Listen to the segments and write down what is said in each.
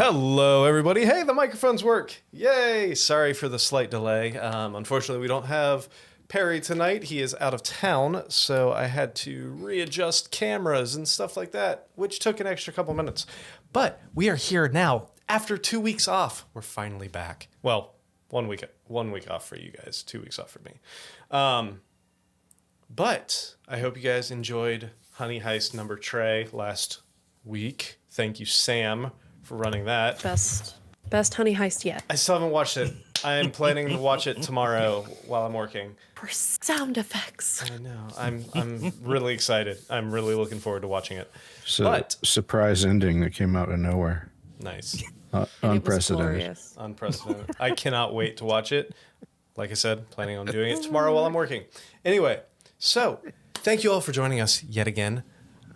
Hello, everybody. Hey, the microphones work. Yay. Sorry for the slight delay. Unfortunately, we don't have Perry tonight. He is out of town, so I had to readjust cameras and stuff like that, which took an extra couple minutes. But we are here now. After 2 weeks off, we're finally back. Well, 1 week off for you guys, 2 weeks off for me. But I hope you guys enjoyed Honey Heist number Trey last week. Thank you, Sam, for running that. Best Honey Heist yet. I still haven't watched it. I am planning to watch it tomorrow while I'm working. For sound effects. I know. I'm really excited. I'm really looking forward to watching it. Surprise ending that came out of nowhere. Nice. Unprecedented. Unprecedented. I cannot wait to watch it. Like I said, planning on doing it tomorrow while I'm working. Anyway, so thank you all for joining us yet again.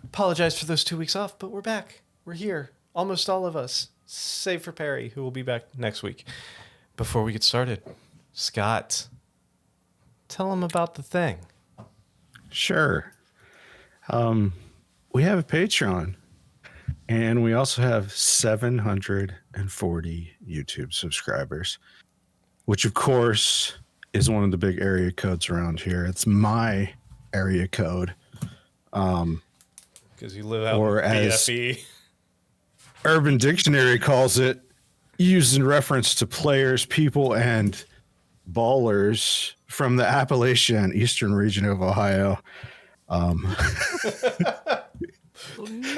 Apologize for those 2 weeks off, but we're back. We're here. Almost all of us, save for Perry, who will be back next week. Before we get started, Scott, tell him about the thing. Sure. We have a Patreon, and we also have 740 YouTube subscribers, which, of course, is one of the big area codes around here. It's my area code. Because you live out or in BFE. As Urban Dictionary calls it, used in reference to players, people, and ballers from the Appalachia and eastern region of Ohio.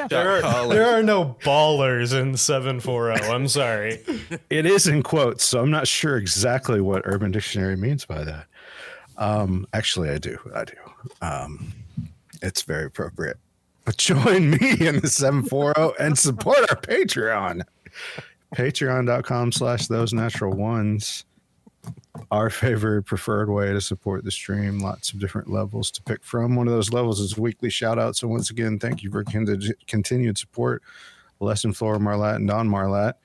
There are no ballers in 740. I'm sorry. It is in quotes, so I'm not sure exactly what Urban Dictionary means by that. Actually, I do. It's very appropriate. But join me in the 740 and support our Patreon. Patreon.com/ThoseNaturalOnes. Our favorite preferred way to support the stream. Lots of different levels to pick from. One of those levels is weekly shout out. So once again, thank you for continued support. Lesson Flora Marlatt and Don Marlatt.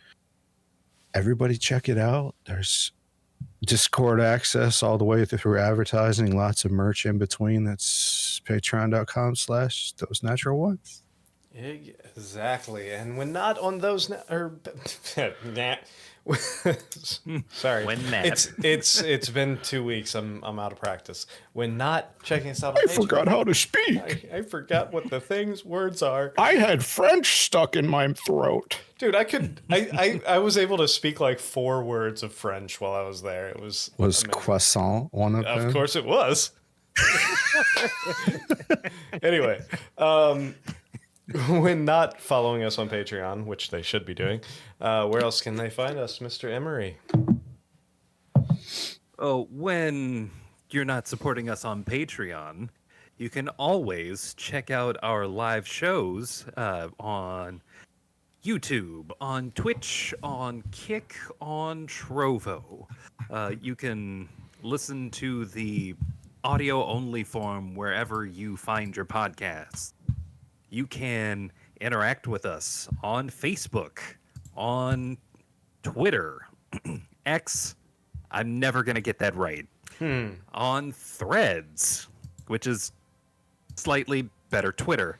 Everybody check it out. There's Discord access all the way through advertising. Lots of merch in between. That's patreon.com/ThoseNaturalOnes. Exactly. And when not on those... Sorry. It's been 2 weeks. I'm out of practice. When not checking us out on I forgot how to speak. I forgot what the words are. I had French stuck in my throat. Dude, I was able to speak like 4 words of French while I was there. It was amazing. Croissant one of them? Of course it was. Anyway, when not following us on Patreon, which they should be doing, where else can they find us, Mr. Emery? Oh, when you're not supporting us on Patreon, you can always check out our live shows on YouTube, on Twitch, on Kick, on Trovo. You can listen to the audio-only form wherever you find your podcasts. You can interact with us on Facebook, on Twitter, X, I'm never going to get that right, on Threads, which is slightly better Twitter.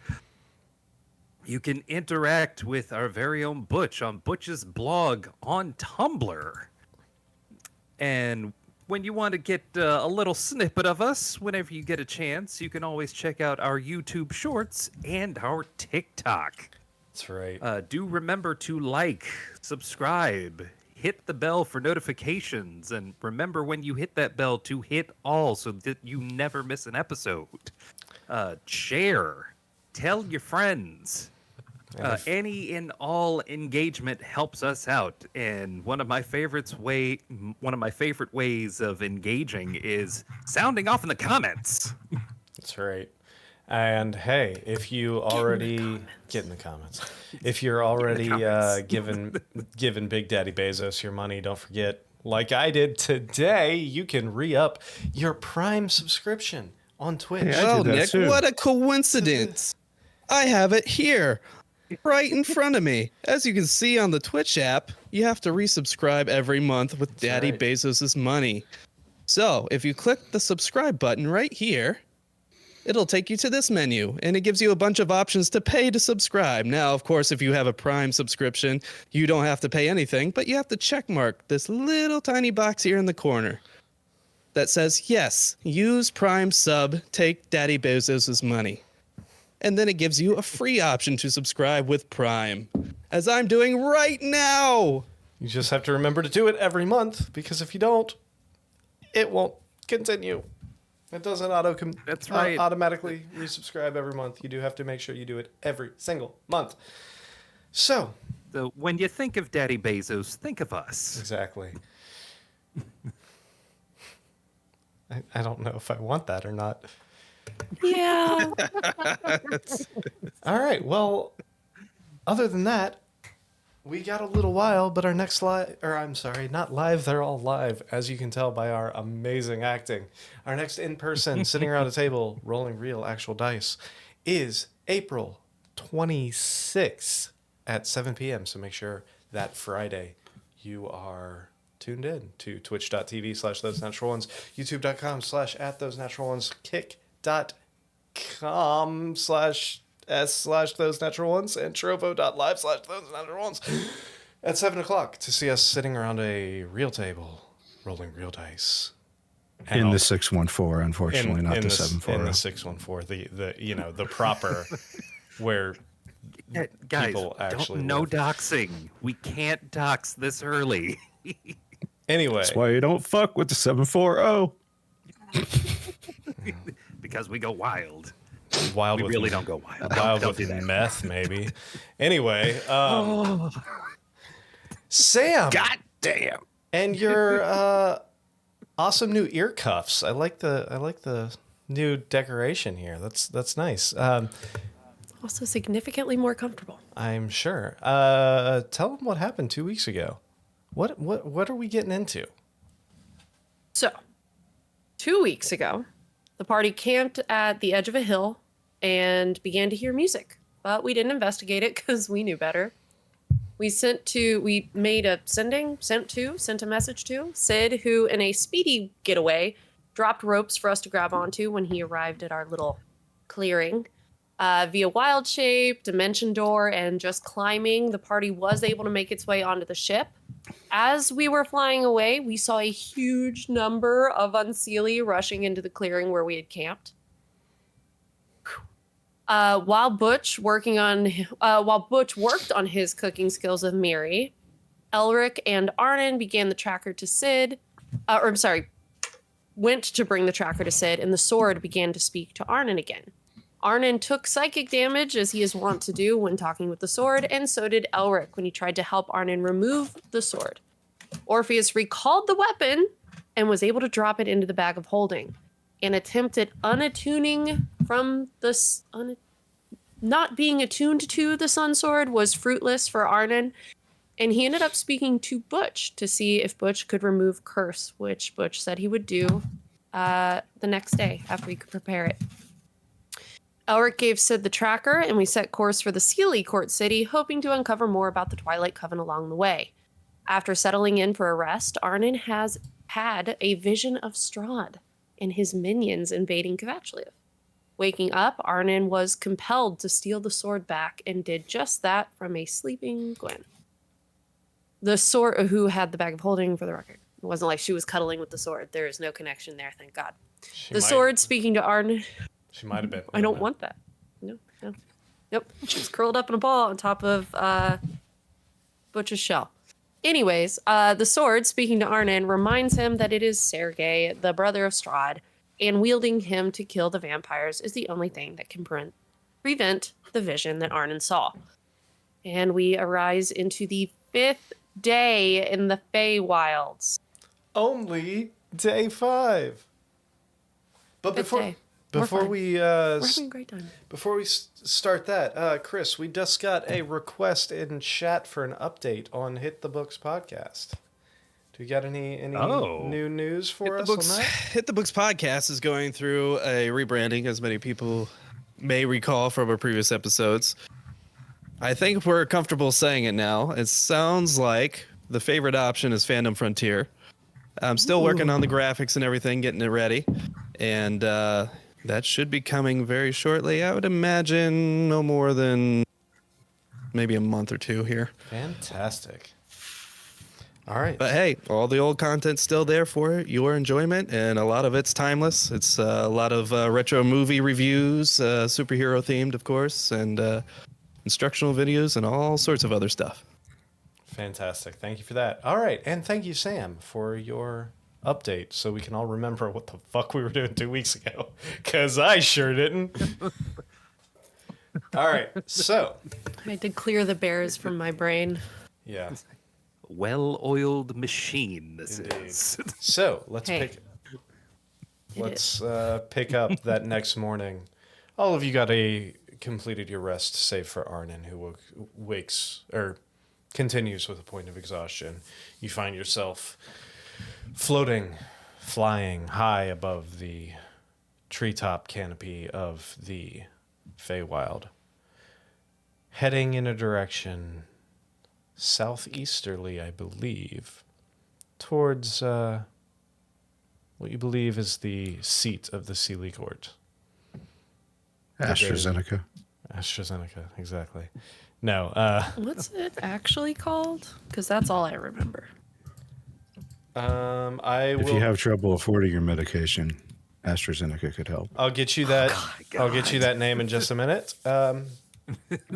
You can interact with our very own Butch on Butch's blog on Tumblr. And when you want to get a little snippet of us, whenever you get a chance, you can always check out our YouTube Shorts and our TikTok. That's right. Do remember to like, subscribe, hit the bell for notifications, and remember when you hit that bell to hit all so that you never miss an episode. Share. Tell your friends. Any and all engagement helps us out, and one of my favorite ways of engaging is sounding off in the comments. That's right. And hey, if you already get in the comments, if you're already giving Big Daddy Bezos your money, don't forget, like I did today, you can re-up your Prime subscription on Twitch. Hey, Well, Nick, what a coincidence. I have it here, right in front of me. As you can see on the Twitch app, you have to resubscribe every month with Daddy right. Bezos' money. So, if you click the subscribe button right here, it'll take you to this menu, and it gives you a bunch of options to pay to subscribe. Now, of course, if you have a Prime subscription, you don't have to pay anything, but you have to check mark this little tiny box here in the corner that says, yes, use Prime sub, take Daddy Bezos' money. And then it gives you a free option to subscribe with Prime, as I'm doing right now. You just have to remember to do it every month, because if you don't, it won't continue. It doesn't That's right. automatically resubscribe every month. You do have to make sure you do it every single month. So when you think of Daddy Bezos, think of us. exactly. I don't know if I want that or not. Yeah. All right. Well, other than that, we got a little while, but our next not live, they're all live, as you can tell by our amazing acting. Our next in-person, sitting around a table, rolling real, actual dice, is April 26th at 7 p.m. So make sure that Friday you are tuned in to twitch.tv/thosenatural1s, youtube.com/@thosenatural1s, kick.com/s/thosenatural1s, and trovo.live/thosenatural1s at 7 o'clock to see us sitting around a real table, rolling real dice. And In the 614, unfortunately, not the 740. In the 614, the proper where Guys, people actually no live. doxing. We can't dox this early. Anyway, That's why you don't fuck with the 740. Because we go wild. wild We with really don't go wild. wild Don't with do that. meth, maybe. Anyway, Sam, God damn. and your awesome new ear cuffs. I like the new decoration here. That's nice. Also significantly more comfortable. I'm sure. Tell them what happened 2 weeks ago. What are we getting into? So, 2 weeks ago, the party camped at the edge of a hill and began to hear music, but we didn't investigate it because we knew better. We sent a message to Sid, who in a speedy getaway dropped ropes for us to grab onto when he arrived at our little clearing. Via wild shape, dimension door, and just climbing, the party was able to make its way onto the ship. As we were flying away, we saw a huge number of Unseelie rushing into the clearing where we had camped. While Butch worked on his cooking skills with Miri, Elric and Arnon began the tracker to Sid. Went to bring the tracker to Sid, and the sword began to speak to Arnon again. Arnon took psychic damage, as he is wont to do when talking with the sword, and so did Elric when he tried to help Arnon remove the sword. Orpheus recalled the weapon and was able to drop it into the bag of holding. An attempt at unattuning from not being attuned to the sun sword was fruitless for Arnon, and he ended up speaking to Butch to see if Butch could remove Curse, which Butch said he would do the next day after he could prepare it. Elric gave Sid the tracker, and we set course for the Sealy Court City, hoping to uncover more about the Twilight Coven along the way. After settling in for a rest, Arnon has had a vision of Strahd and his minions invading Kvachliv. Waking up, Arnon was compelled to steal the sword back and did just that from a sleeping Gwen. The sword, who had the bag of holding, for the record. It wasn't like she was cuddling with the sword. There is no connection there, thank God. Sword speaking to Arnon. She might have been. I don't want that. No. Nope. She's curled up in a ball on top of Butch's shell. Anyways, the sword, speaking to Arnon, reminds him that it is Sergei, the brother of Strahd, and wielding him to kill the vampires is the only thing that can prevent the vision that Arnon saw. And we arise into the 5th day in the Feywilds. Only day 5. But Fifth day. We're before fine. we We're having a great time. before we start that, Chris, we just got a request in chat for an update on Hit the Books podcast. Do you got any new news for us on that? Hit the Books podcast is going through a rebranding, as many people may recall from our previous episodes. I think we're comfortable saying it now. It sounds like the favorite option is Fandom Frontier. I'm still working on the graphics and everything, getting it ready. And that should be coming very shortly. I would imagine no more than maybe a month or two here. Fantastic. All right. But hey, all the old content's still there for your enjoyment, and a lot of it's timeless. It's a lot of retro movie reviews, superhero themed, of course, and instructional videos and all sorts of other stuff. Fantastic. Thank you for that. All right. And thank you, Sam, for your update so we can all remember what the fuck we were doing 2 weeks ago. Because I sure didn't. All right. So, I did clear the bears from my brain. yeah. Well-oiled machine, this Indeed. is. So, let's Hey. pick up that next morning. All of you completed your rest, save for Arnon, who wakes or continues with a point of exhaustion. You find yourself floating, flying high above the treetop canopy of the Feywild, heading in a direction southeasterly, I believe, towards what you believe is the seat of the Sealy Court. AstraZeneca. AstraZeneca, exactly. No, What's it actually called? Because that's all I remember. If you have trouble affording your medication, AstraZeneca could help. I'll get you that. I'll get you that name in just a minute.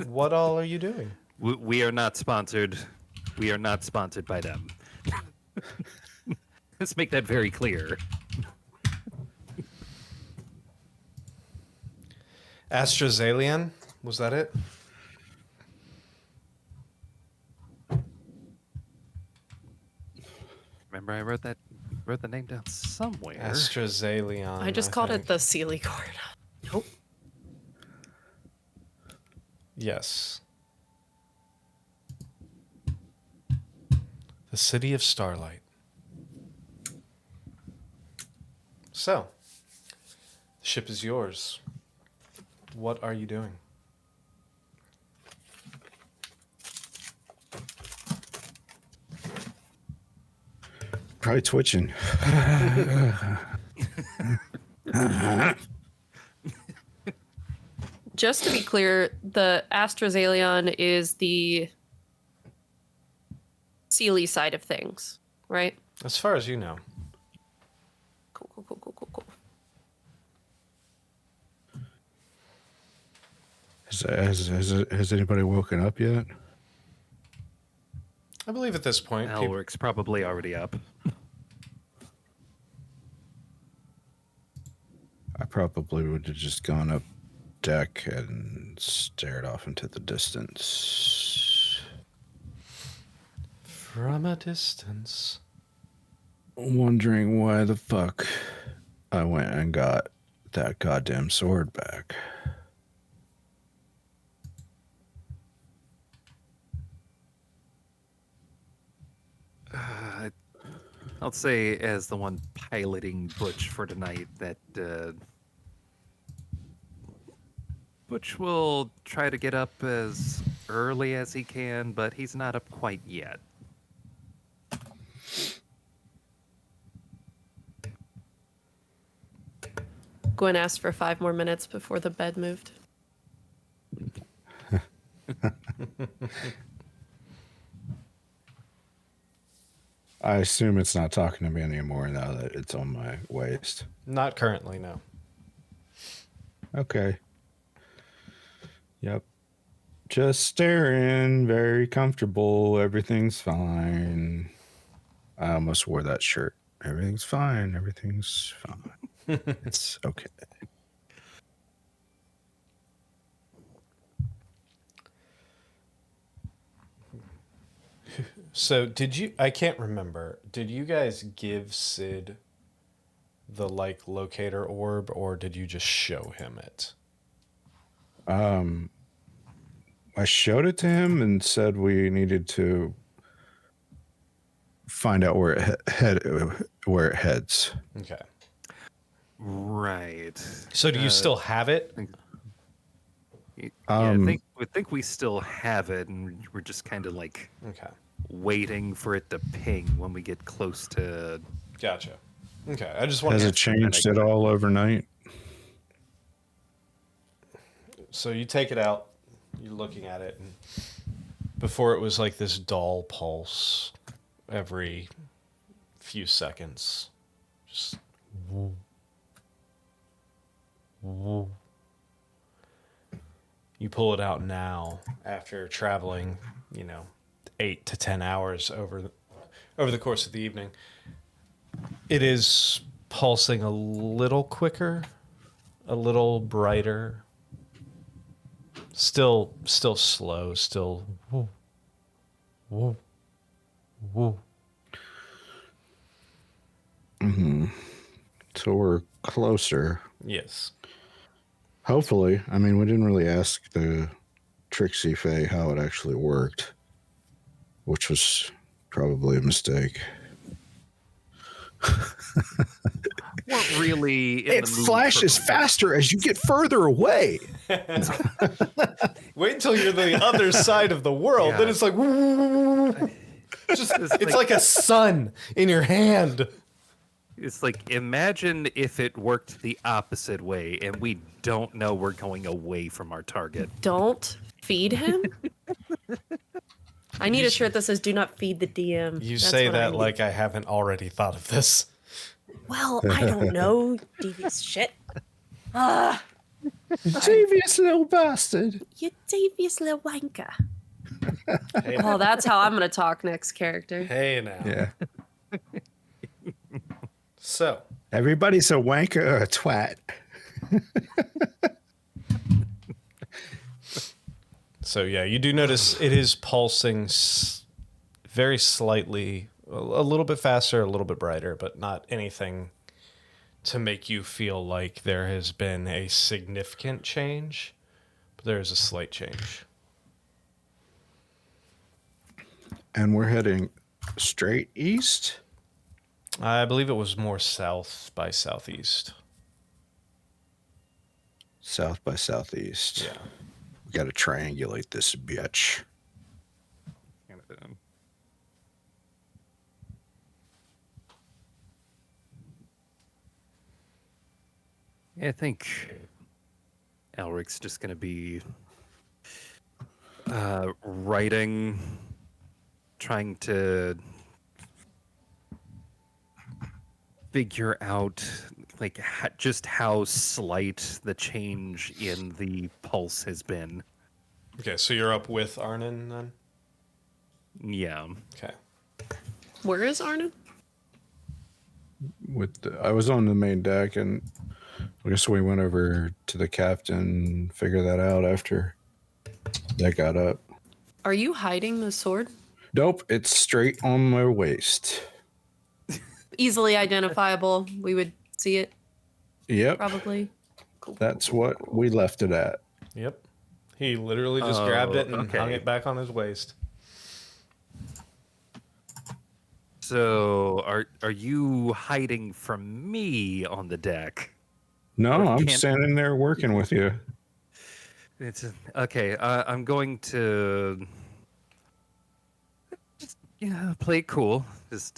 What all are you doing? We are not sponsored. We are not sponsored by them. Let's make that very clear. AstraZeneca, was that it? Remember, I wrote the name down somewhere. AstraZeneca. I just called it the Sealy Court. Nope. Yes. The City of Starlight. So, the ship is yours. What are you doing? Probably twitching. Just to be clear, the AstraZeneca is the Sealy side of things, right? As far as you know. Cool. Has anybody woken up yet? I believe at this point, Elric's probably already up. I probably would have just gone up deck and stared off into the distance. from a distance. Wondering why the fuck I went and got that goddamn sword back. I'll say, as the one piloting Butch for tonight, that Butch will try to get up as early as he can, but he's not up quite yet. Gwen asked for 5 more minutes before the bed moved. I assume it's not talking to me anymore now that it's on my waist. Not currently, no. Okay. Yep. Just staring, very comfortable. Everything's fine. I almost wore that shirt. Everything's fine. Everything's fine. It's okay. So did you, I can't remember, did you guys give Sid the like locator orb, or did you just show him it? I showed it to him and said we needed to find out where it heads. Okay. Right. So do you still have it? Yeah, I think we still have it, and we're just kind of like Okay. waiting for it to ping when we get close to. Gotcha. Okay. I just wanted Has to it changed at all overnight? So you take it out. You're looking at it, and before it was like this dull pulse every few seconds. Just woo, woo. You pull it out now after traveling, 8 to 10 hours over the course of the evening. It is pulsing a little quicker, a little brighter. Still slow, still woo, woo, woo. So we're closer. Yes. Hopefully. I mean, we didn't really ask the Trixie Fae how it actually worked, which was probably a mistake. Weren't really. It flashes faster as you get further away. Wait until you're the other side of the world. Yeah. Then it's like, it's like a sun in your hand. It's like, imagine if it worked the opposite way and we don't know we're going away from our target. Don't feed him? I need a shirt that says "Do not feed the DM." You That's say what I that need. like I haven't already thought of this. Well, I don't know, devious shit. Devious little bastard. You devious little wanker. Hey, Oh, that's how I'm gonna talk next character. hey now. Yeah. So, Everybody's a wanker or a twat. yeah, you do notice it is pulsing very slightly, a little bit faster, a little bit brighter, but not anything to make you feel like there has been a significant change. But there is a slight change. And we're heading straight east. I believe it was more south by southeast. South by southeast. Yeah. We got to triangulate this bitch. I think Elric's just going to be writing, trying to figure out like just how slight the change in the pulse has been. Okay, so you're up with Arnon then? Yeah. Okay. Where is Arnon? I was on the main deck, and I guess we went over to the captain, figure that out after that got up. Are you hiding the sword? Nope, it's straight on my waist. Easily identifiable. We would see it Yep, probably. Cool. that's what we left it at. Yep. He literally just grabbed it and okay. hung it back on his waist. So are you hiding from me on the deck? No, Or I'm can't- standing there working with you. Okay. I'm going to just play it cool. Just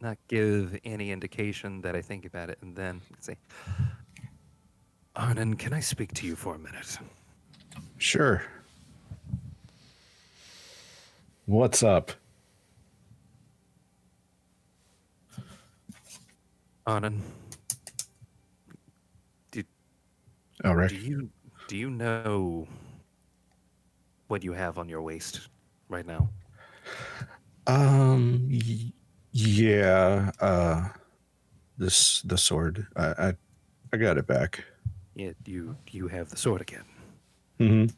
not give any indication that I think about it, and then say, Arnon, can I speak to you for a minute? Sure. What's up? Arnon, Oh, Rick. do you know what you have on your waist right now? Yeah. The sword. I got it back. Yeah, you have the sword again. Mm-hmm.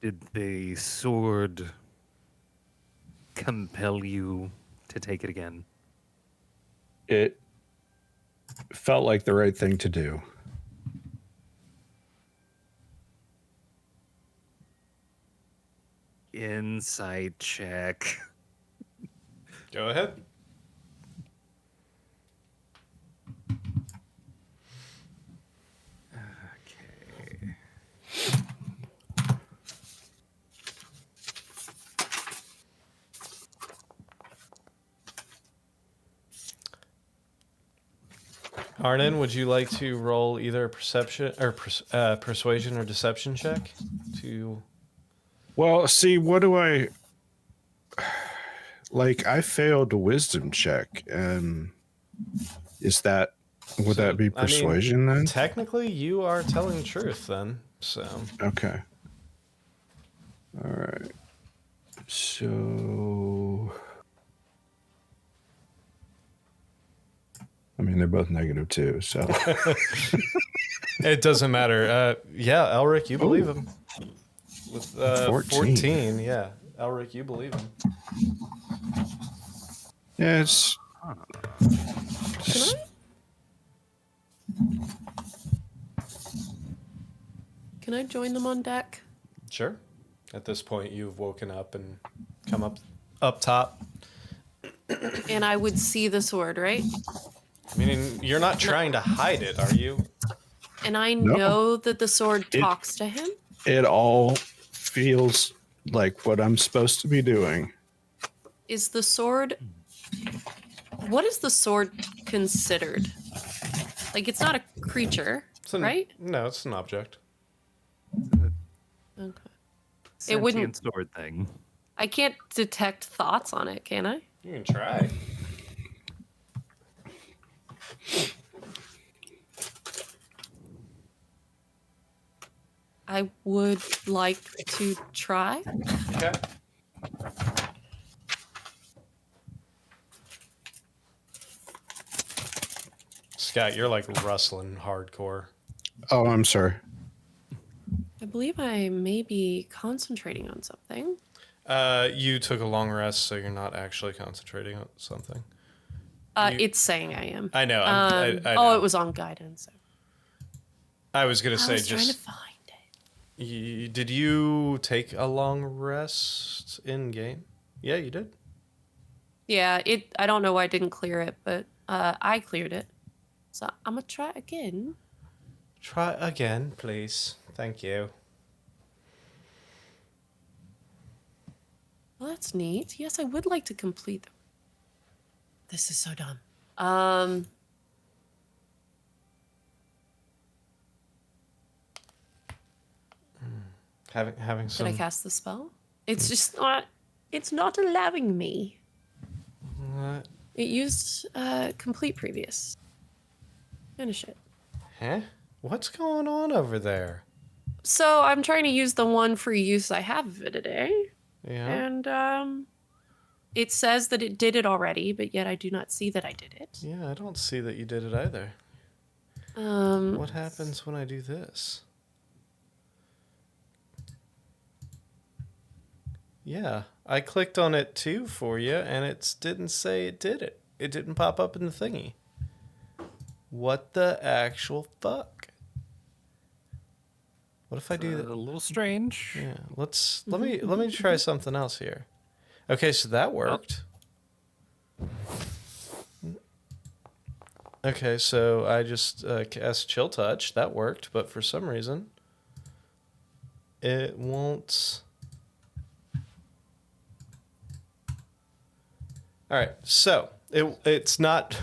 Did the sword compel you to take it again? It felt like the right thing to do. Insight check. Go ahead. Okay. Arnon, would you like to roll either a perception or persuasion or deception check to? Well, see, what do I like? I failed a wisdom check, and is that would So, that be I mean, persuasion then? Technically, you are telling the truth then. So Okay. All right. So, I mean, they're both -2, so. it doesn't matter. Yeah, Elric, you believe him. With 14, yeah. Elric, you believe him. Yes. Can I join them on deck? Sure. At this point, you've woken up and come up top. And I would see the sword, right? I mean, you're not trying to hide it, are you? And I No. know that the sword talks to him. It all feels like what I'm supposed to be doing. Is the sword... What is the sword considered? Like, it's not a creature, right? No, it's an object. Okay. Sentient wouldn't- sword thing. I can't detect thoughts on it, can I? You can try. I would like to try. Okay. Scott, you're like rustling hardcore. Oh, I'm sorry. I believe I may be concentrating on something. You took a long rest, so you're not actually concentrating on something. It's saying I am. I know. I know. Oh, it was on guidance. I was gonna I say was trying to just. find it. Did you take a long rest in game? Yeah, you did. Yeah, I don't know why I didn't clear it, but I cleared it. So I'm gonna try again. Try again, please. Thank you. Well, that's neat. Yes, I would like to complete them. This is so dumb. Having Did some. I cast the spell? It's just not. It's not allowing me. What? It used complete previous. Finish it. Huh? What's going on over there? So I'm trying to use the one free use I have of it today, Yeah. and it says that it did it already, but yet I do not see that I did it. Yeah, I don't see that you did it either. What happens when I do this? Yeah, I clicked on it too for you, and it didn't say it did it. It didn't pop up in the thingy. What the actual fuck? What if I do that? A little strange. Yeah, let me try something else here. Okay, so that worked. Okay, so I just cast Chill Touch. That worked, but for some reason, it won't. All right, so it's not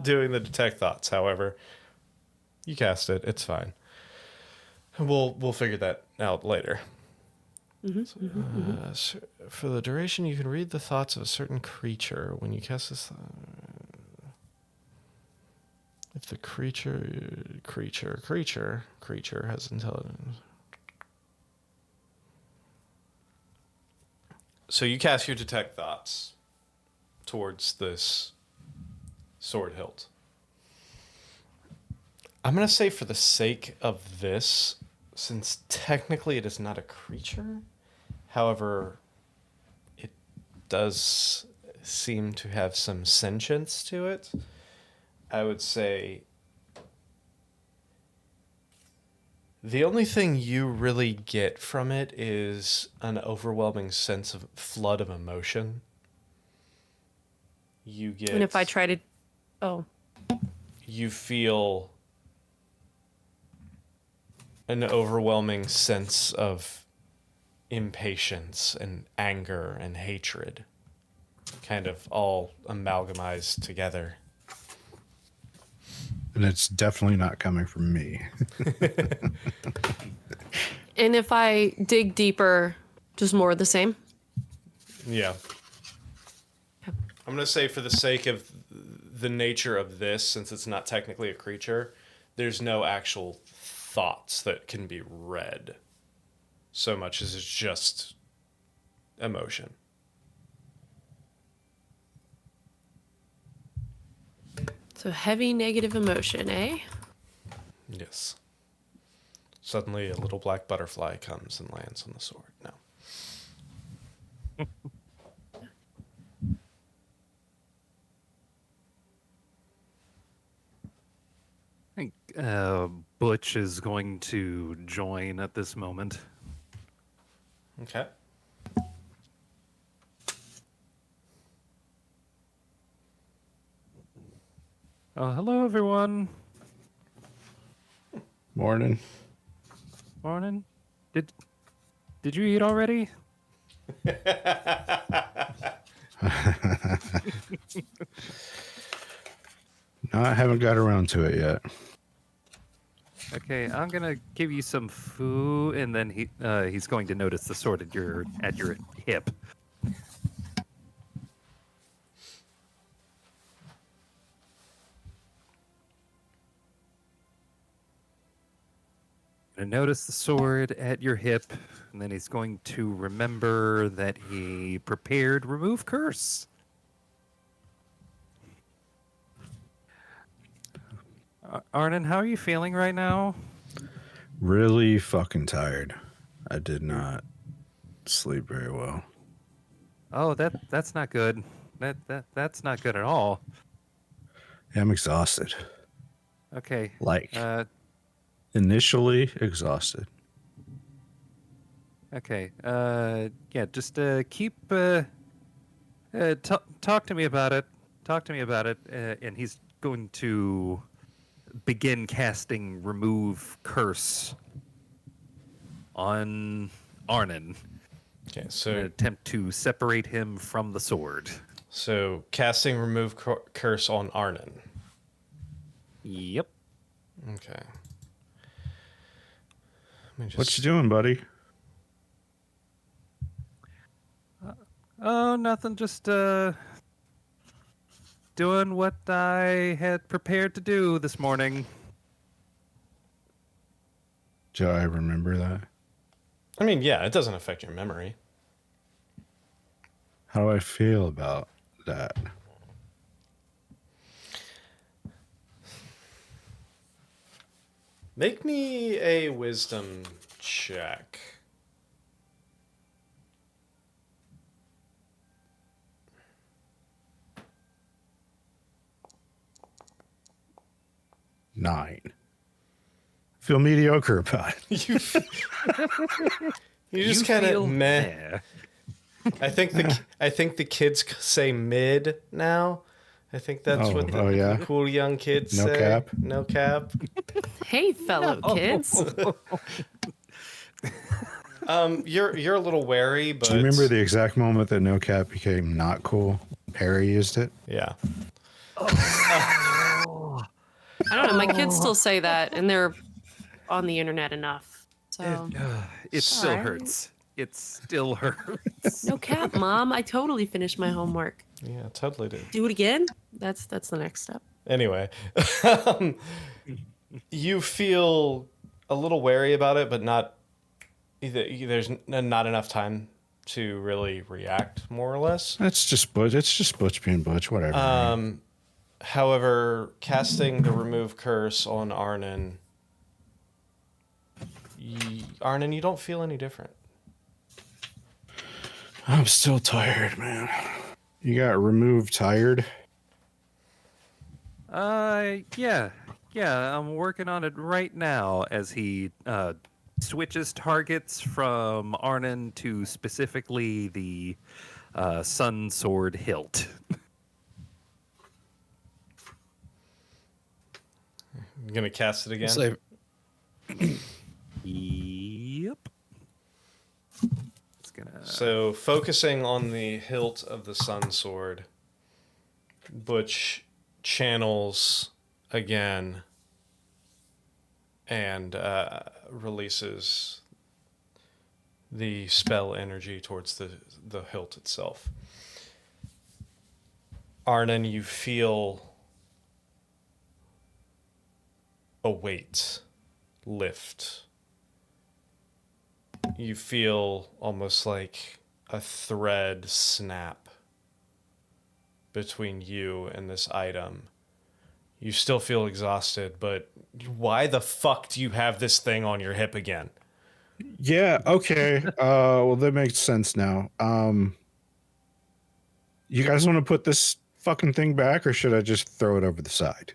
doing the detect thoughts. However, you cast it. It's fine. We'll figure that out later. So for the duration, you can read the thoughts of a certain creature. When you cast this, if the creature has intelligence. So you cast your detect thoughts towards this sword hilt. I'm going to say for the sake of this, since technically it is not a creature, however, it does seem to have some sentience to it, I would say the only thing you really get from it is an overwhelming sense of flood of emotion. You get... And if I try to... Oh. You feel an overwhelming sense of impatience and anger and hatred, kind of all amalgamized together. And it's definitely not coming from me. And if I dig deeper, just more of the same? Yeah. I'm going to say for the sake of the nature of this, since it's not technically a creature, there's no actual thoughts that can be read so much as it's just emotion. So heavy negative emotion, eh? Yes. Suddenly a little black butterfly comes and lands on the sword. No. I think Butch is going to join at this moment. Okay. Hello, everyone. Morning. Morning. Did you eat already? No, I haven't got around to it yet. Okay, I'm gonna give you some food, and then he's going to notice the sword at your hip. Gonna notice the sword at your hip, and then he's going to remember that he prepared remove curse. Arnon, how are you feeling right now? Really fucking tired. I did not sleep very well. Oh, that's not good. That's not good at all. Yeah, I'm exhausted. Okay. Like, initially exhausted. Okay. Yeah. Just keep. Talk to me about it. Talk to me about it. And he's going to begin casting remove curse on Arnon. Okay, An so attempt to separate him from the sword. casting remove curse on Arnon. Yep. Okay. Let me just... What you doing, buddy? Oh, nothing. Just doing what I had prepared to do this morning. Do I remember that? I mean, yeah, it doesn't affect your memory. How do I feel about that? Make me a wisdom check. Nine. Feel mediocre about it. You just kind of meh. I think the kids say mid now. I think that's what the cool young kids No say. cap? No cap. Hey, fellow kids. You're a little wary, but Do you remember the exact moment that no cap became not cool? Perry used it. Yeah. I don't know. My kids still say that, and they're on the internet enough. So It still Alright. hurts. It still hurts. no cap, Mom. I totally finished my homework. Yeah, totally did. Do it again. That's the next step. Anyway, you feel a little wary about it, but not. There's not enough time to really react, more or less. That's just Butch. It's just Butch being Butch. Whatever. However, casting the remove curse on Arnon, Arnon, you don't feel any different. I'm still tired, man. You got removed tired? Yeah, I'm working on it right now as he switches targets from Arnon to specifically the sun sword hilt. You gonna cast it again? Save. Yep. It's gonna. So, focusing on the hilt of the sun sword, Butch channels again and releases the spell energy towards the hilt itself. Arnon, you feel a weight lift. You feel almost like a thread snap between you and this item. You still feel exhausted, but why the fuck do you have this thing on your hip again? Yeah, okay. Well, that makes sense now. You guys want to put this fucking thing back, or should I just throw it over the side?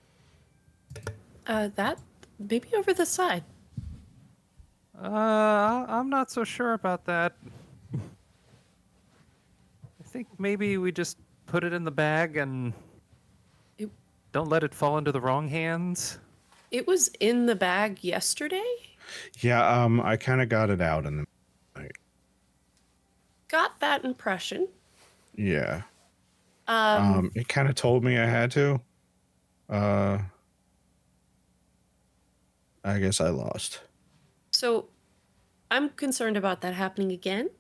That maybe over the side. I'm not so sure about that. I think maybe we just put it in the bag and don't let it fall into the wrong hands. It was in the bag yesterday? Yeah, I kind of got it out in the night. Got that impression. Yeah. Um, It kind of told me I had to. I guess I lost. So I'm concerned about that happening again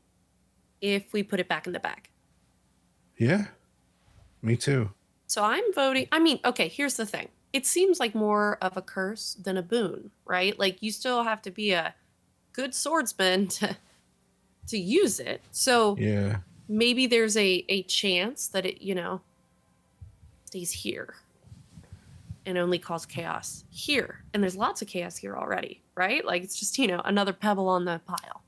if we put it back in the bag. Yeah, me too. So I'm voting. I mean, okay, here's the thing. It seems like more of a curse than a boon, right? Like you still have to be a good swordsman to use it. So Yeah. maybe there's a chance that it, stays here and only cause chaos here. And there's lots of chaos here already, right? Like it's just, another pebble on the pile.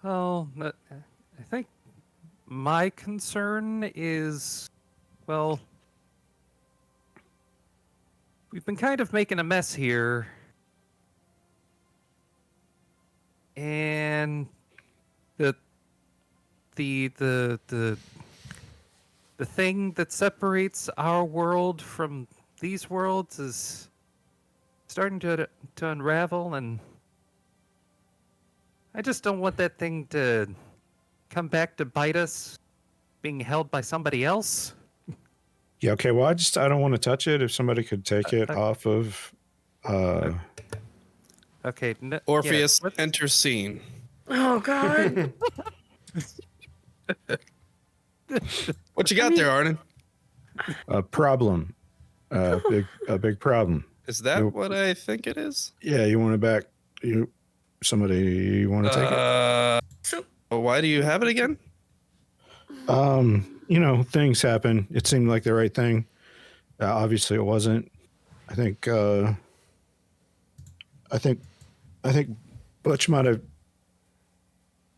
Well, I think my concern is, well, we've been kind of making a mess here. And the thing that separates our world from these worlds is starting to unravel, and I just don't want that thing to come back to bite us, being held by somebody else. Yeah, okay. Well, I don't want to touch it. If somebody could take it off of Okay. Orpheus, yeah, enter scene. Oh, God. What you got there, Arnon? a problem. A big problem. Is that Nope. what I think it is? Yeah, you want it back? Somebody want to take it? Why do you have it again? Things happen. It seemed like the right thing. Obviously, it wasn't. I think Butch might have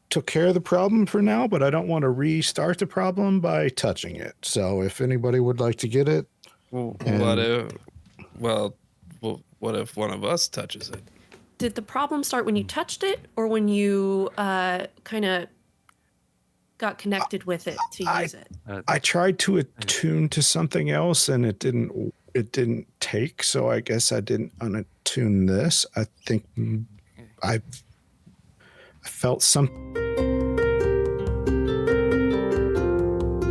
took care of the problem for now, but I don't want to restart the problem by touching it. So, if anybody would like to get it, What if one of us touches it? Did the problem start when you touched it or when you kind of got connected with it to use it? I tried to attune to something else and it didn't take. So I guess I didn't unattune this. I think I felt something.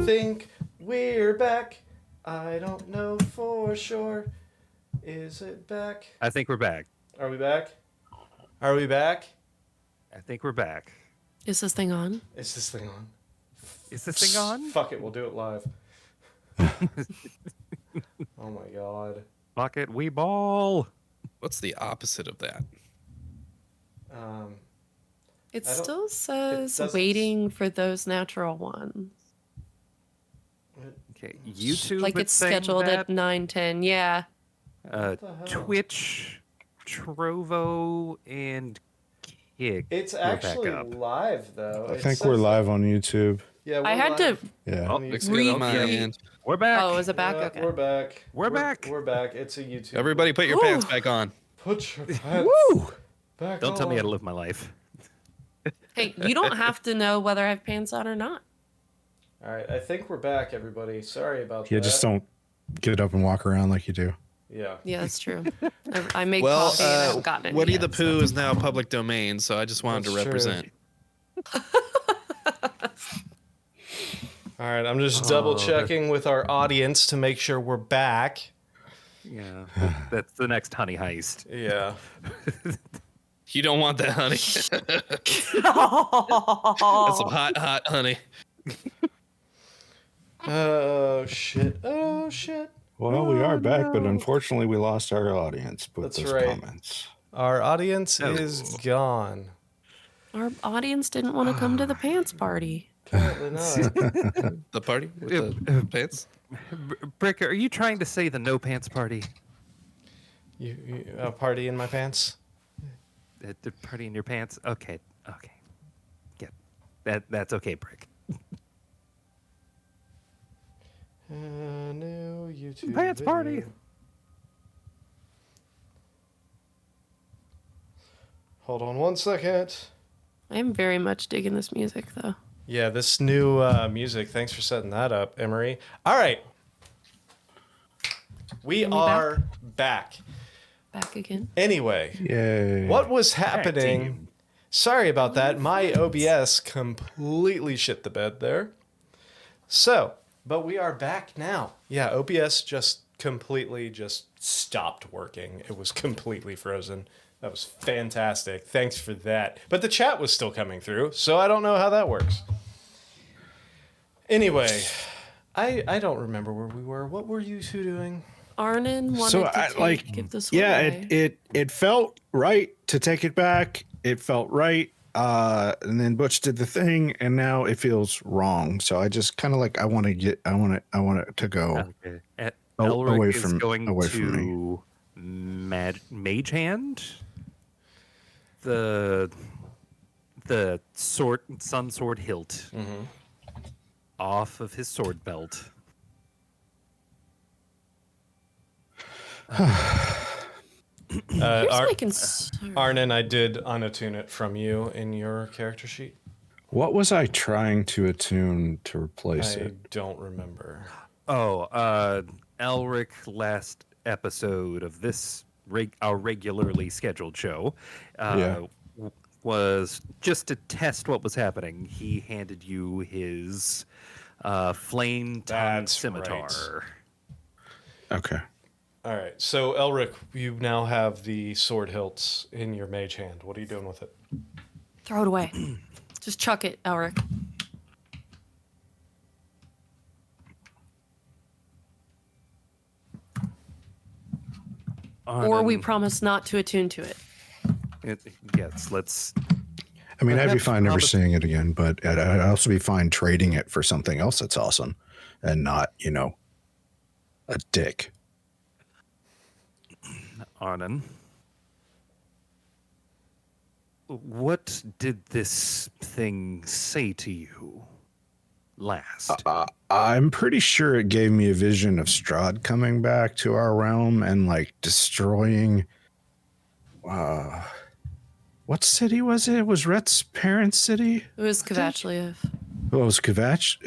Think we're back. I don't know for sure. Is it back? I think we're back. Are we back? Are we back? I think we're back. Is this thing on? Is this thing on? Is this thing on? Fuck it, we'll do it live. Oh my god. Fuck it, we ball. What's the opposite of that? It I don't- still says doesn't- waiting for those natural ones. Okay, YouTube. Like is it's saying scheduled that. at 9:10. Yeah. the hell? Twitch, Trovo, and Kick. It's We're back actually up. live though. I It think says we're that- live on YouTube. Yeah, we're I had live. to. Yeah. Oh, On Looks YouTube. good on my Re- end. We're back. Oh, is it back? Yeah, Okay. We're back. We're back. We're back. It's a YouTube. Everybody put your Woo. pants back on. Put your pants back Don't tell me how to on. live my life. Hey, you don't have to know whether I have pants on or not. All right, I think we're back, everybody. Sorry about Yeah, that. just don't get up and walk around like you do. Yeah. Yeah, that's true. I made Well, coffee and I haven't gotten it Woody yet, the Pooh is now public domain, so I just wanted That's to true. represent. All right, I'm just double checking with our audience to make sure we're back. Yeah, that's the next honey heist. Yeah. You don't want that, honey. That's some hot honey. Oh shit. Oh shit. Well, we are back, but unfortunately, we lost our audience with That's those right. comments. Our audience is gone. Our audience didn't want to come to the pants party. Apparently not. The party with the pants? Brick, are you trying to say the no pants party? You a party in my pants? The party in your pants? Okay. Yeah, that's okay, Brick. New YouTube Pants video. party. Hold on 1 second. I am very much digging this music, though. Yeah, this new music. Thanks for setting that up, Emery. All right. We are back. Back again. Anyway, Yay. what was happening? Sorry about that. My OBS completely shit the bed there. So, but we are back now. Yeah, OBS just completely stopped working. It was completely frozen. That was fantastic. Thanks for that. But the chat was still coming through, so I don't know how that works. Anyway, I don't remember where we were. What were you two doing? Arnon wanted So to give this one yeah, away. it felt right to take it back. It felt right. And then Butch did the thing, and now it feels wrong. So I just kind of I want it to go Okay. away Elric is from going away from me. to Mage Hand. The sun sword hilt off of his sword belt. Who's making Arnon, I did unattune it from you in your character sheet. What was I trying to attune to replace I it? don't remember. Oh, Elric last episode of this our regularly scheduled show was just to test what was happening. He handed you his flame tongue That's scimitar. Okay. All right. So, Elric, you now have the sword hilts in your mage hand. What are you doing with it? Throw it away. Just chuck it, Elric. Or we promise not to attune to it. Yes, let's. I mean, I'd be Perhaps fine never promise- seeing it again, but I'd also be fine trading it for something else that's awesome and not, a dick. Arnon. What did this thing say to you last? I'm pretty sure it gave me a vision of Strahd coming back to our realm and destroying. What city was it? It was Rhett's parents' city. It was Kavachliev. Oh, it was Kvatch.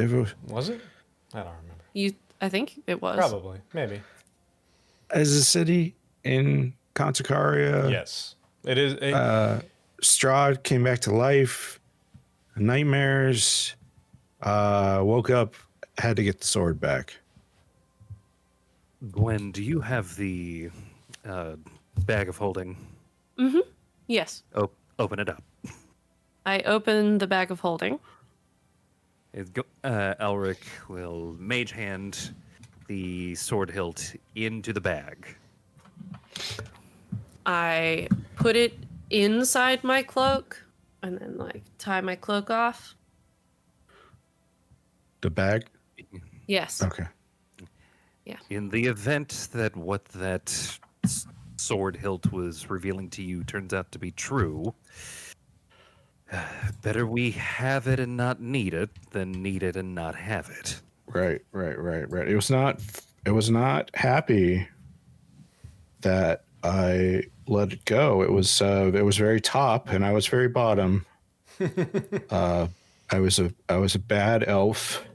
Was it? I don't remember. I think it was. Probably. Maybe. As a city in Conticaria. Yes. It is. Strahd came back to life. Nightmares. Woke up. Had to get the sword back. Gwen, do you have the bag of holding? Yes. Open it up. I opened the bag of holding. Elric will mage hand the sword hilt into the bag. I put it inside my cloak and then tie my cloak off. The bag? Yes. Okay. In the event that what that sword hilt was revealing to you turns out to be true, better we have it and not need it than need it and not have it. Right. It was not happy that I let it go. It was very top and I was very bottom. I was a bad elf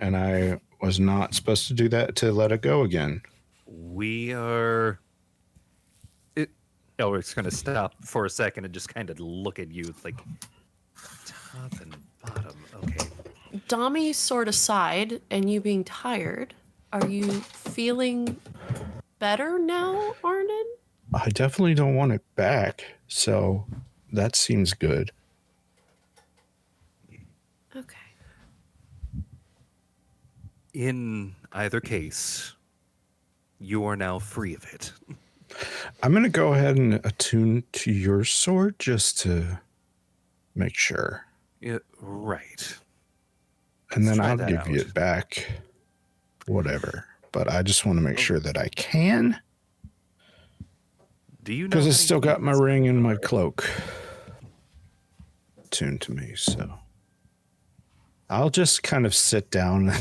and I was not supposed to do that, to let it go again. We are. Elric's going to stop for a second and just kind of look at you. It's like top and bottom. Okay. Dami sword aside, and you being tired, are you feeling better now, Arnon? I definitely don't want it back, so that seems good. Okay. In either case, you are now free of it. I'm going to go ahead and attune to your sword just to make sure. Yeah, right. And then try I'll that give you out. it back. Whatever. But I just want to make sure that I can. Do you know? Because how it's to still got my use- ring and my cloak tuned to me, so I'll just kind of sit down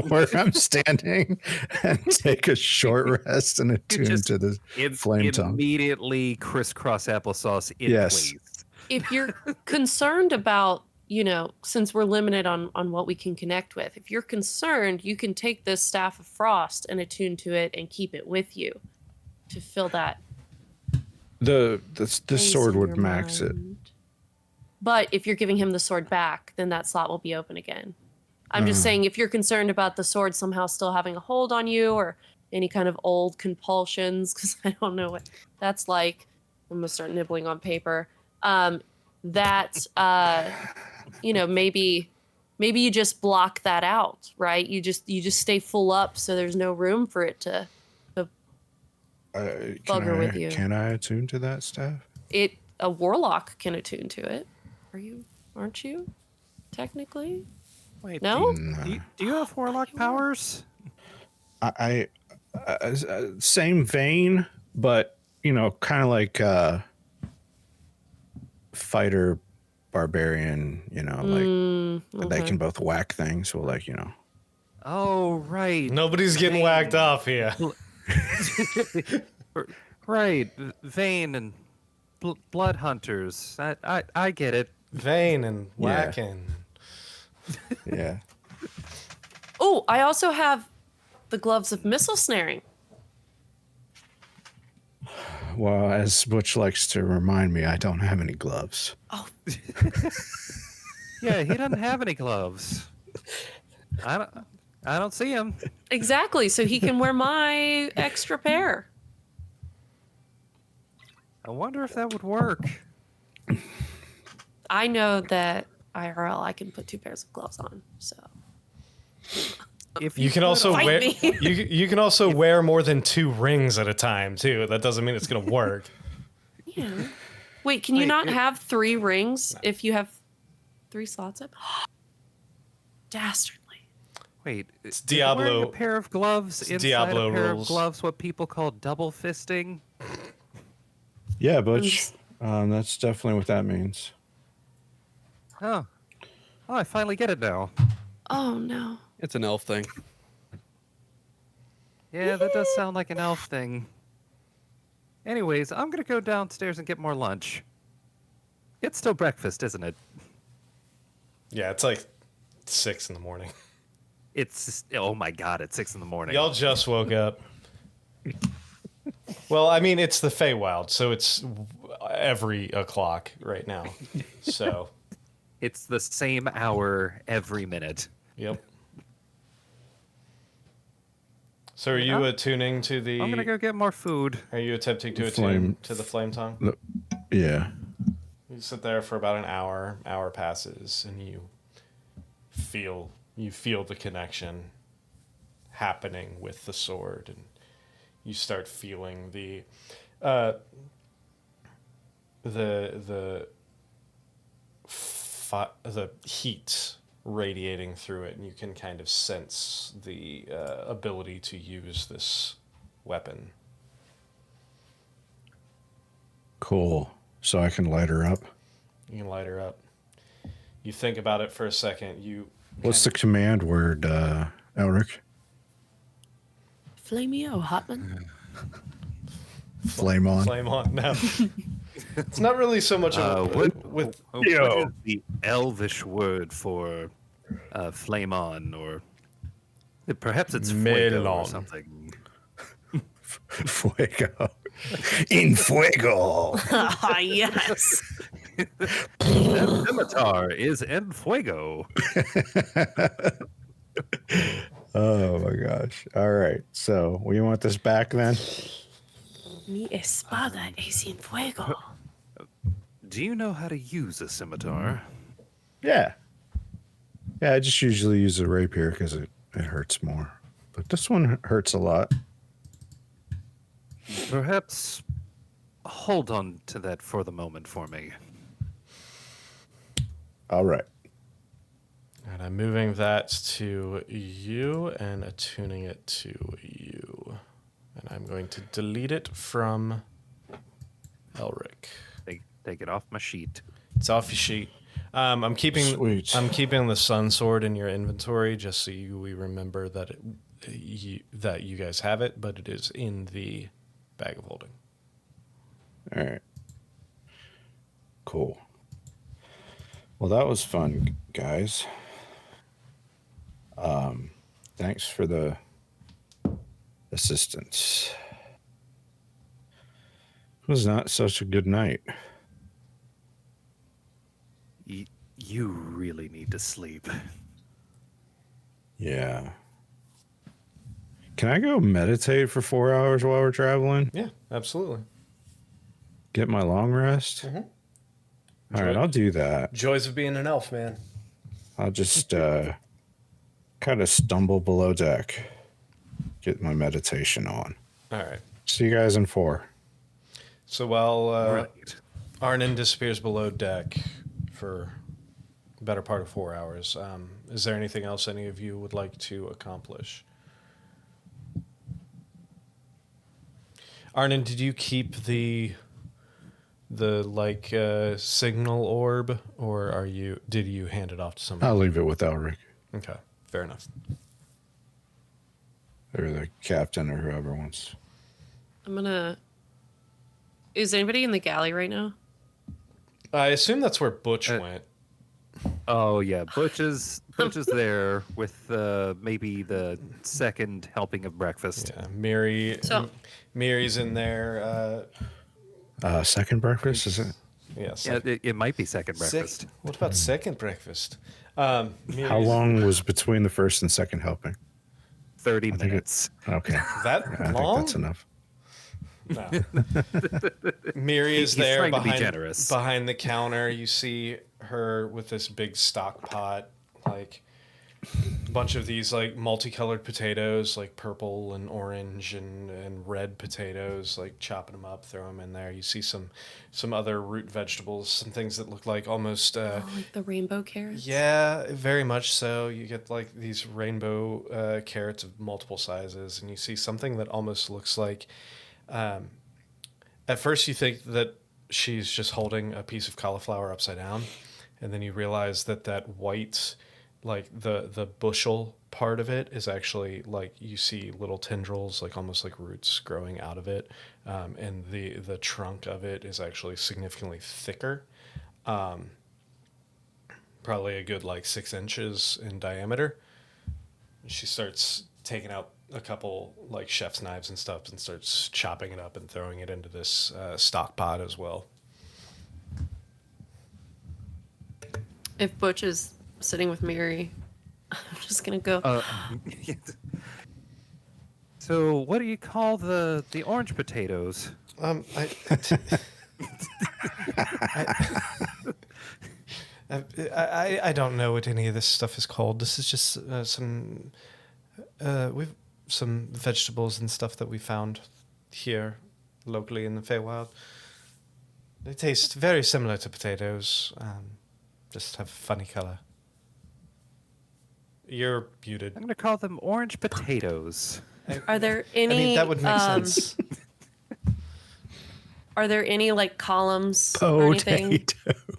where I'm standing and take a short rest and attune just to the flame tongue. Immediately crisscross applesauce in Yes. place. If you're concerned about, since we're limited on what we can connect with, if you're concerned, you can take this Staff of Frost and attune to it and keep it with you to fill that. The space sword in would your max it. mind. But if you're giving him the sword back, then that slot will be open again. I'm just saying, if you're concerned about the sword somehow still having a hold on you or any kind of old compulsions, because I don't know what that's like. I'm gonna start nibbling on paper. Maybe you just block that out, right? You just stay full up, so there's no room for it to bugger with you. Can I attune to that staff? A warlock can attune to it. Aren't you? Technically? Wait, No? do you have warlock powers? I same vein, but kind of like fighter barbarian. Like they can both whack things. Well, Oh, right. Nobody's getting Vane. whacked off here. Right. Vane and blood hunters. I get it. Vein and Yeah. whacking. yeah. Oh, I also have the gloves of missile snaring. Well, as Butch likes to remind me, I don't have any gloves. Oh, Yeah, he doesn't have any gloves. I don't see him. exactly. So he can wear my extra pair. I wonder if that would work. I know that IRL I can put 2 pairs of gloves on. So If You can put also on- Fight wear me. you can also wear more than 2 rings at a time too. That doesn't mean it's gonna work. yeah. Wait, can you Wait, not it- have 3 rings if you have 3 slots up? Dastardly. Wait, It's is wearing Diablo- a pair of gloves it's inside Diablo a pair rules. of gloves what people call double fisting? Yeah, Butch. That's definitely what that means. Oh, I finally get it now. Oh no. It's an elf thing. Yeah, that does sound like an elf thing. Anyways, I'm gonna go downstairs and get more lunch. It's still breakfast, isn't it? Yeah, it's like 6 in the morning. Oh my god, it's 6 in the morning. Y'all just woke up. Well, I mean, it's the Feywild, so it's every o'clock right now. So, It's the same hour every minute. yep. So, are you attuning to the? I'm gonna go get more food. Are you attempting to Flame. attune to the flame tongue? Yeah. You sit there for about an hour. Hour passes, and you feel the connection happening with the sword, and you start feeling the heat radiating through it, and you can kind of sense the ability to use this weapon. Cool. So I can light her up. You can light her up. You think about it for a second. What's the command word, Elric? Flameo, Hotman. Flame on. flame on? No, it's not really so much of a, What Yo. is the elvish word for flame on, or perhaps it's fuego or Melon. something? Fuego. In fuego. Ah, yes. That scimitar is en fuego. Oh my gosh. All right. So we want this back then? Mi espada es en fuego. Do you know how to use a scimitar? Yeah. Yeah, I just usually use a rapier because it hurts more. But this one hurts a lot. Perhaps hold on to that for the moment for me. All right. And I'm moving that to you and attuning it to you. And I'm going to delete it from Elric. Take it off my sheet. It's off your sheet. I'm keeping Sweet. I'm keeping the sun sword in your inventory just so we remember that that you guys have it, but it is in the bag of holding. All right. Cool. Well, that was fun, guys. Thanks for the assistance. It was not such a good night. You really need to sleep. Yeah. Can I go meditate for 4 hours while we're traveling? Yeah, absolutely. Get my long rest? Mhm. All right, I'll do that. Joys of being an elf, man. I'll just kind of stumble below deck, get my meditation on. All right. See you guys in 4. So while Right. Arnon disappears below deck for the better part of 4 hours, is there anything else any of you would like to accomplish? Arnon, did you keep the signal orb, or did you hand it off to somebody? I'll leave it with Elric Okay, fair enough. or the captain or whoever wants. Is anybody in the galley right now? I assume that's where Butch went. Oh yeah, Butch is there with maybe the second helping of breakfast. Yeah, Mary's in there. Second breakfast, is it? Yeah, Yeah, it might be second breakfast. What about second breakfast? How long was between the first and second helping? 30 think it- minutes. Okay. That I long? think that's enough. No. Miri is He's there trying to be behind, generous. behind the counter. You see her with this big stock pot, like a bunch of these like multicolored potatoes, like purple and orange and red potatoes, like chopping them up, throw them in there. You see some other root vegetables, some things that look like almost Like the rainbow carrots? yeah, very much so. You get like these rainbow carrots of multiple sizes, and you see something that almost looks like. At first, you think that she's just holding a piece of cauliflower upside down, and then you realize that white, like the bushel part of it, is actually like you see little tendrils, like almost like roots growing out of it, and the trunk of it is actually significantly thicker. Probably a good like 6 inches in diameter. She starts taking out a couple like chef's knives and stuff and starts chopping it up and throwing it into this stock pot as well. If Butch is sitting with Mary, I'm just gonna go. So what do you call the orange potatoes? I don't know what any of this stuff is called. This is just we've some vegetables and stuff that we found here locally in the Feywild. They taste very similar to potatoes, just have a funny color. You're muted. I'm going to call them orange potatoes. Are there I any? mean, that would make sense. Are there any like columns or anything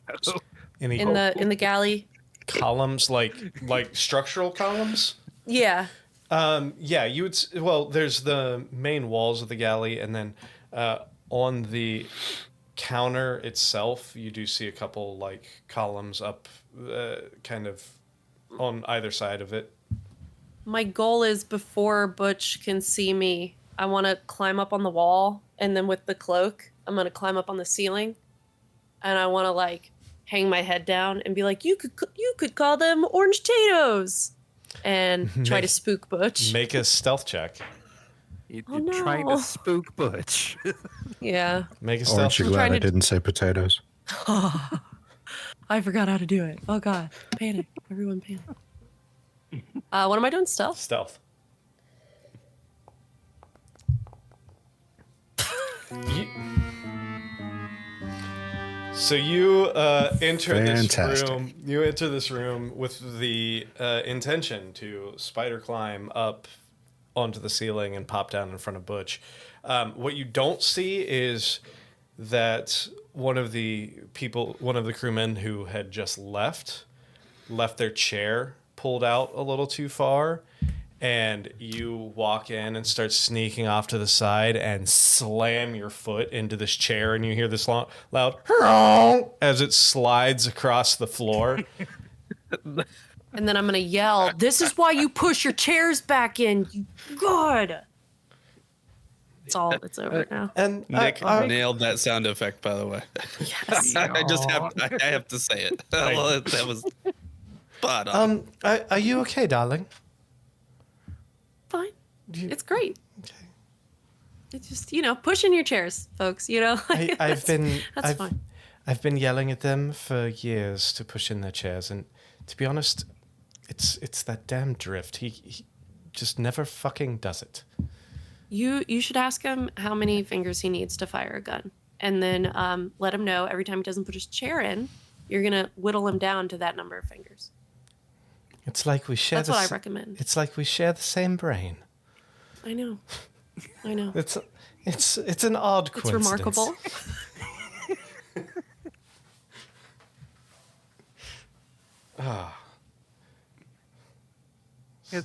Potato. Any in the galley? columns, like structural columns? Yeah. Yeah, you would. Well, there's the main walls of the galley, and then on the counter itself, you do see a couple like columns up, kind of on either side of it. My goal is before Butch can see me, I want to climb up on the wall, and then with the cloak, I'm going to climb up on the ceiling and I want to like hang my head down and be like, you could call them orange potatoes, and try to spook Butch. Make a stealth check. You're Oh, no. trying to spook Butch. Yeah. Make a Aren't stealth you check. glad trying I to- didn't say potatoes? I forgot how to do it. Oh god, panic! Everyone panic. What am I doing? Stealth. Stealth. So you enter this Fantastic. room. You enter this room with the intention to spider climb up onto the ceiling and pop down in front of Butch. What you don't see is that one of the crewmen who had just left their chair pulled out a little too far, and you walk in and start sneaking off to the side and slam your foot into this chair, and you hear this loud as it slides across the floor. And then I'm gonna yell, "This is why you push your chairs back in, you god!" It's over now. And Nick nailed that sound effect, by the way. Yes. I have to say it. That was spot on. are you okay, darling? Fine. It's great. It's just, pushing your chairs, folks, I've been that's fine. I've been yelling at them for years to push in their chairs, and to be honest, it's that damn drift. He just never fucking does it. You should ask him how many fingers he needs to fire a gun, and then let him know every time he doesn't put his chair in, you're gonna whittle him down to that number of fingers. It's like we share. That's what I recommend. It's like we share the same brain. I know. It's an odd It's coincidence. remarkable.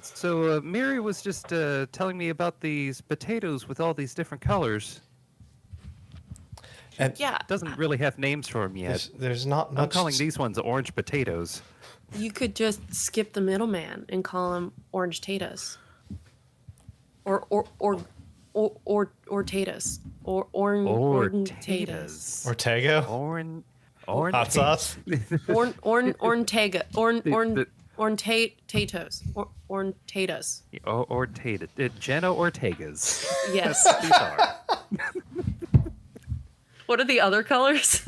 So Mary was just telling me about these potatoes with all these different colors. And Yeah. Doesn't really have names for them yet. there's not much. I'm calling these ones orange potatoes. You could just skip the middleman and call him orange tatas. Or tatas. Or orange tatas. Ortega. Orange Hot sauce. Orntega. The- Orntatoes. Orntatas. Ortega. Jenna Ortega's. Yes. These are. What are the other colors?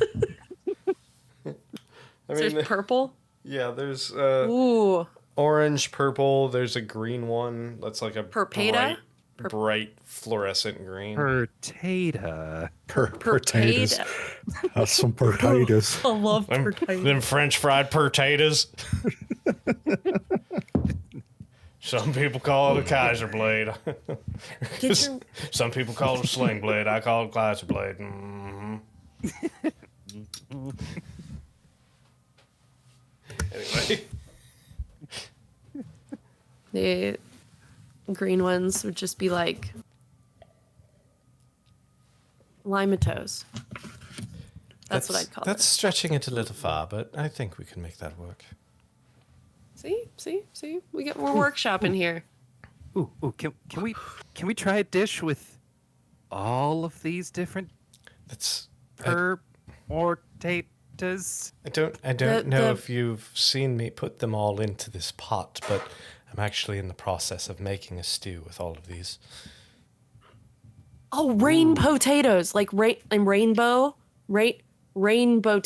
There's purple. Yeah, there's Ooh. orange, purple. There's a green one that's like a Perpeta? bright fluorescent green. Potato. Potatoes. That's some potatoes. I love Them potatoes. French fried potatoes. Some people call it a Kaiser blade. Get your- Some people call it a sling blade. I call it a Kaiser blade. Mhm. Anyway. The green ones would just be like limatoes. That's what I'd call That's stretching it a little far, but I think we can make that work. it. See? We're workshopping here. Ooh, can we try a dish with all of these different That's potatoes? I don't know if you've seen me put them all into this pot, but I'm actually in the process of making a stew with all of these. Oh, rainbow potatoes, like rainbow potatoes. Rainbow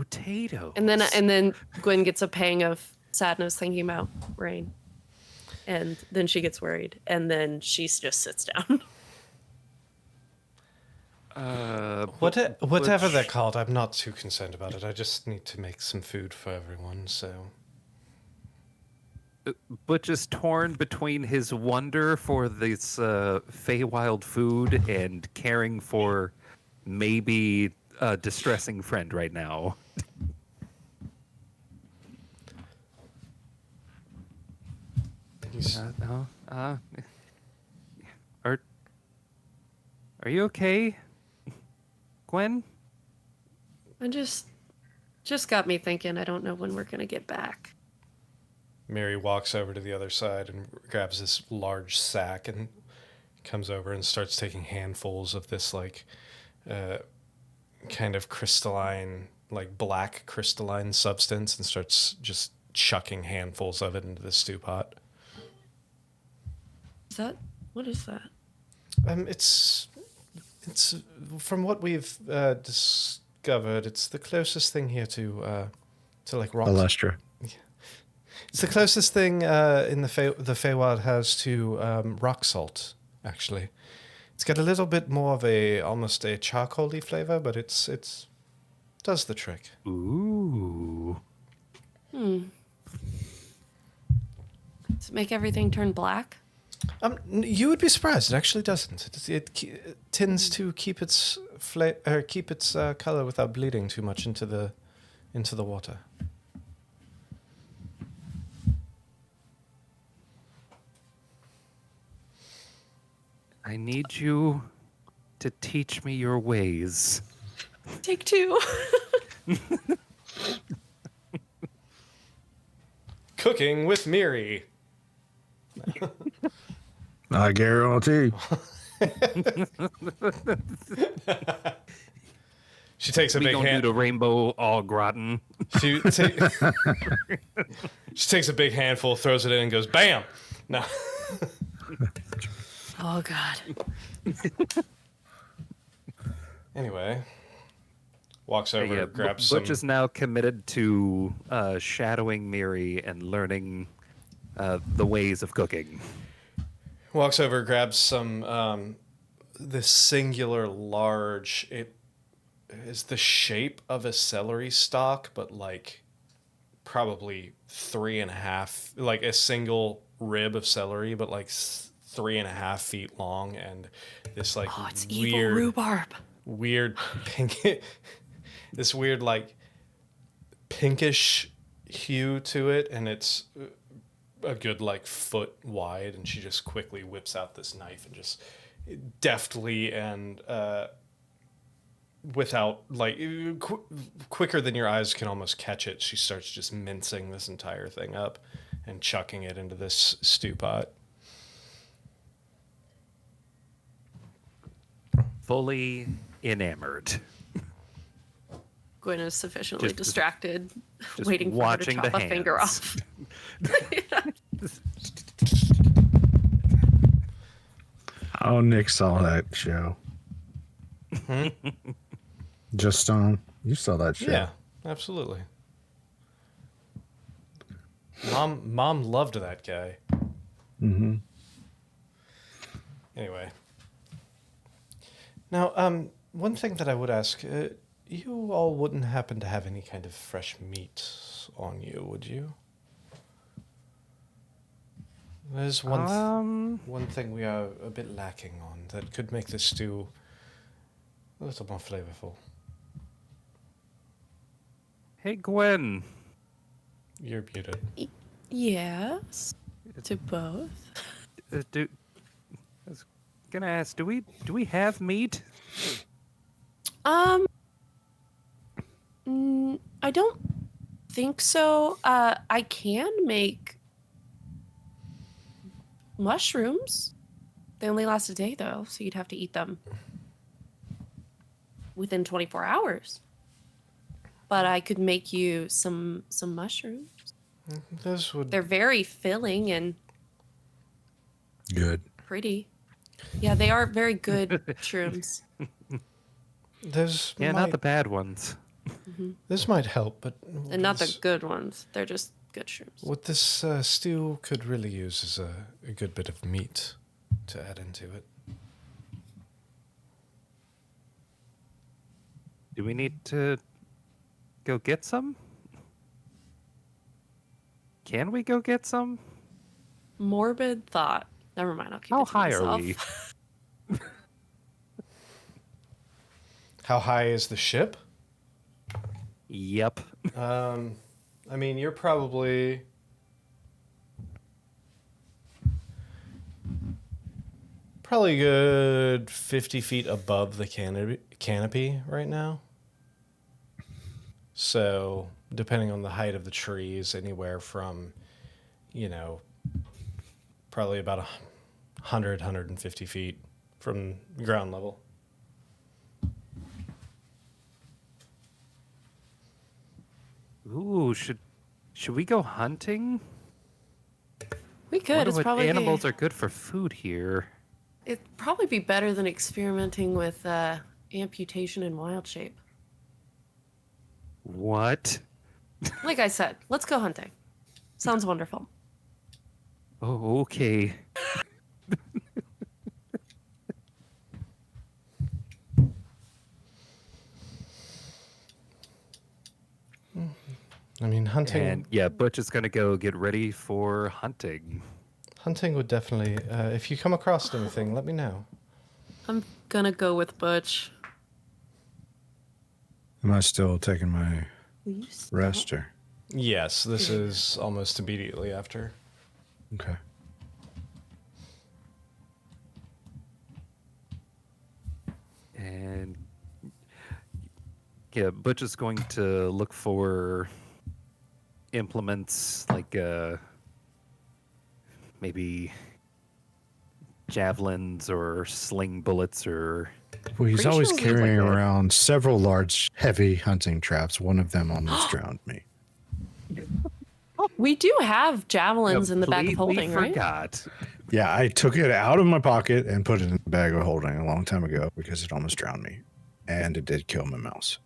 potatoes. And then Gwen gets a pang of sadness thinking about rain. And then she gets worried, and then she just sits down. Whatever they're called, I'm not too concerned about it. I just need to make some food for everyone, so... Butch is torn between his wonder for this Feywild food and caring for maybe a distressing friend right now. He's, Are you okay, Gwen? I just got me thinking, I don't know when we're gonna get back. Mary walks over to the other side and grabs this large sack and comes over and starts taking handfuls of this like kind of crystalline, like black crystalline substance, and starts just chucking handfuls of it into the stew pot. What is that? It's from what we've discovered, it's the closest thing here to like rock. Alestra. It's the closest thing in the Feywild has to rock salt. Actually, it's got a little bit more of almost a charcoaly flavor, but it's does the trick. Ooh. Does it make everything turn black? You would be surprised. It actually doesn't. It tends to keep its color without bleeding too much into the water. I need you to teach me your ways. Take two. Cooking with Miri. I guarantee. She takes a We big gonna hand. do the rainbow au gratin. She takes a big handful, throws it in, and goes, "Bam!" No. Oh God. Anyway, walks over, Yeah, grabs some. Butch is now committed to shadowing Miri and learning the ways of cooking. Walks over, grabs some. This singular large. It is the shape of a celery stalk, but like probably 3.5, like a single rib of celery, but like 3.5 feet long, and this like Oh, it's evil weird, rhubarb. weird pink, this weird like pinkish hue to it, and it's a good like foot wide, and she just quickly whips out this knife and just deftly and without like quicker than your eyes can almost catch it, she starts just mincing this entire thing up and chucking it into this stew pot. Fully enamored. Gwen is sufficiently Just- distracted, just waiting for her to watching chop the a finger hands. off. Oh, Nick saw that show. Just you saw that show. Yeah, absolutely. Mom loved that guy. Mm-hmm. Anyway. Now, one thing that I would ask, you all wouldn't happen to have any kind of fresh meat on you, would you? There's one thing we are a bit lacking on that could make this stew a little more flavorful. Hey, Gwen. You're muted. Yes, to both. I was gonna ask, do we have meat? I don't think so. I can make mushrooms. They only last a day though, so you'd have to eat them within 24 hours. But I could make you some mushrooms. Those would They're very filling and Good. pretty. Yeah, they are very good shrooms. those Yeah, might, not the bad ones. this might help, but And not the this- good ones. They're just good shrooms. what this stew could really use is a good bit of meat to add into it. Do we need to go get some? Can we go get some? Morbid thought. Never mind, I'll keep How it to high are myself. we? How high is the ship? Yep. I mean, you're probably good 50 feet above the canopy right now. So, depending on the height of the trees, anywhere from, probably about 150 feet from ground level. Ooh, should we go hunting? We could. Wonder It's what probably animals are good for food here. It'd probably be better than experimenting with amputation in wild shape. What? Like I said, let's go hunting. Sounds wonderful. Oh, okay. I mean, hunting. And yeah, Butch is gonna go get ready for hunting. Hunting would definitely. If you come across anything, let me know. I'm gonna go with Butch. Am I still taking my Will you stop? rest or? Yes, this is almost immediately after. Okay. And yeah, Butch is going to look for implements like maybe javelins or sling bullets or Well, he's Pretty always sure we have, carrying like, a- around several large, heavy hunting traps. One of them almost drowned me. We do have javelins in the bag of completely holding, right? forgot. Yeah, I took it out of my pocket and put it in the bag of holding a long time ago because it almost drowned me. And it did kill my mouse.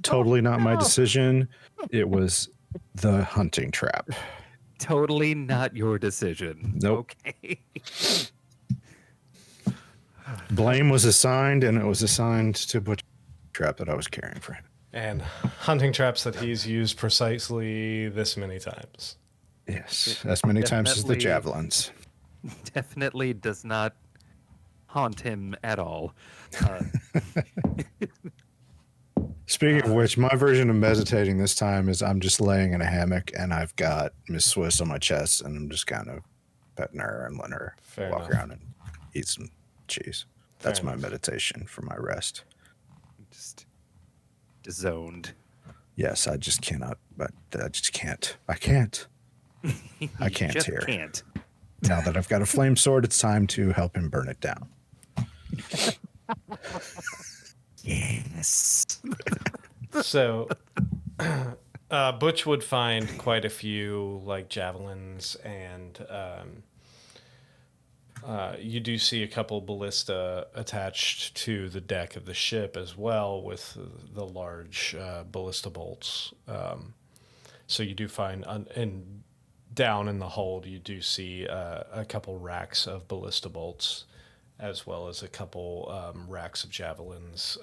Totally not my decision. It was the hunting trap. Totally not your decision. Nope. Okay. Blame was assigned, and it was assigned to Butch trap that I was carrying for him. And hunting traps that he's used precisely this many times. Yes, as many times as the Definitely. javelins. Definitely does not haunt him at all. Speaking of which, my version of meditating this time is I'm just laying in a hammock and I've got Miss Swiss on my chest and I'm just kind of petting her and letting her Fair walk enough. around and eat some cheese. That's Fair my enough. meditation for my rest. Just zoned. Yes, I just cannot, but I just can't. I can't. I can't Just here. can't. Now that I've got a flame sword, it's time to help him burn it down. Yes. So, Butch would find quite a few like javelins, and you do see a couple ballista attached to the deck of the ship as well, with the large ballista bolts. So you do find, and down in the hold, you do see a couple racks of ballista bolts, as well as a couple racks of javelins.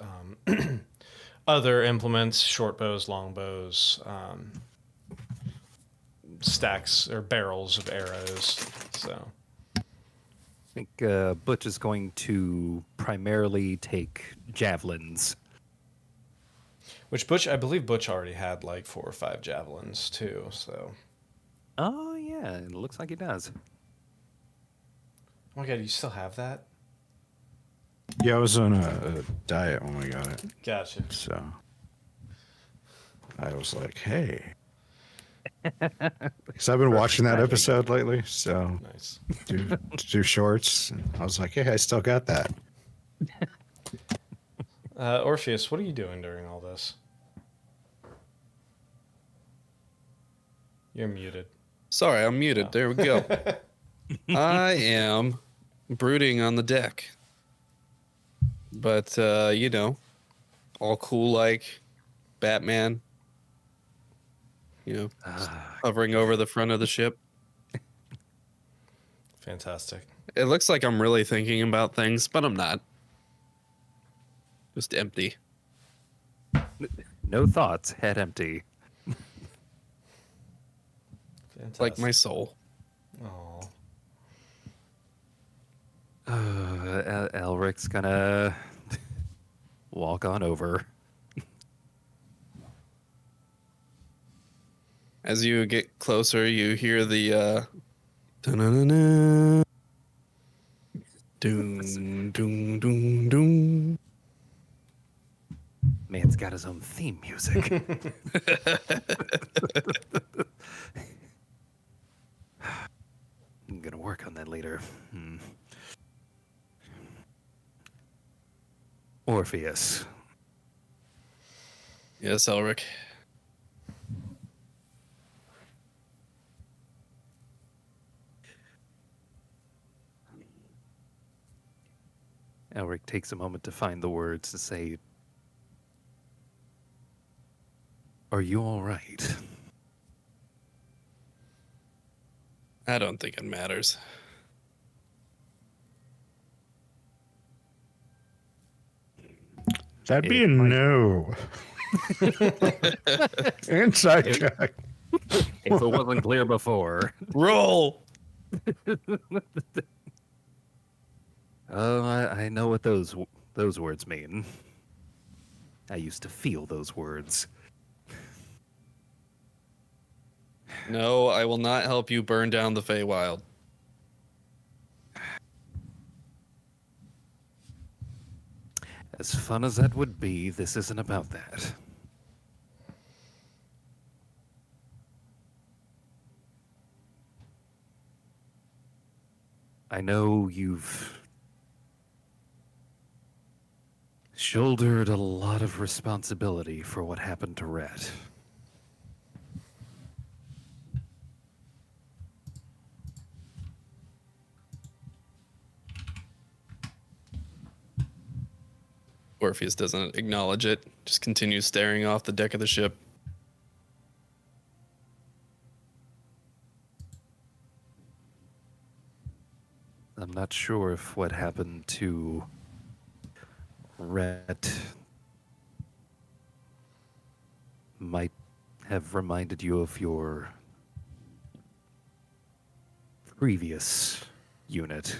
Other implements, short bows, long bows, stacks or barrels of arrows. So I think Butch is going to primarily take javelins. which Butch, I believe Butch already had like 4 or 5 javelins too. So Oh, yeah. It looks like he does. oh my god, you still have that? Yeah, I was on a diet when we got it. Gotcha. So I was like, hey. Because I've been watching that episode lately. So Nice. do shorts. And I was like, hey, I still got that. Orpheus, what are you doing during all this? You're muted. Sorry, I'm muted. There we go. I am brooding on the deck. But, you know, all cool like Batman. You know, hovering over the front of the ship. Fantastic. It looks like I'm really thinking about things, but I'm not. Just empty. No thoughts, head empty. Fantastic. Like my soul. Aw. Elric's gonna walk on over. As you get closer, you hear the dun-dun-dun-dun. Doom, doom, doom, doom. Man's got his own theme music. gonna work on that later. Orpheus. Yes, Elric. Elric takes a moment to find the words to say, "Are you all right?" I don't think it matters. That'd be It a might- no. Inside check. If it wasn't clear before. Roll! Oh, I know what those words mean. I used to feel those words. No, I will not help you burn down the Feywild. As fun as that would be, this isn't about that. I know you've shouldered a lot of responsibility for what happened to Rhett. Orpheus doesn't acknowledge it, just continues staring off the deck of the ship. I'm not sure if what happened to Rhett might have reminded you of your previous unit.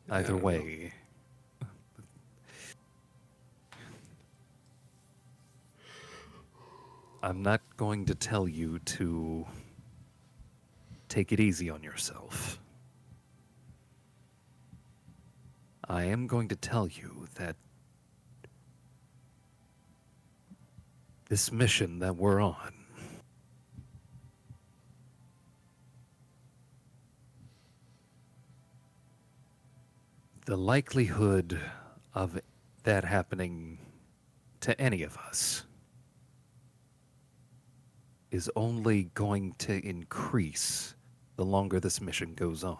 Either way, I'm not going to tell you to take it easy on yourself. I am going to tell you that this mission that we're on the likelihood of that happening to any of us is only going to increase the longer this mission goes on.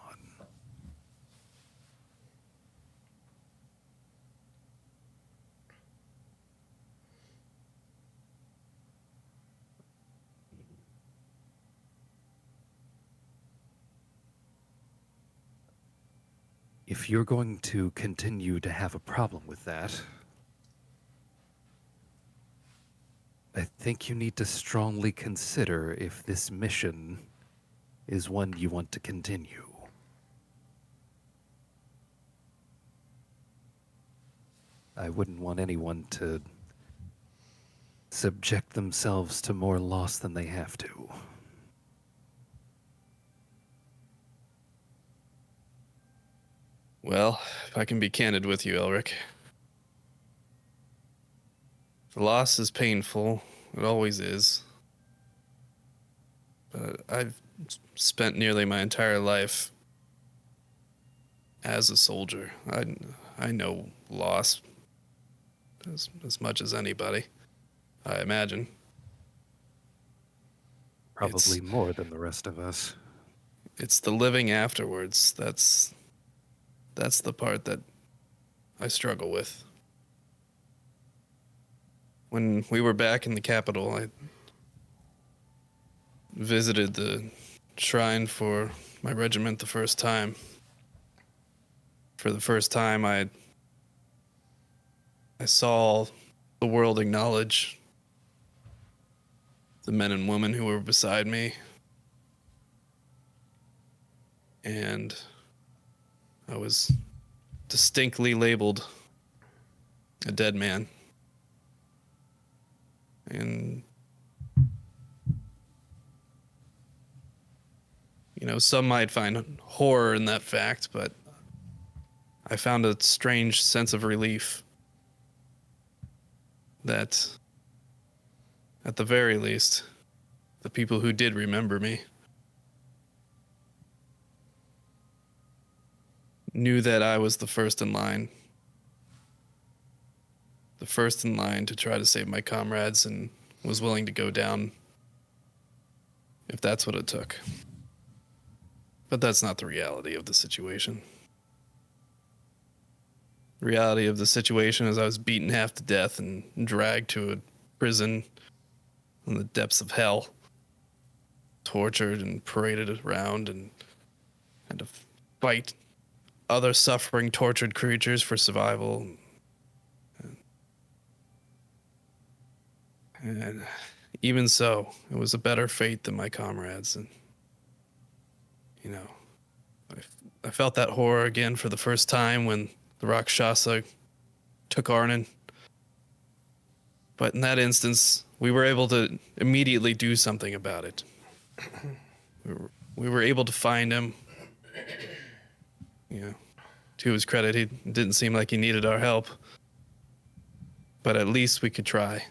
If you're going to continue to have a problem with that, I think you need to strongly consider if this mission is one you want to continue. I wouldn't want anyone to subject themselves to more loss than they have to. Well, if I can be candid with you, Elric. The loss is painful. It always is. But I've spent nearly my entire life as a soldier. I know loss as much as anybody, I imagine. Probably more than the rest of us. It's the living afterwards. That's the part that I struggle with. When we were back in the capital, I visited the shrine for my regiment the first time. For the first time, I saw the world acknowledge the men and women who were beside me. And I was distinctly labeled a dead man. And, you know, some might find horror in that fact, but I found a strange sense of relief that, at the very least, the people who did remember me knew that I was the first in line. The first in line to try to save my comrades and was willing to go down if that's what it took. But that's not the reality of the situation. The reality of the situation is I was beaten half to death and dragged to a prison in the depths of hell, tortured and paraded around, and had to fight other suffering, tortured creatures for survival. And even so, it was a better fate than my comrades. And, you know, I felt that horror again for the first time when the Rakshasa took Arnon. But in that instance, we were able to immediately do something about it. We were able to find him. You know, to his credit, he didn't seem like he needed our help. But at least we could try.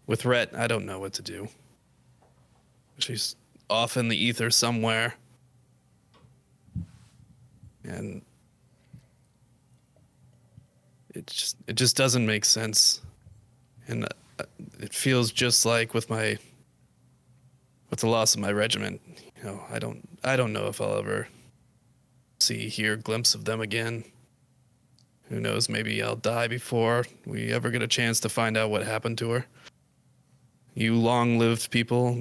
With Rhett, I don't know what to do. She's off in the ether somewhere. And it just doesn't make sense. And it feels just like with the loss of my regiment. You know, I don't know if I'll ever hear a glimpse of them again. Who knows, maybe I'll die before we ever get a chance to find out what happened to her. You long-lived people,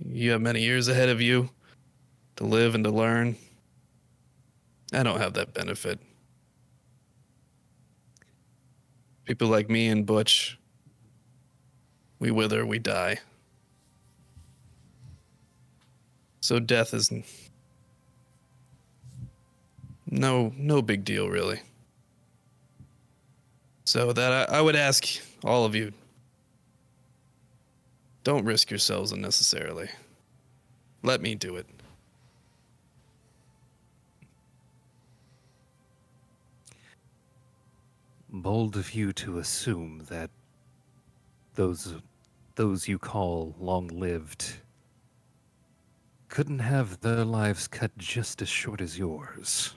you have many years ahead of you to live and to learn. I don't have that benefit. People like me and Butch, we wither, we die. So death is no big deal, really. So that I would ask all of you, don't risk yourselves unnecessarily. Let me do it. Bold of you to assume that those you call long-lived couldn't have their lives cut just as short as yours.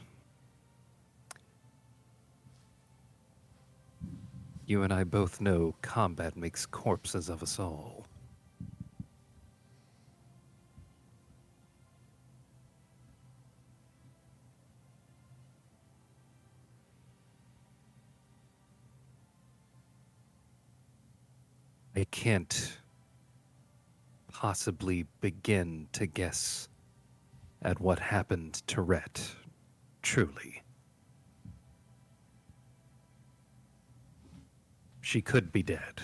You and I both know combat makes corpses of us all. I can't possibly begin to guess at what happened to Rhett, truly. She could be dead.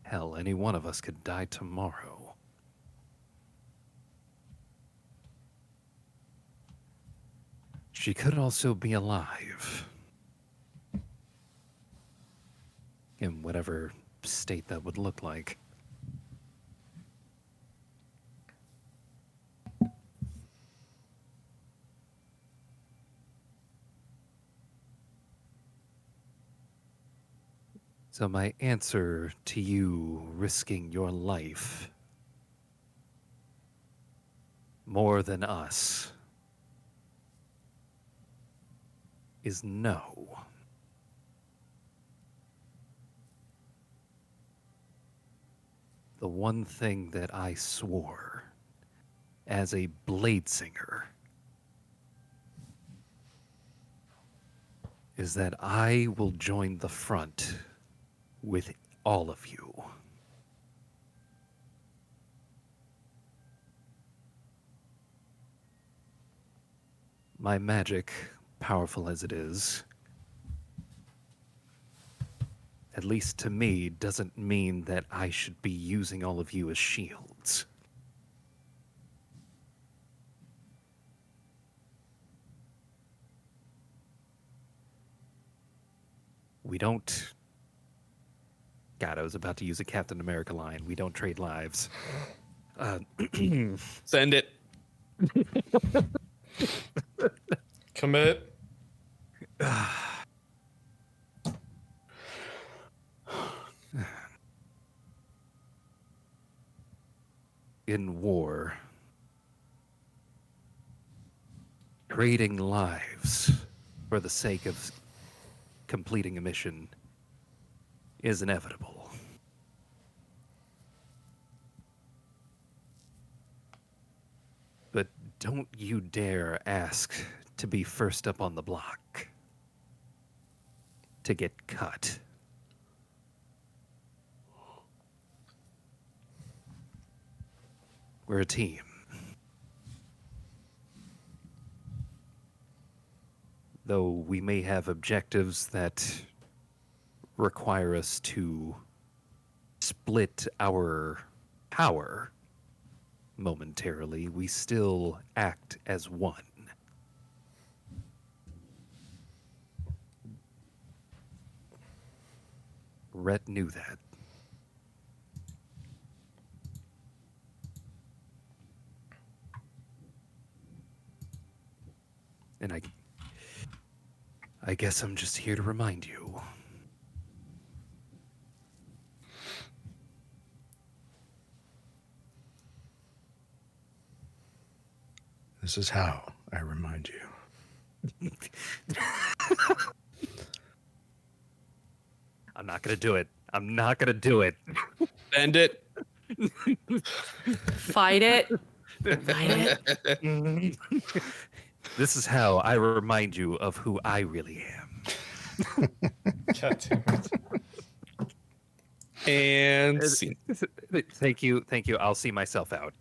Hell, any one of us could die tomorrow. She could also be alive. In whatever state that would look like. So my answer to you risking your life more than us is no. The one thing that I swore as a blade singer is that I will join the front with all of you. My magic, powerful as it is, at least to me, doesn't mean that I should be using all of you as shields. We don't... God, I was about to use a Captain America line. We don't trade lives. Send it. Commit. In war, trading lives for the sake of completing a mission is inevitable. But don't you dare ask to be first up on the block. To get cut. We're a team. Though we may have objectives that require us to split our power momentarily, we still act as one. Rhett knew that. And I guess I'm just here to remind you. This is how I remind you. I'm not gonna do it. I'm not gonna do it. Bend it. Fight it. Fight it. This is how I remind you of who I really am. God damn it. And scene. Thank you. I'll see myself out.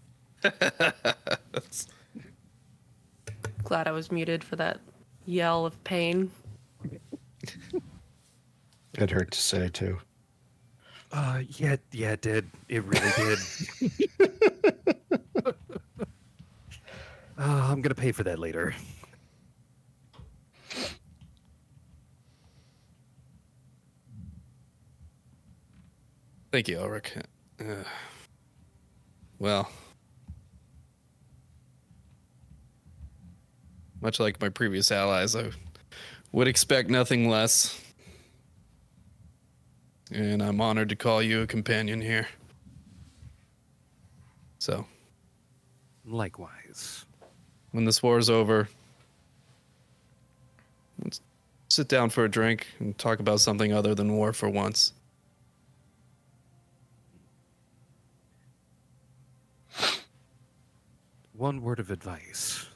Glad I was muted for that yell of pain. It hurt to say too. Yeah, it did. It really did. I'm gonna pay for that later. Thank you, Ulrich. Well, much like my previous allies, I would expect nothing less. And I'm honored to call you a companion here. So, Likewise. when this war is over, let's sit down for a drink and talk about something other than war for once. One word of advice.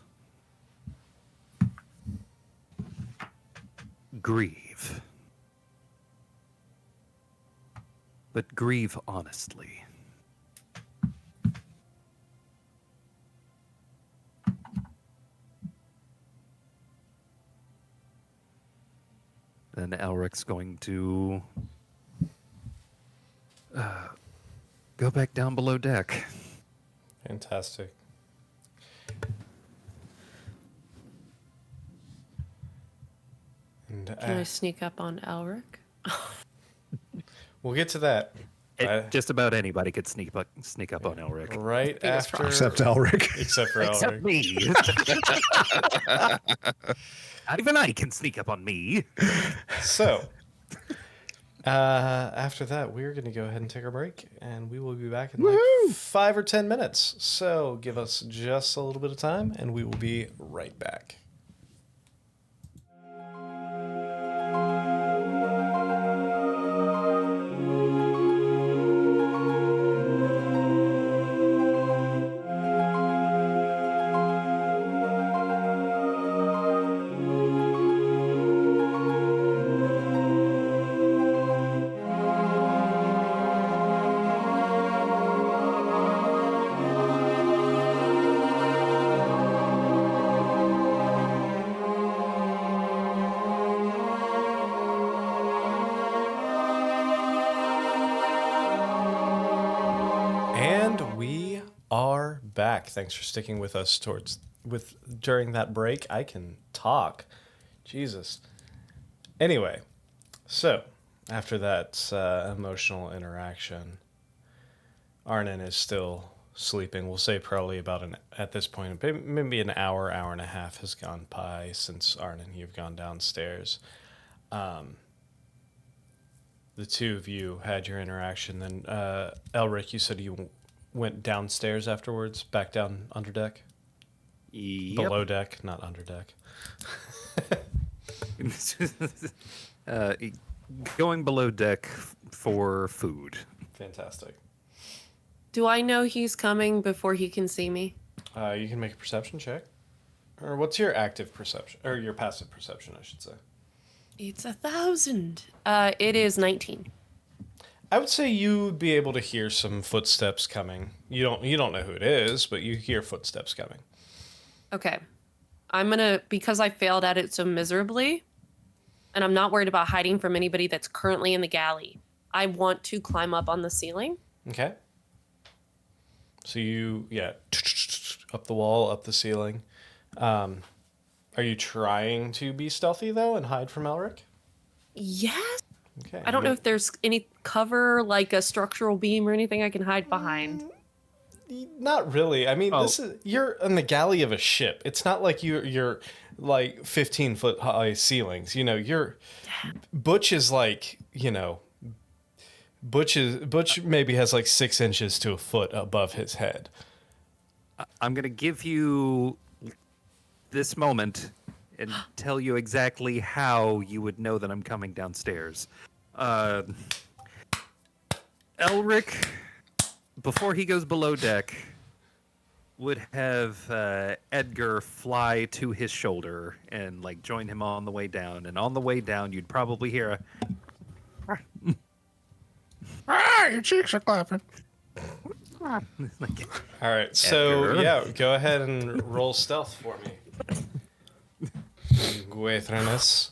Grieve. But grieve honestly. Then Elric's going to go back down below deck. Fantastic. And Can I sneak up on Elric? we'll get to that. Just about anybody could sneak up on Elric. Right Fingers after. crossed. Except Elric. Except for Except Elric. me. Not even I can sneak up on me. So, after that, we're going to go ahead and take our break, and we will be back in like 5 or 10 minutes. So, give us just a little bit of time, and we will be right back. And we are back. Thanks for sticking with us during that break. I can talk. Jesus. Anyway, so after that emotional interaction, Arnon is still sleeping. We'll say probably about at this point, maybe an hour, hour and a half has gone by since Arn and you've gone downstairs. The two of you had your interaction. Then, Elric, you said you went downstairs afterwards, back down under deck? Yep. Below deck, not under deck. Going below deck for food. Fantastic. Do I know he's coming before he can see me? You can make a perception check. Or what's your active perception? Or your passive perception, I should say. It's 1,000. It is 19. I would say you would be able to hear some footsteps coming. You don't know who it is, but you hear footsteps coming. Okay. I'm gonna, because I failed at it so miserably, and I'm not worried about hiding from anybody that's currently in the galley, I want to climb up on the ceiling. Okay. So up the wall, up the ceiling. Are you trying to be stealthy, though, and hide from Elric? Yes. Okay. I don't know if there's any cover, like a structural beam or anything I can hide behind. Not really. I mean, you're in the galley of a ship. It's not like you're like 15-foot high ceilings. Butch is like, Butch maybe has like 6 inches to a foot above his head. I'm going to give you this moment and tell you exactly how you would know that I'm coming downstairs. Elric, before he goes below deck, would have Edgar fly to his shoulder and like join him on the way down. And on the way down, you'd probably hear a Your cheeks are clapping. All right, so Edgar. go ahead and roll stealth for me. Guethranis.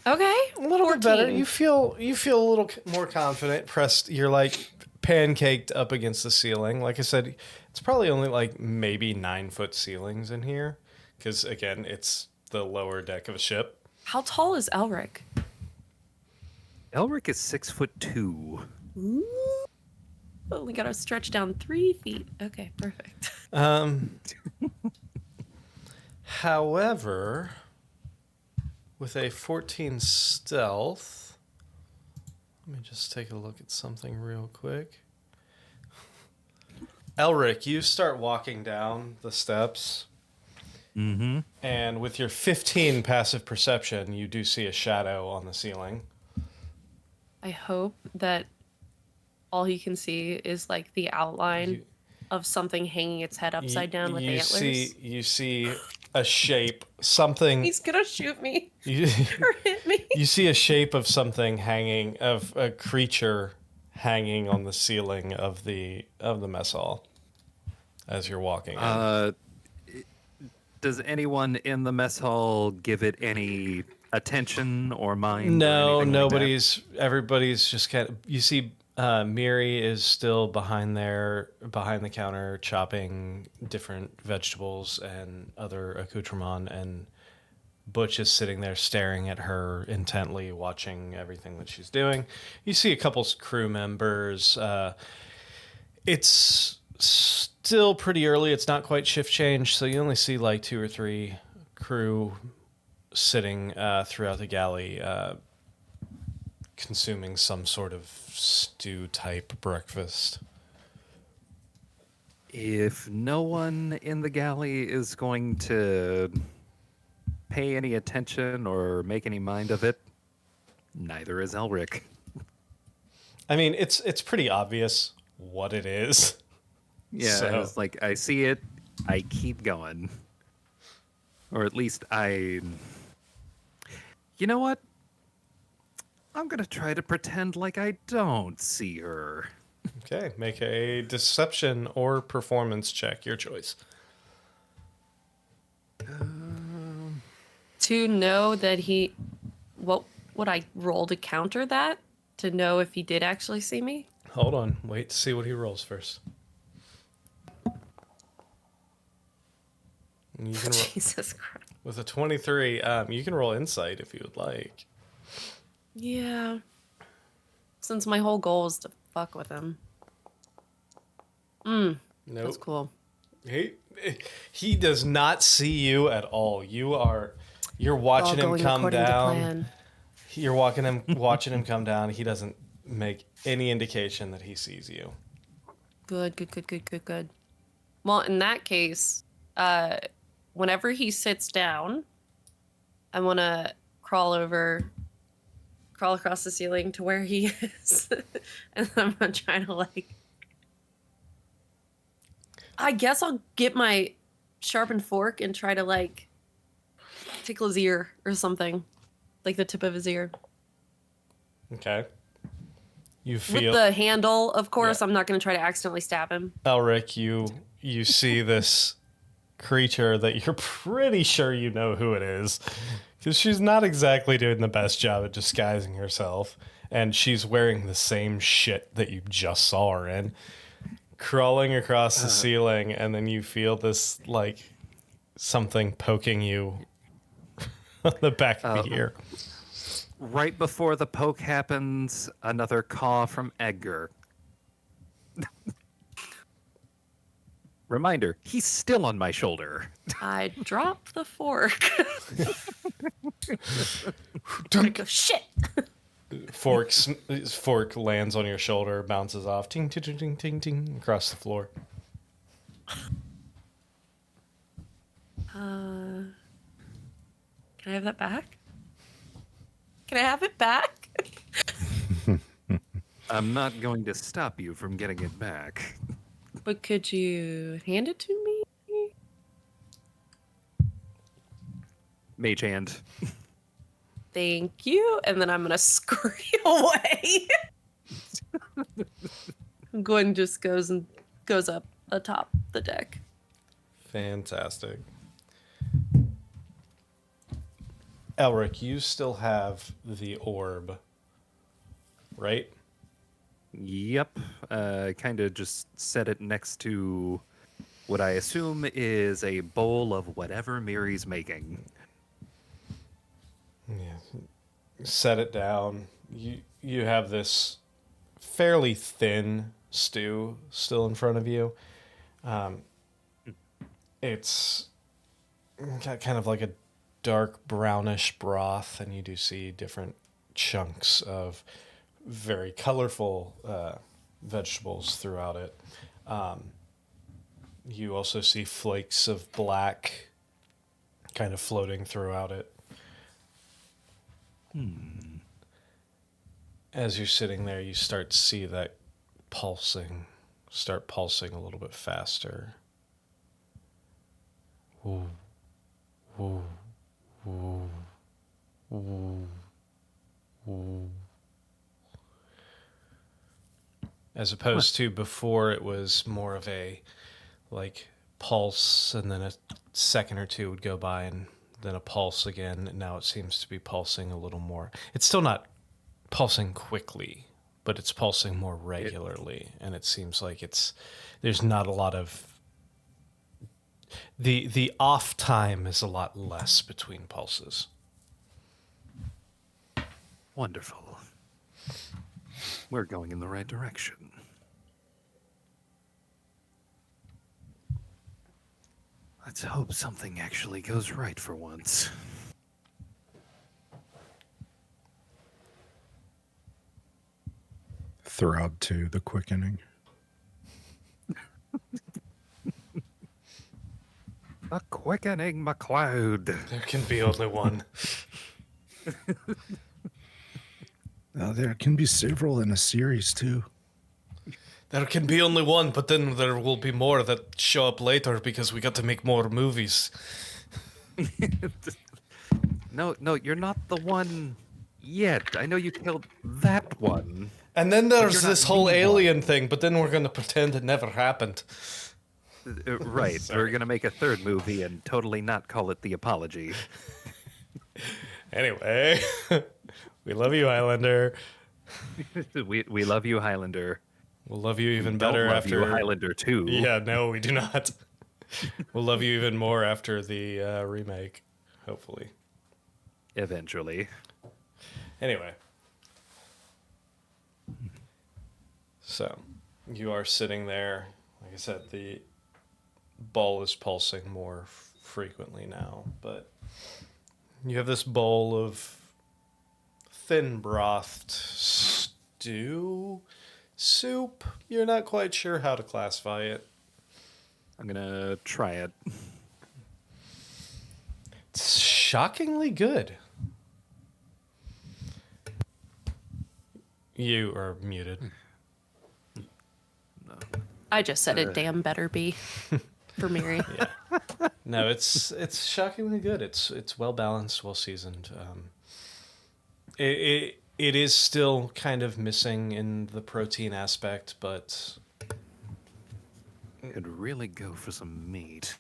Okay. A little bit 14. better. You feel a little more confident. You're like pancaked up against the ceiling. Like I said, it's probably only like maybe 9-foot ceilings in here, because again, it's the lower deck of a ship. How tall is Elric? Elric is 6'2". Ooh. Oh, we gotta stretch down 3 feet. Okay, perfect. However, with a 14 stealth, let me just take a look at something real quick. Elric, you start walking down the steps. Mm-hmm. And with your 15 passive perception, you do see a shadow on the ceiling. I hope that all he can see is like the outline of something hanging its head upside down with antlers. You see a shape, something. He's gonna shoot me You, or hit me. you see a shape of something hanging, of a creature hanging on the ceiling of the mess hall as you're walking in. Does anyone in the mess hall give it any attention or mind? No, or anything like that? everybody's just kind of, you see Miri is still behind the counter chopping different vegetables and other accoutrements, and Butch is sitting there staring at her intently, watching everything that she's doing. You see a couple crew members. It's still pretty early. It's not quite shift change, so you only see like 2 or 3 crew sitting throughout the galley, consuming some sort of stew type breakfast. If no one in the galley is going to pay any attention or make any mind of it, neither is Elric. I mean, it's pretty obvious what it is. Yeah, So- it's like I see it, I keep going. Or at least I... You know what? I'm going to try to pretend like I don't see her. Okay, make a deception or performance check, your choice. To know that he, what would I roll to counter that? To know if he did actually see me? Hold on, wait to see what he rolls first. You can roll, Jesus Christ. with a 23, you can roll insight if you would like. Yeah. Since my whole goal is to fuck with him. Nope. That's cool. He does not see you at all. You're watching him going come according to down. plan. You're watching him come down. He doesn't make any indication that he sees you. Good. Well, in that case, whenever he sits down, I want to crawl across the ceiling to where he is. And I'm going to try to, like... I guess I'll get my sharpened fork and try to, like, tickle his ear or something. Like the tip of his ear. Okay. You With feel the handle, of course. Yeah. I'm not going to try to accidentally stab him. Elric, you see this creature that you're pretty sure you know who it is, because she's not exactly doing the best job at disguising herself, and she's wearing the same shit that you just saw her in, crawling across the ceiling, and then you feel this, like, something poking you on the back of the ear. Right before the poke happens, another caw from Edgar. Reminder, he's still on my shoulder. I drop the fork. I go, shit. Fork lands on your shoulder, bounces off, ting, ting, ting, ting, ting, ting, across the floor. Can I have that back? Can I have it back? I'm not going to stop you from getting it back. But could you hand it to me? Mage hand. Thank you. And then I'm going to scurry away. Gwen just goes up atop the deck. Fantastic. Elric, you still have the orb, right? Yep. Kind of just set it next to what I assume is a bowl of whatever Miri's making. Yeah. Set it down. You have this fairly thin stew still in front of you. It's got kind of like a dark brownish broth, and you do see different chunks of very colorful vegetables throughout it. You also see flakes of black kind of floating throughout it. As you're sitting there, you start to see that start pulsing a little bit faster. Ooh. Ooh. Ooh. Ooh. Ooh. As opposed to before, it was more of a, like, pulse, and then a second or two would go by, and then a pulse again. And now it seems to be pulsing a little more. It's still not pulsing quickly, but it's pulsing more regularly, and it seems like there's not a lot of the off time is a lot less between pulses. Wonderful. We're going in the right direction. Let's hope something actually goes right for once. Throb to the quickening. A quickening McLeod. There can be only one. Now, there can be several in a series, too. There can be only one, but then there will be more that show up later because we got to make more movies. No, you're not the one yet. I know you killed that one. And then you're there's not this whole the alien thing, but then we're going to pretend it never happened. Right. We're going to make a third movie and totally not call it The Apology. Anyway, we love you, Highlander. we love you, Highlander. We'll love you even Don't better love after you, Highlander 2. Yeah, no, we do not. We'll love you even more after the remake, hopefully. Eventually. Anyway. So you are sitting there. Like I said, the ball is pulsing more frequently now, but you have this bowl of thin brothed stew, soup. You're not quite sure how to classify it. I'm gonna try it. It's shockingly good. You are muted. I just said it damn better be for Miri. Yeah. No, it's shockingly good. It's well balanced, well seasoned. It is still kind of missing in the protein aspect, but Could really go for some meat.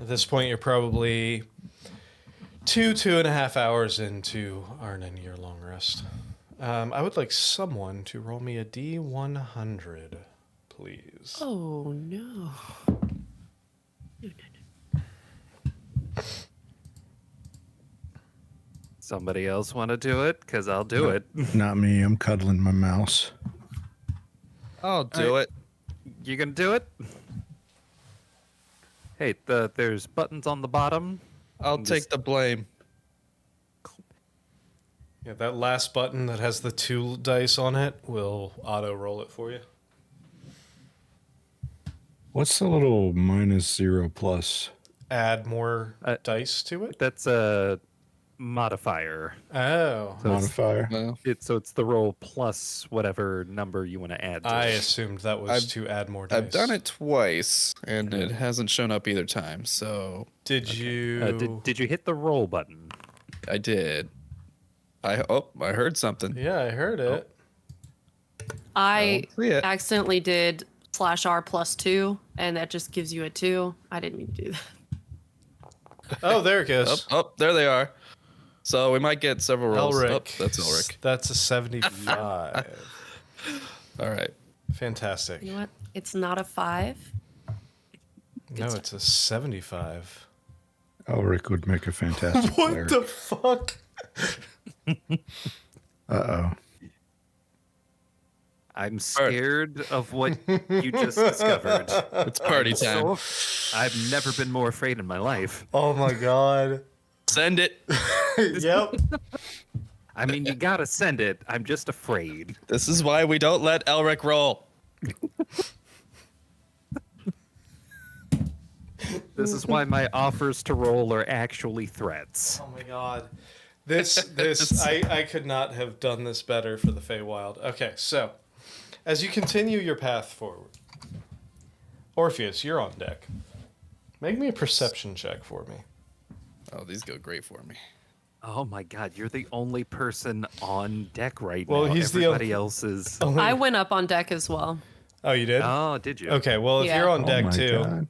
at this point you're probably 2.5 hours into Arnon your long rest. I would like someone to roll me a D100, please. Oh no. Somebody else want to do it? Because I'll do it. Not me. I'm cuddling my mouse. I'll do it. You gonna do it? Hey, there's buttons on the bottom. I'll Just- take the blame. Yeah, that last button that has the 2 dice on it will auto roll it for you. What's the little -0 plus? Add more Uh, dice to it. That's a modifier. Oh, So it's, Modifier. Well, it's the roll plus whatever number you want to add. To I it. assumed that was I've- to add more dice. I've done it twice, and it hasn't shown up either time. So Did you? Did you hit the roll button? I did. I heard something. Yeah, I heard it. I See it. accidentally did /R +2, and that just gives you a 2. I didn't mean to do that. Oh, there it goes. There they are. So we might get several rolls. Elric. Oh, that's Elric. That's a 75. All right. Fantastic. You know what? It's not a 5. No, it's a 75. Elric would make a fantastic player. What the fuck? Uh-oh. I'm scared of what you just discovered. It's party time. I've never been more afraid in my life. Oh my god. Send it. Yep. I mean, you gotta send it. I'm just afraid. This is why we don't let Elric roll. This is why my offers to roll are actually threats. Oh my god. This I could not have done this better for the Feywild. Okay, so as you continue your path forward, Orpheus, you're on deck. Make me a perception check for me. Oh, these go great for me. Oh my god, you're the only person on deck right Well, now. he's the Everybody else is. I went up on deck as well. Oh, you did? Oh, did you? Okay, well, if Yeah. you're on Oh deck my too. God.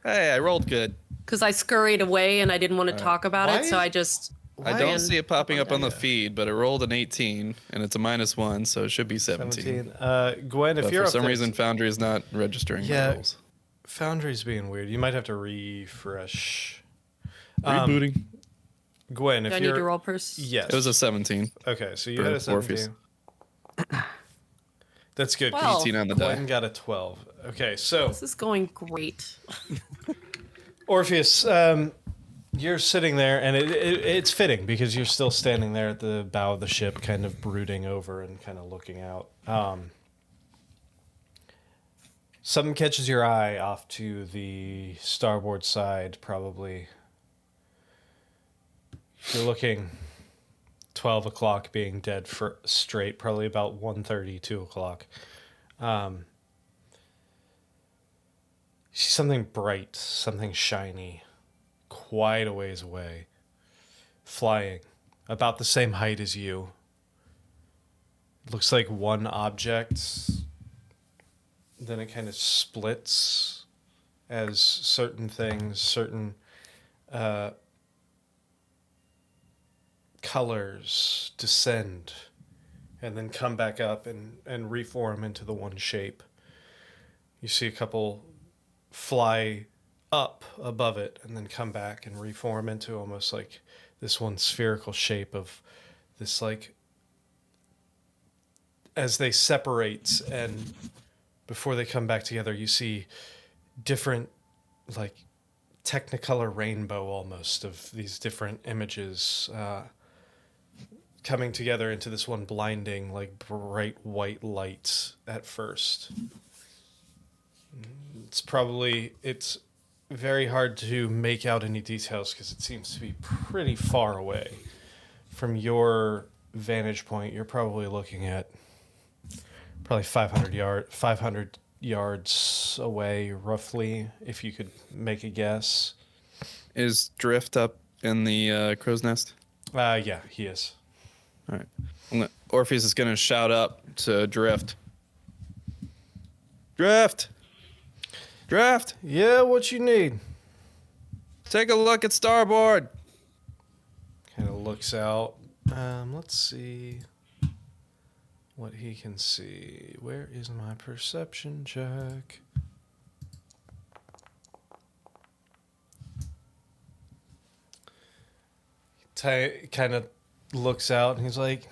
Hey, I rolled good. Because I scurried away and I didn't want to talk about Why it, so is- I just. I Why don't ran see it popping up on the deck? feed, but it rolled an 18, and it's a -1, so it should be 17. 17. Gwen, if But you're for up some there, reason, Foundry is not registering the Yeah. rolls. Foundry's being weird. You might have to refresh. Rebooting. Gwen, Do if I you're need to roll pers? yes, It was a 17. okay. So you for had a 17. Orpheus. That's good. 12. 18 on the Gwen die. got a 12. Okay, so This is going great. Orpheus, you're sitting there, and it's fitting because you're still standing there at the bow of the ship, kind of brooding over and kind of looking out. Something catches your eye off to the starboard side, probably. You're looking 12 o'clock being dead for straight, probably about 1:30, 2 o'clock. You see something bright, something shiny, quite a ways away, flying, about the same height as you. It looks like one object, then it kind of splits as certain things, certain colors descend and then come back up and reform into the one shape. You see a couple fly up above it and then come back and reform into almost like this one spherical shape of this, like, as they separate and before they come back together, you see different, like, technicolor rainbow almost of these different images coming together into this one blinding, like, bright white light at first. It's very hard to make out any details because it seems to be pretty far away. From your vantage point, you're probably looking at probably 500 yards away, roughly, if you could make a guess. Is Drift up in the crow's nest? Yeah, he is. All right. Orpheus is going to shout up to Drift. Drift! Drift! Yeah, what you need? Take a look at starboard. Kind of looks out. Let's see what he can see. Where is my perception check? Kind of looks out and he's like,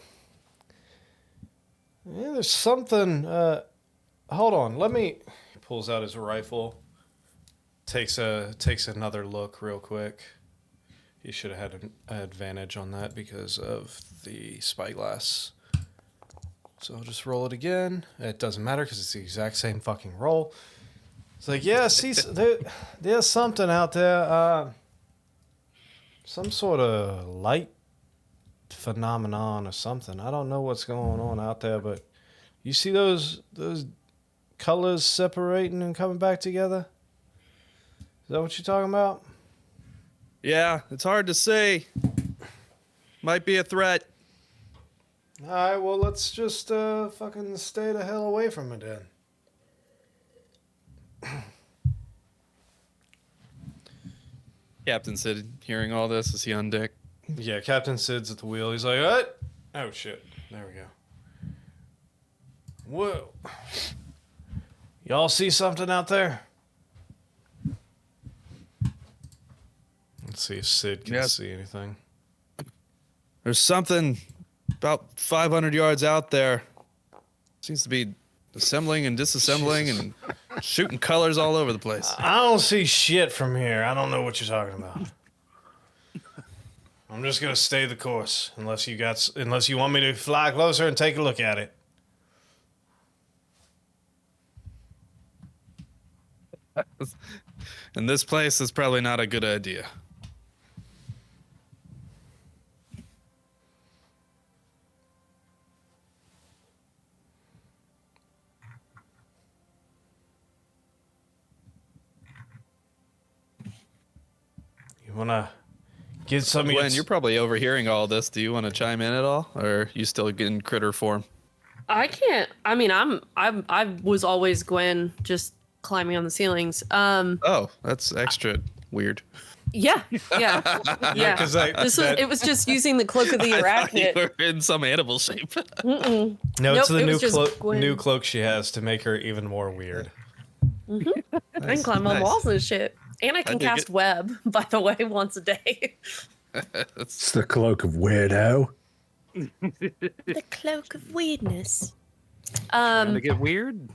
yeah, there's something. Hold on, let me. He pulls out his rifle. Takes another look real quick. He should have had an advantage on that because of the spyglass. So I'll just roll it again. It doesn't matter because it's the exact same fucking roll. It's like, yeah, see, there's something out there. Some sort of light phenomenon or something. I don't know what's going on out there, but you see those colors separating and coming back together? Is that what you're talking about? Yeah, it's hard to say. Might be a threat. All right, well, let's just fucking stay the hell away from it then. Captain Sid, hearing all this, is he on deck? Yeah, Captain Sid's at the wheel. He's like, what? Oh, shit. There we go. Whoa. Y'all see something out there? Let's see if Sid can see anything. There's something about 500 yards out there. Seems to be assembling and disassembling and shooting colors all over the place. I don't see shit from here. I don't know what you're talking about. I'm just gonna stay the course unless you want me to fly closer and take a look at it. And this place is probably not a good idea. You wanna get some Gwen, of your... you're probably overhearing all this. Do you want to chime in at all, or are you still in critter form? I can't. I mean, I was always Gwen, just climbing on the ceilings. Oh, that's extra weird. Yeah. Because It was just using the cloak of the I thought you arachnid. were in some animal shape. Mm-mm. No, it's Nope, the it was just Gwen. new cloak she has to make her even more weird. I can climb on Nice. walls and shit. And I can dig cast it. web, by the way, once a day. It's the cloak of weirdo. The cloak of weirdness. Trying to get weird.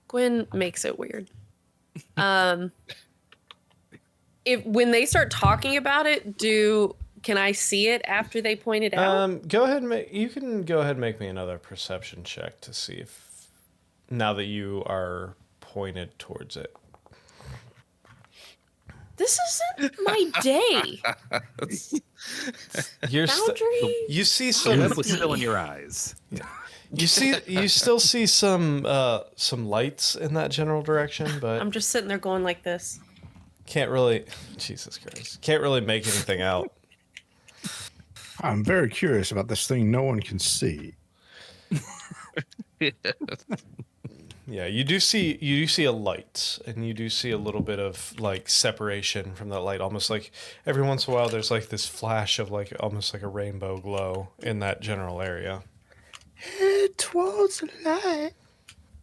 Gwen makes it weird. When they start talking about it, can I see it after they point it out? Go ahead and you can go ahead and make me another perception check to see if now that you are pointed towards it. This isn't my day. Boundary. You see The some. web was still in your eyes. You still see some lights in that general direction, but I'm just sitting there going like this. can't really. Jesus Christ, can't really make anything out. I'm very curious about this thing no one can see. Yeah, you do see a light, and you do see a little bit of like separation from that light. Almost like every once in a while, there's like this flash of like almost like a rainbow glow in that general area. Head towards the light.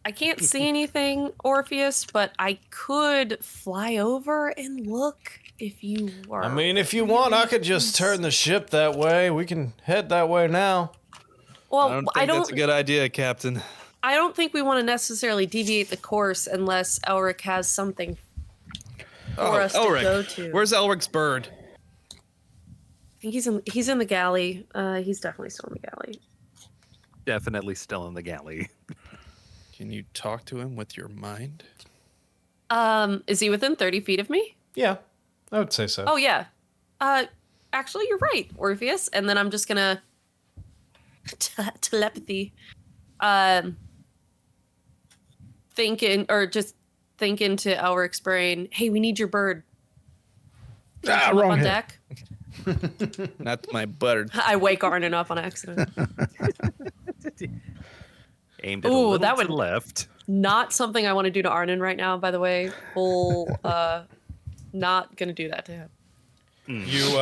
I can't see anything, Orpheus, but I could fly over and look if you were. I mean, if you want, I could just turn the ship that way. We can head that way now. Well, I don't think that's a good idea, Captain. I don't think we want to necessarily deviate the course unless Elric has something for us to go to. Where's Elric's bird? I think he's in the galley. He's definitely still in the galley. Definitely still in the galley. Can you talk to him with your mind? Is he within 30 feet of me? Yeah, I would say so. Oh yeah. Actually, you're right, Orpheus. And then I'm just gonna telepathy. Think into Elric's brain. Hey, we need your bird. Can you come up wrong on hit. deck? Not my bird. I wake Arnon up on accident. Aimed at Ooh, a little that to would- the left. Not something I want to do to Arnon right now, by the way. Full, not gonna do that to him. You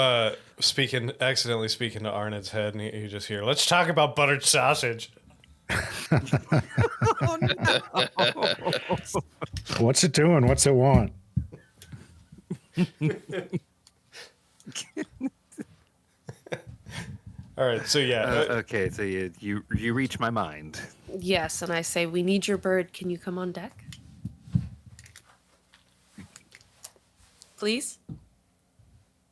accidentally speaking to Arnod's head, and you just hear, "Let's talk about buttered sausage." What's it doing? What's it want? All right, so yeah, Okay, so you reach my mind. Yes, and I say, we need your bird. Can you come on deck? Please?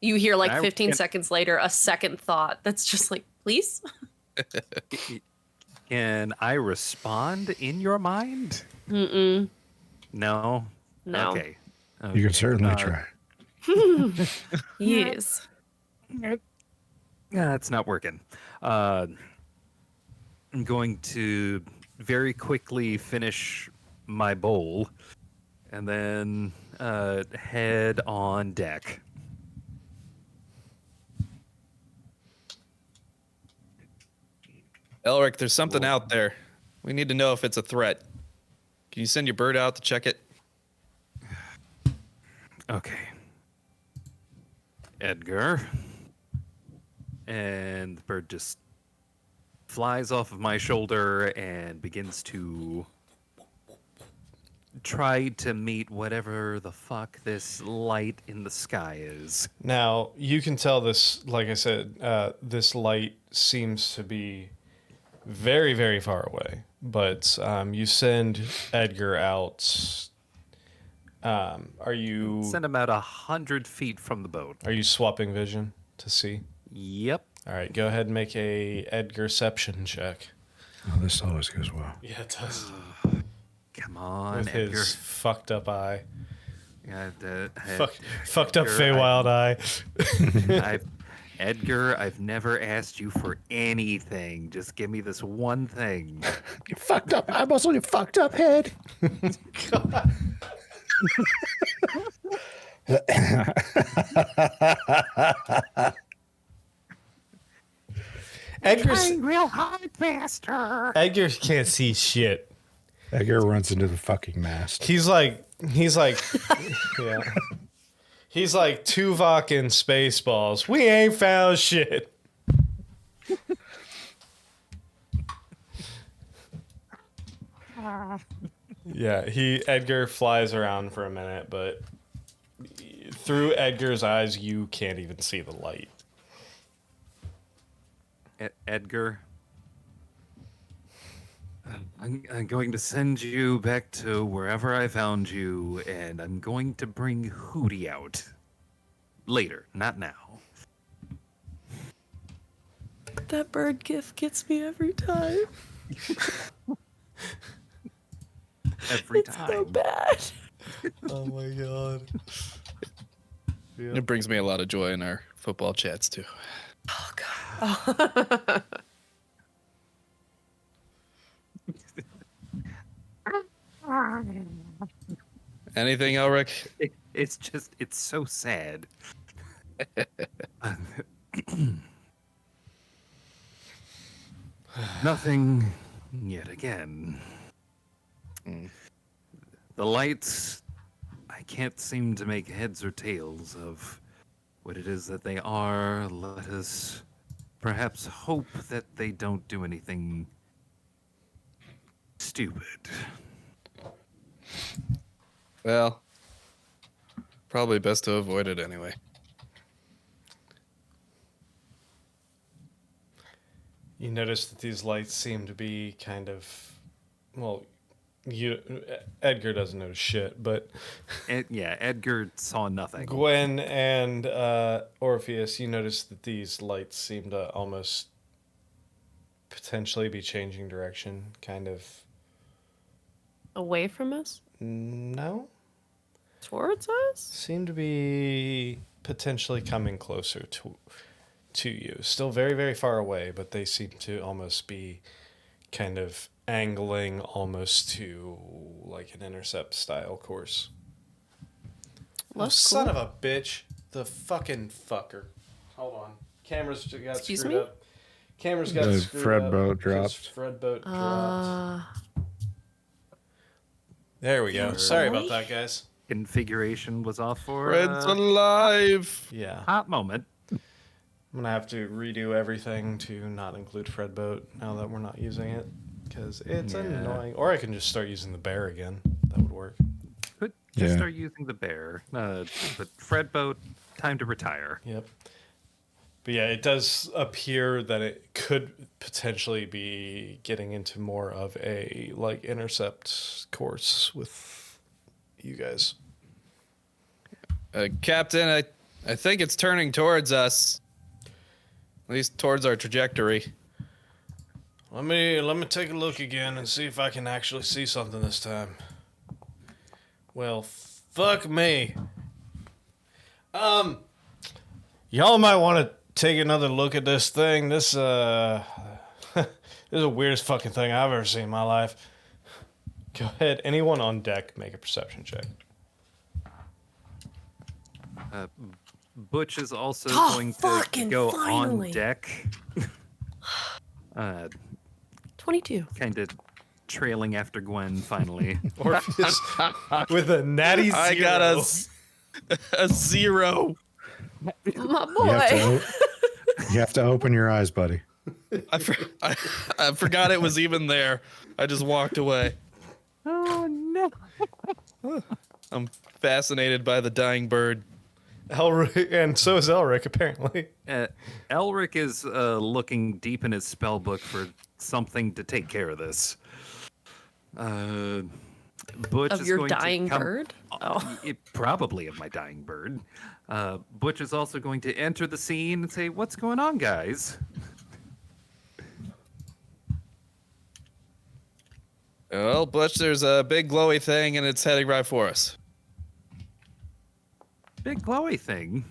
You hear like I 15 can- seconds later a second thought that's just like, please? Can I respond in your mind? Mm-mm. No. No. Okay. You can certainly try. Yes. Yeah, it's not working. I'm going to very quickly finish my bowl and then head on deck. Elric, there's something out there. We need to know if it's a threat. Can you send your bird out to check it? Okay. Edgar. And the bird just flies off of my shoulder and begins to try to meet whatever the fuck this light in the sky is. now you can tell this. Like I said, this light seems to be very, very far away. But you send Edgar out. Are you Send him out 100 feet from the boat. are you swapping vision to see? Yep. All right, go ahead and make a Edgarception check. Oh, this always goes well. Yeah, it does. Come on, With Edgar. his fucked up eye. Fucked up Edgar, Feywild eye. Edgar, I've never asked you for anything. Just give me this one thing. You fucked up eyeballs on your fucked up head. Edgar's real hard, master. Edgar can't see shit. Edgar runs into the fucking mast. He's like, yeah. He's like Tuvok in Spaceballs. We ain't found shit. Yeah, Edgar flies around for a minute, but through Edgar's eyes, you can't even see the light. Edgar, I'm going to send you back to wherever I found you, and I'm going to bring Hootie out. Later, not now. That bird gift gets me every time. Every It's time. so bad. Oh my god. It brings me a lot of joy in our football chats too. Oh, God. Anything, Elric? It's so sad. Nothing yet again. The lights, I can't seem to make heads or tails of what it is that they are. Let us perhaps hope that they don't do anything stupid. Well, probably best to avoid it anyway. You notice that these lights seem to be kind of, well, Edgar doesn't notice shit, but Edgar saw nothing. Gwen and Orpheus, you notice that these lights seem to almost potentially be changing direction, kind of. Away from us? No? Towards us? Seem to be potentially coming closer to you. Still very, very far away, but they seem to almost be kind of angling almost to like an intercept style course. Looks Son cool. of a bitch. The fucking fucker. Hold on. Cameras got Excuse screwed me? up. Cameras got The screwed Fred up. boat 'cause dropped. Fred boat dropped. Uh, There we go. Sorry about Really? that, guys. Configuration was off for Fred's alive. Yeah. hot moment. I'm gonna have to redo everything to not include Fred boat now that we're not using it because it's Yeah. annoying. Or I can just start using the bear again. That would work. But just Yeah. start using the bear. But Fred boat, time to retire. Yep. But yeah, it does appear that it could potentially be getting into more of a like intercept course with you guys. Captain, I think it's turning towards us. At least towards our trajectory. Let me take a look again and see if I can actually see something this time. Well, fuck me. Y'all might want to take another look at this thing. This this is the weirdest fucking thing I've ever seen in my life. Go ahead, anyone on deck, make a perception check. Butch is also Oh, going to fucking go finally. on deck. 22. Kind of trailing after Gwen finally. Orpheus with a natty 0. I got a 0. My You have, to boy. you have to open your eyes, buddy. I forgot it was even there. I just walked away. Oh no! I'm fascinated by the dying bird. Elric, and so is Elric, apparently. Elric is looking deep in his spell book for something to take care of this. Butch Of is your going dying to come, bird? Oh. Probably of my dying bird. Butch is also going to enter the scene and say, "What's going on, guys?" Well, Butch, there's a big glowy thing and it's heading right for us. Big glowy thing.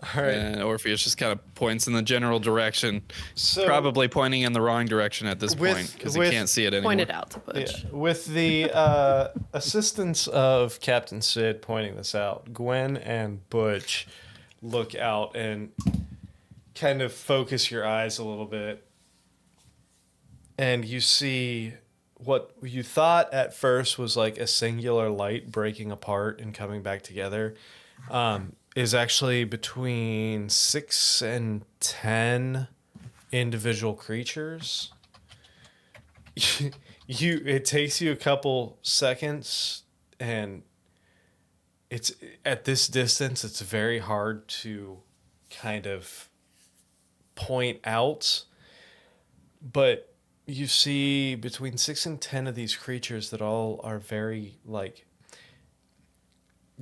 All right. And Orpheus just kind of points in the general direction. So Probably pointing in the wrong direction at this With- point because he with- can't see it anymore. Point it out to Butch. yeah, with the assistance of Captain Sid pointing this out, Gwen and Butch look out and kind of focus your eyes a little bit. And you see what you thought at first was like a singular light breaking apart and coming back together is actually between 6 and 10 individual creatures. It takes you a couple seconds, and it's at this distance it's very hard to kind of point out, but you see between 6 and 10 of these creatures that all are very like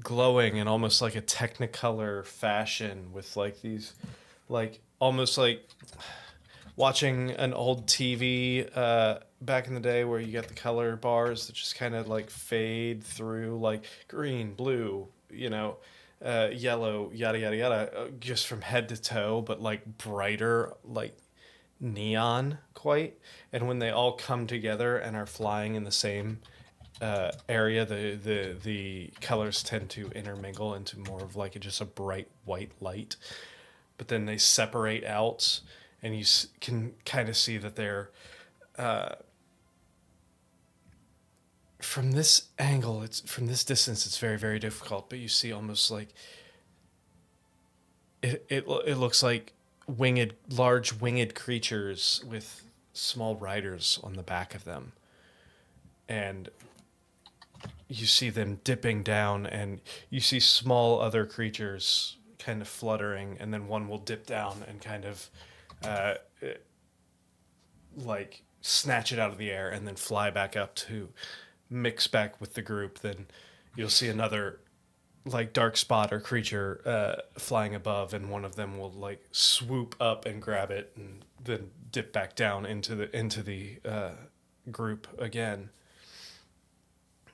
glowing in almost like a technicolor fashion with like these like almost like watching an old TV back in the day where you get the color bars that just kind of like fade through like green, blue, yellow, yada yada yada, just from head to toe, but like brighter, like neon quite. And when they all come together and are flying in the same area, the colors tend to intermingle into more of like just a bright white light. But then they separate out, and you can kind of see that they're from this angle, it's from this distance, it's very, very difficult. But you see almost like it looks like large winged creatures with small riders on the back of them, and you see them dipping down, and you see small other creatures kind of fluttering, and then one will dip down and kind of like snatch it out of the air and then fly back up to mix back with the group. Then you'll see another like dark spot or creature flying above, and one of them will like swoop up and grab it and then dip back down into the group again.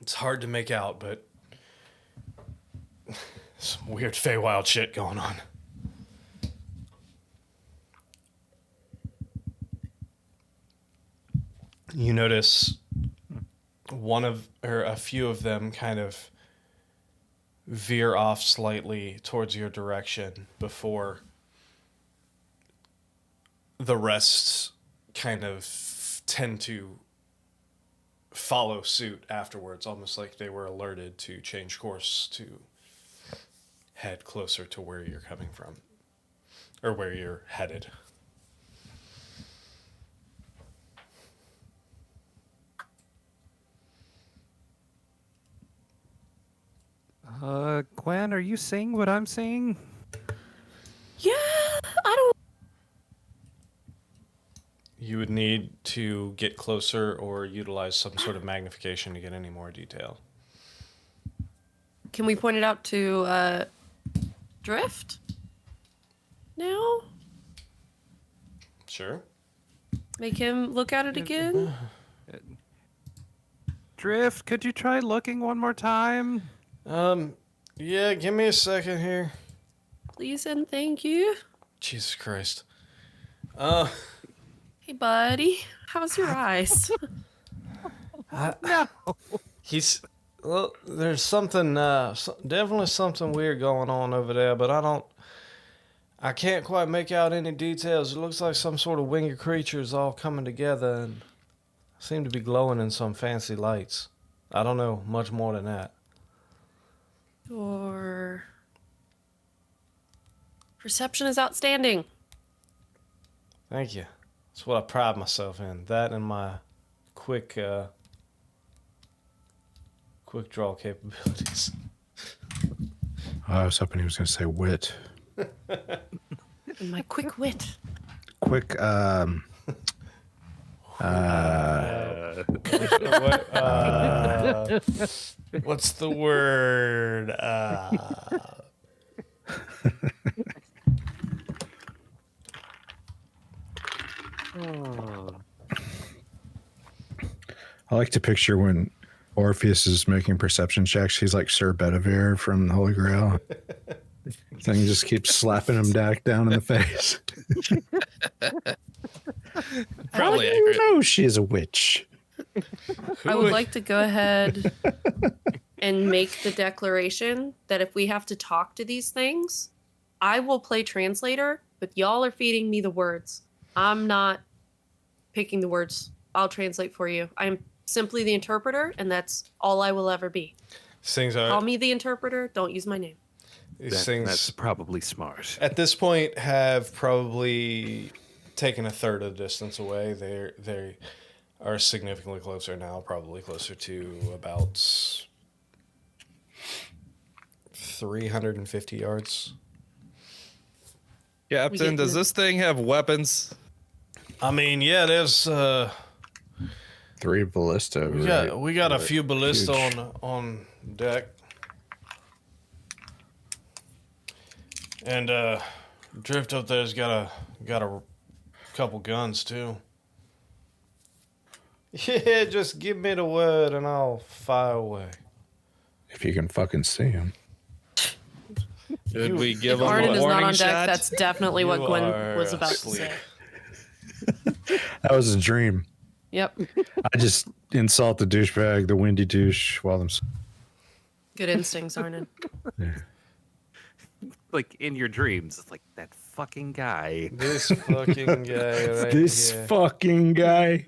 It's hard to make out, but some weird Feywild shit going on. You notice a few of them kind of veer off slightly towards your direction before the rest kind of tend to follow suit afterwards, almost like they were alerted to change course to head closer to where you're coming from, or where you're headed. Gwen, are you seeing what I'm seeing? Yeah, I don't. You would need to get closer or utilize some sort of magnification to get any more detail. Can we point it out to Drift? Now? Sure. Make him look at it again? Drift, could you try looking one more time? Yeah, give me a second here. Please and thank you. Jesus Christ. Hey, buddy. How's your eyes? No. Well, there's something, definitely something weird going on over there, but I can't quite make out any details. It looks like some sort of winged creatures all coming together and seem to be glowing in some fancy lights. I don't know much more than that. Your perception is outstanding. Thank you. That's what I pride myself in. That and my quick draw capabilities. I was hoping he was going to say wit. And my quick wit. Quick, What's the word? I like to picture when Orpheus is making perception checks, he's like Sir Bedivere from the Holy Grail. Thing just keeps slapping him down in the face. Probably How do accurate. you know she is a witch? I would like to go ahead and make the declaration that if we have to talk to these things, I will play translator, but y'all are feeding me the words. I'm not picking the words. I'll translate for you. I'm simply the interpreter, and that's all I will ever be. Things Call are me the interpreter. Don't use my name. these things That's probably smart. at this point have probably taken a third of the distance away. They are significantly closer now, probably closer to about 350 yards. Captain, does this thing have weapons? I mean, yeah, there's 3 ballista. we got a few ballista huge. on deck. And Drift up there's got a couple guns too. Yeah, just give me the word and I'll fire away. If you can fucking see him. Should we give If him Arden a is not warning on deck, shot? that's definitely what You Gwen are was about asleep. to say. That was a dream. Yep. I just insult the douchebag, the windy douche, while I'm. Good instincts, Arnon. Like in your dreams, it's like that fucking guy. This fucking guy right This here. fucking guy.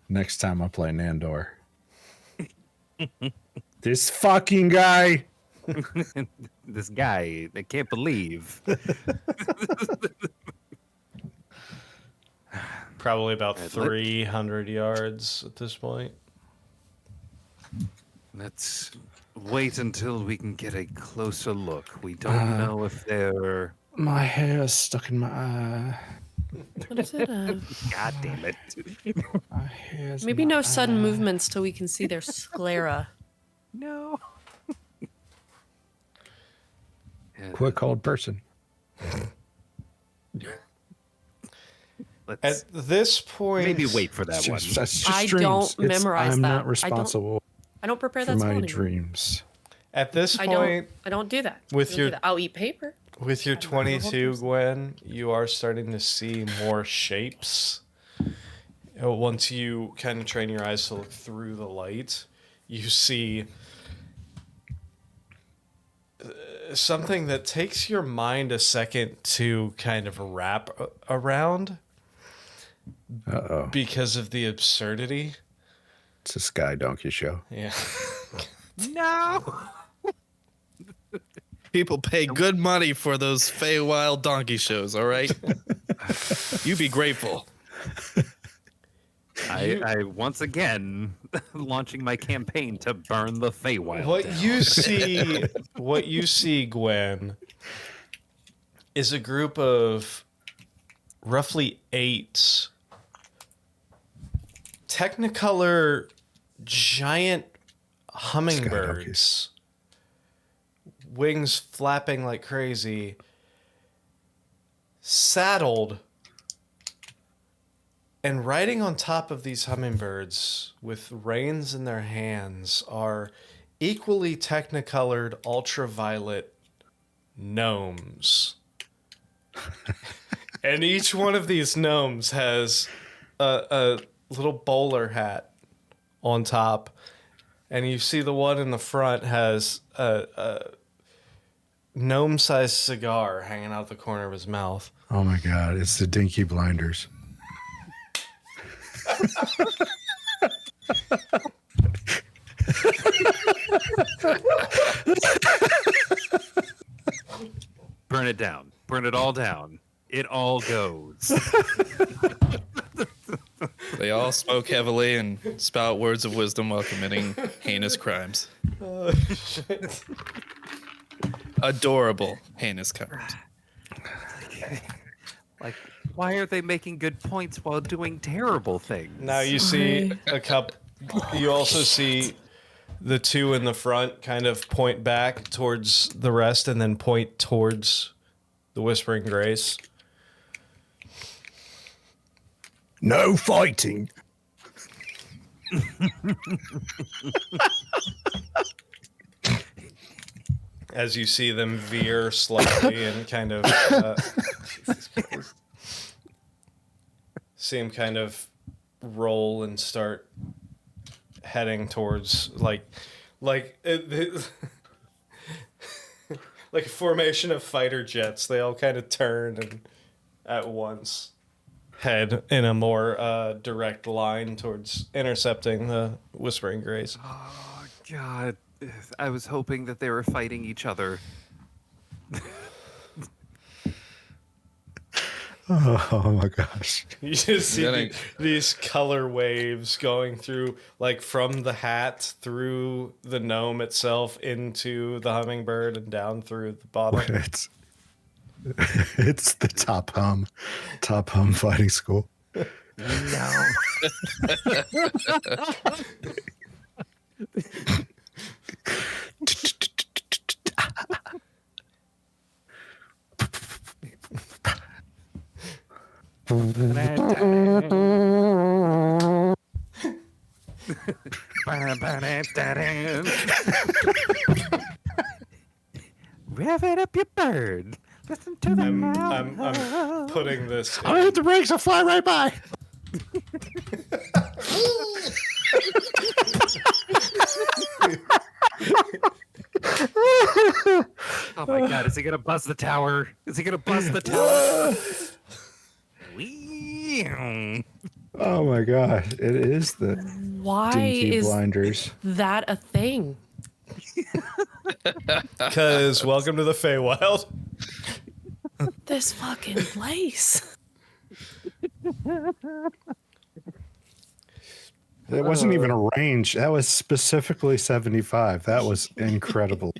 Next time I play Nandor. This fucking guy. This guy, I can't believe. Probably about Right, 300 yards at this point. Let's wait until we can get a closer look. We don't know if they're... My hair is stuck in my eye. What is it? God damn it. My hair's Maybe in my no sudden eye. movements till we can see their sclera. No. Quick old person. Let's At this point, maybe wait for that one. That's just I dreams. don't memorize I'm that. not responsible I don't prepare for that spell my anymore. dreams. at this I point, don't do that. With I don't your- do that. I'll eat paper. with your I don't remember the whole 22, person. Gwen, you are starting to see more shapes. Once you kind of train your eyes to look through the light, you see something that takes your mind a second to kind of wrap around Uh-oh. because of the absurdity. It's a Sky Donkey show. Yeah. No. People pay good money for those Feywild donkey shows, all right? You be grateful. I once again launching my campaign to burn the Feywild. What you see, Gwen, is a group of roughly 8 Technicolor giant hummingbirds, wings flapping like crazy, saddled. And riding on top of these hummingbirds with reins in their hands are equally technicolored ultraviolet gnomes. And each one of these gnomes has a little bowler hat on top. And you see the one in the front has a gnome-sized cigar hanging out the corner of his mouth. Oh my God, it's the Dinky Blinders. Burn it down. Burn it all down. It all goes. They all smoke heavily and spout words of wisdom while committing heinous crimes. Adorable heinous crimes. Like, why are they making good points while doing terrible things? Now you see a couple. You also see the 2 in the front kind of point back towards the rest and then point towards the Whispering Grace. No fighting. As you see them veer slightly and kind of see him kind of roll and start heading towards like like a formation of fighter jets. They all kind of turn and at once head in a more direct line towards intercepting the Whispering Grace. Oh, God. I was hoping that they were fighting each other. Oh my gosh. You just see That ain't- these color waves going through, like from the hat through the gnome itself into the hummingbird and down through the bottom. It's the Top Hum fighting school. No. Rev it up your bird. Listen to the I'm putting this. I hit the brakes, I'll fly right by. Oh my God! Is he gonna buzz the tower? Is he gonna buzz the tower? Wee. Oh my god, it is the Why Dinky is Blinders. that a thing? Because welcome to the Feywild. This fucking place. It wasn't even a range. That was specifically 75. That was incredible.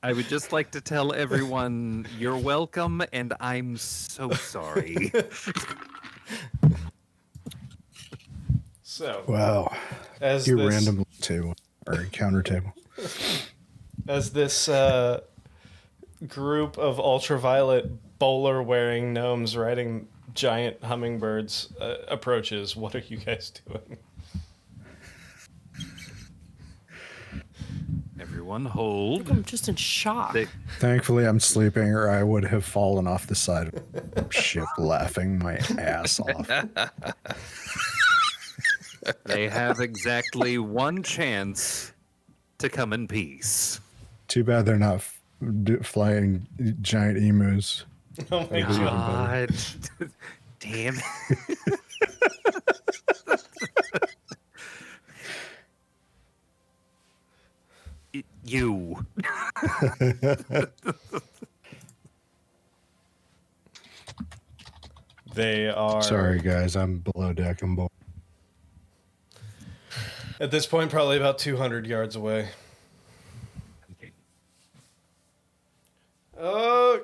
I would just like to tell everyone you're welcome, and I'm so sorry. So, Wow. as Your this, random table or encounter table. as this group of ultraviolet bowler-wearing gnomes riding giant hummingbirds approaches, what are you guys doing? Everyone hold. I'm just in shock. They, Thankfully, I'm sleeping, or I would have fallen off the side of the ship laughing my ass off. they have exactly one chance to come in peace. Too bad they're not flying giant emus. Oh my god. God. Damn. You. They are... Sorry, guys. I'm below deck. I'm bored. At this point, probably about 200 yards away.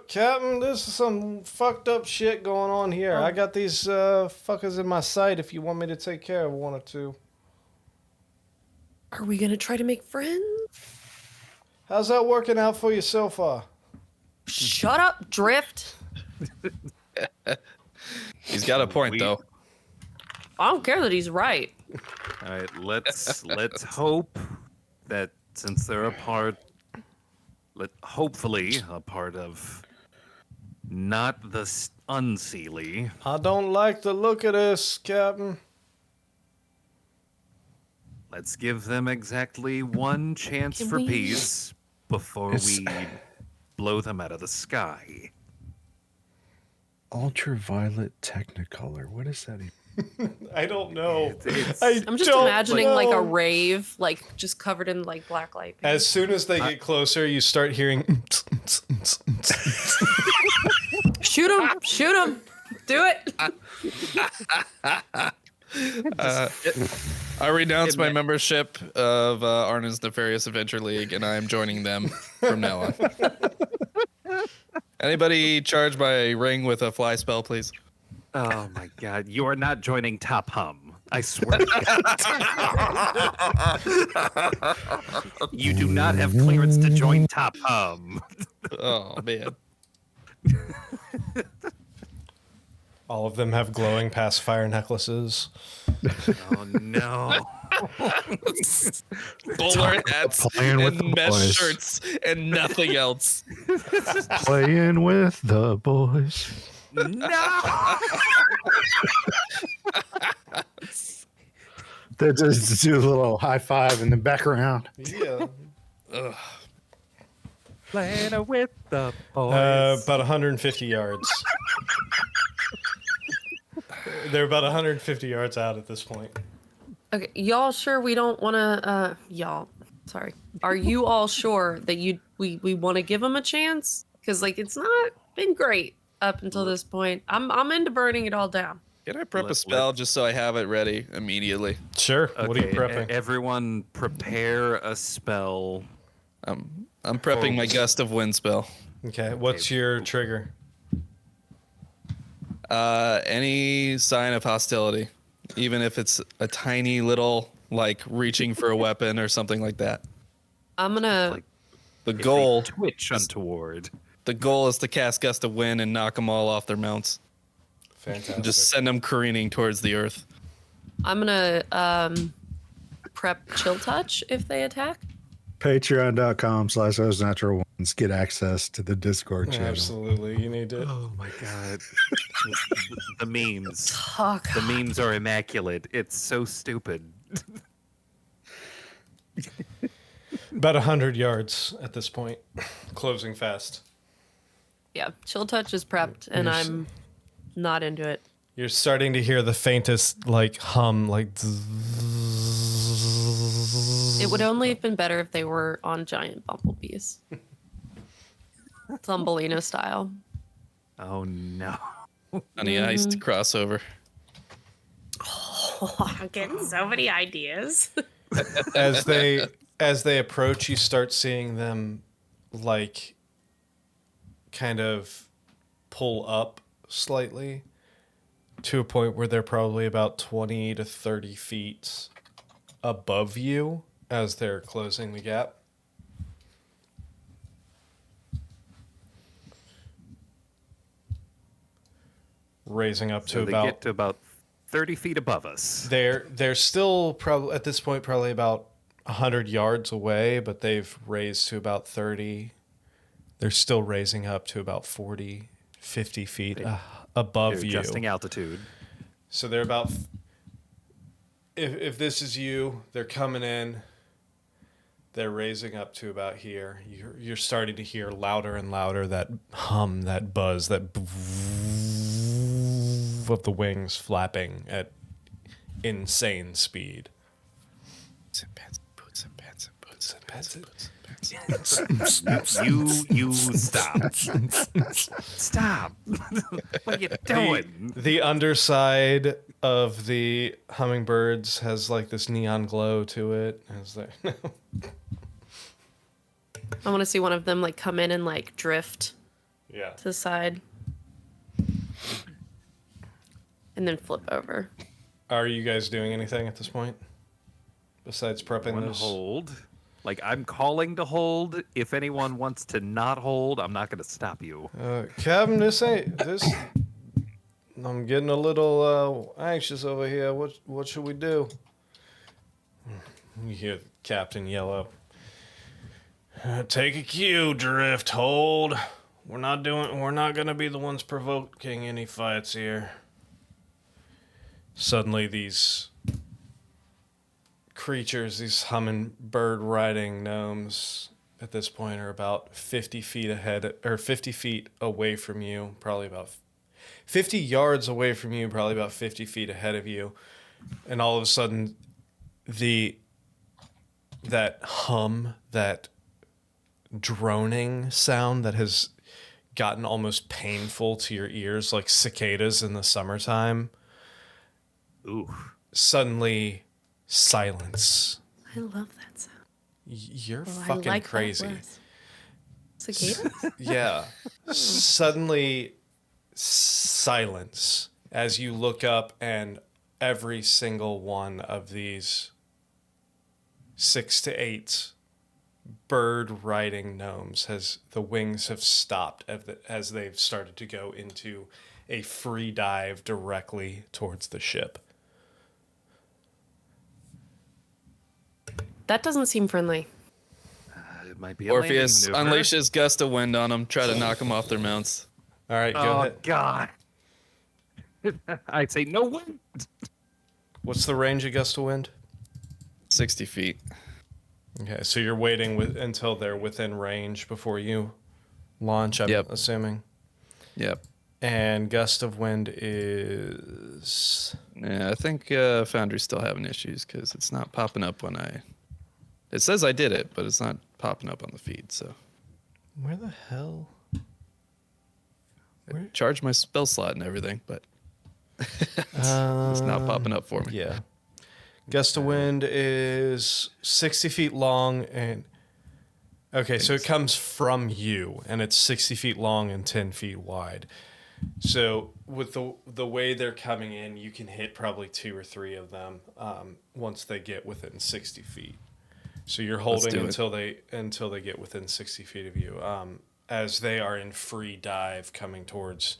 Captain, this is some fucked up shit going on here. I got these fuckers in my sight if you want me to take care of one or two. Are we gonna try to make friends? How's that working out for you so far? Shut up, Drift. He's got a point, though. I don't care that he's right. All right, let's hope that since they're hopefully a part of not the Unseelie. I don't like the look of this, Captain. Let's give them exactly one chance Can for we- peace before It's- we blow them out of the sky. Ultraviolet Technicolor. What is that even? I don't know. It's- I'm just don't imagining know. like a rave, like just covered in like black light. As soon as they get closer, you start hearing. Shoot him! Shoot him! Do it! I renounce my membership of Arna's Nefarious Adventure League, and I am joining them from now on. Anybody charged by a ring with a fly spell, please? Oh my God! You are not joining Top Hum. I swear. To God. You do not have clearance to join Top Hum. Oh, man. All of them have glowing pacifier necklaces. Oh no! Bowler hats Playing with and the mesh boys. shirts and nothing else. Playing with the boys. No! They just do a little high five in the background. Yeah. Playing with the boys. About 150 yards. They're about 150 yards out at this point. Okay, y'all sure we don't want to? Y'all, sorry. Are you all sure that we want to give him a chance? Because like it's not been great up until this point. I'm into burning it all down. Can I prep a Let- spell just so I have it ready immediately? Sure. What are you Okay, prepping? Everyone, prepare a spell. I'm prepping my Gust of Wind spell. Okay. What's your trigger? Any sign of hostility, even if it's a tiny little, like reaching for a weapon or something like that. I'm gonna. Like- The If they goal, twitch untoward. the goal is to cast Gust of Wind and knock them all off their mounts. Fantastic. Just send them careening towards the earth. I'm gonna prep Chill Touch if they attack. Patreon.com/those natural ones. Get access to the Discord channel. Absolutely. You need to. Oh my God! The memes. Fuck. The memes are immaculate. It's so stupid. About 100 yards at this point. Closing fast. Yeah, Chill Touch is prepped, and Yes. I'm not into it. You're starting to hear the faintest, like, hum, like. It would only have been better if they were on giant bumblebees. Thumbelina style. Oh no! On the ice to crossover. Oh, I'm getting so many ideas. As they approach, you start seeing them like kind of pull up slightly to a point where they're probably about 20 to 30 feet above you as they're closing the gap. Raising up So to they about get to about 30 feet above us. they're still probably at this point probably about 100 yards away, but they've raised to about 30. They're still raising up to about 40, 50 feet above They're you. adjusting altitude. So they're about. If this is you, they're coming in. They're raising up to about here. You're starting to hear louder and louder that hum, that buzz, that of the wings flapping at insane speed. You stop. Stop. What are you doing? The underside of the hummingbirds has like this neon glow to it. As they I want to see one of them like come in and like drift yeah. to the side. And then flip over. Are you guys doing anything at this point? Besides prepping One those? hold. Like, I'm calling to hold. If anyone wants to not hold, I'm not going to stop you. Captain, this. I'm getting a little anxious over here. What should we do? You hear the captain yell up. Take a cue, drift, hold. We're not gonna be the ones provoking any fights here. Suddenly these creatures, these hummingbird riding gnomes at this point are about 50 feet ahead, or 50 feet away from you, probably about 50 yards away from you, probably about 50 feet ahead of you. And all of a sudden that hum, that droning sound that has gotten almost painful to your ears, like cicadas in the summertime, Ooh. suddenly silence. I love that sound. You're Oh, I fucking like that crazy. less. Cicadas? Yeah. Suddenly silence as you look up, and every single one of these 6 to 8 bird riding gnomes the wings have stopped as they've started to go into a free dive directly towards the ship. That doesn't seem friendly. It might be a Orpheus landing maneuver. unleashes gust of wind on them, try to knock them off their mounts. All right, go Oh, ahead. God. I'd say no way. What's the range of gust of wind? 60 feet. Okay, so you're waiting until they're within range before you launch, I'm Yep. assuming. Yep. And gust of wind is... Yeah, I think Foundry's still having issues because it's not popping up when I... It says I did it, but it's not popping up on the feed, so... Where the hell? I charged my spell slot and everything, but it's not popping up for me. Yeah. Gust of wind is 60 feet long and... Okay, so it comes from you, and it's 60 feet long and 10 feet wide. So with the way they're coming in, you can hit probably 2 or 3 of them once they get within 60 feet. So you're holding until they get within 60 feet of you, as they are in free dive coming towards,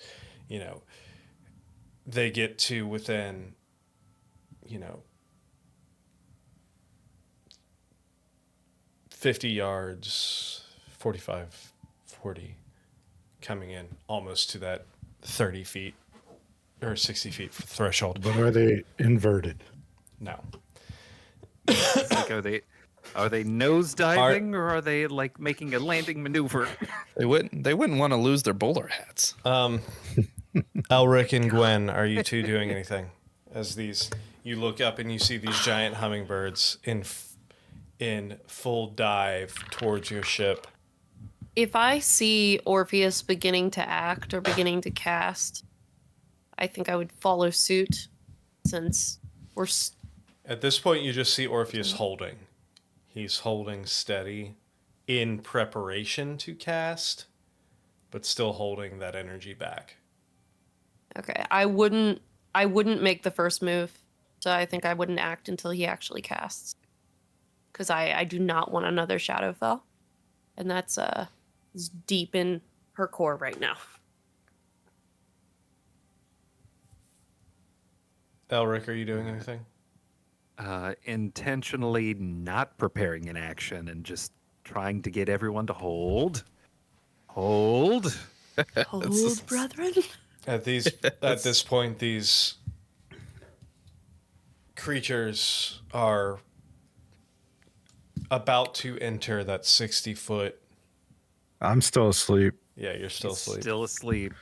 they get to within, 50 yards, 45, 40, coming in almost to that 30 feet or 60 feet threshold. But are they inverted? No. Like, are they nose diving or are they like making a landing maneuver? They wouldn't want to lose their bowler hats. Elric and Gwen, are you two doing anything? As you look up and you see these giant hummingbirds in full dive towards your ship. If I see Orpheus beginning to act or beginning to cast, I think I would follow suit since we're. At this point, you just see Orpheus holding. He's holding steady in preparation to cast, but still holding that energy back. Okay, I wouldn't make the first move, so I think I wouldn't act until he actually casts. Because I do not want another Shadowfell. And that's is deep in her core right now. Elric, are you doing anything? Intentionally not preparing an action and just trying to get everyone to hold. Hold. Hold, brethren. At this point, these creatures are about to enter that 60-foot. I'm still asleep. Yeah, you're still He's asleep. Still asleep.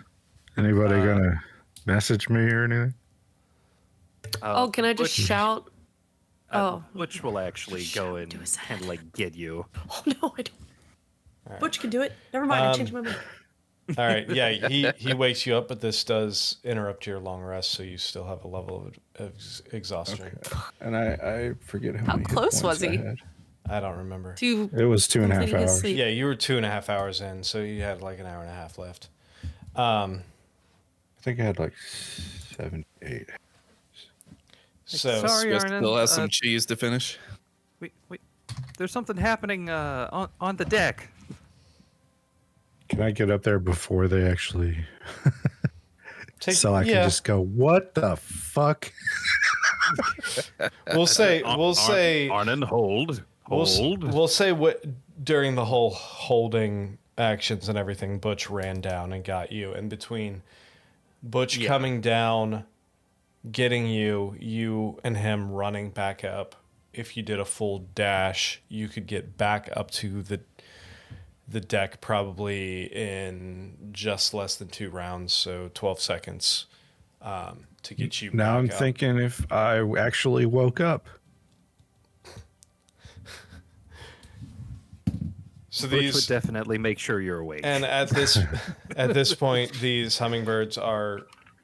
Anybody gonna message me or anything? Oh, can I just shout? Butch will actually go and to his kind of like get you. Oh, no, I don't. Butch can do it. Never mind, I changed my mind. All right, yeah, he wakes you up, but this does interrupt your long rest, so you still have a level of exhaustion. Okay. And I forget how How many hit close was points I he? had. I don't remember. It was 2.5 completing his hours. sleep. Yeah, you were 2.5 hours in, so you had like an hour and a half left. I think I had like 78. So Sorry, Swiss Arnon. still has some cheese to finish. Wait. There's something happening on the deck. Can I get up there before they actually... so I can yeah, just go, what the fuck? we'll say Arnon, hold. We'll say what during the whole holding actions and everything, Butch ran down and got you. And between Butch coming down, getting you and him running back up, if you did a full dash, you could get back up to the deck probably in just less than 2 rounds, so 12 seconds to get you Now back I'm up. thinking if I actually woke up. So Butch these would definitely make sure you're awake. And at this point, these hummingbirds are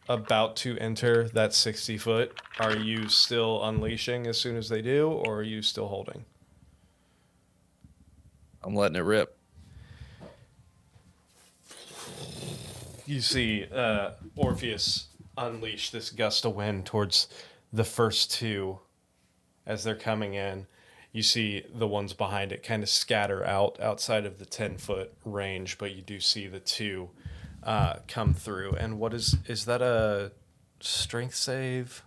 about to enter that 60 foot. Are you still unleashing as soon as they do, or are you still holding? I'm letting it rip. You see Orpheus unleash this gust of wind towards the first two as they're coming in. You see the ones behind it kind of scatter out outside of the 10-foot range, but you do see the two come through. And what is that a strength save?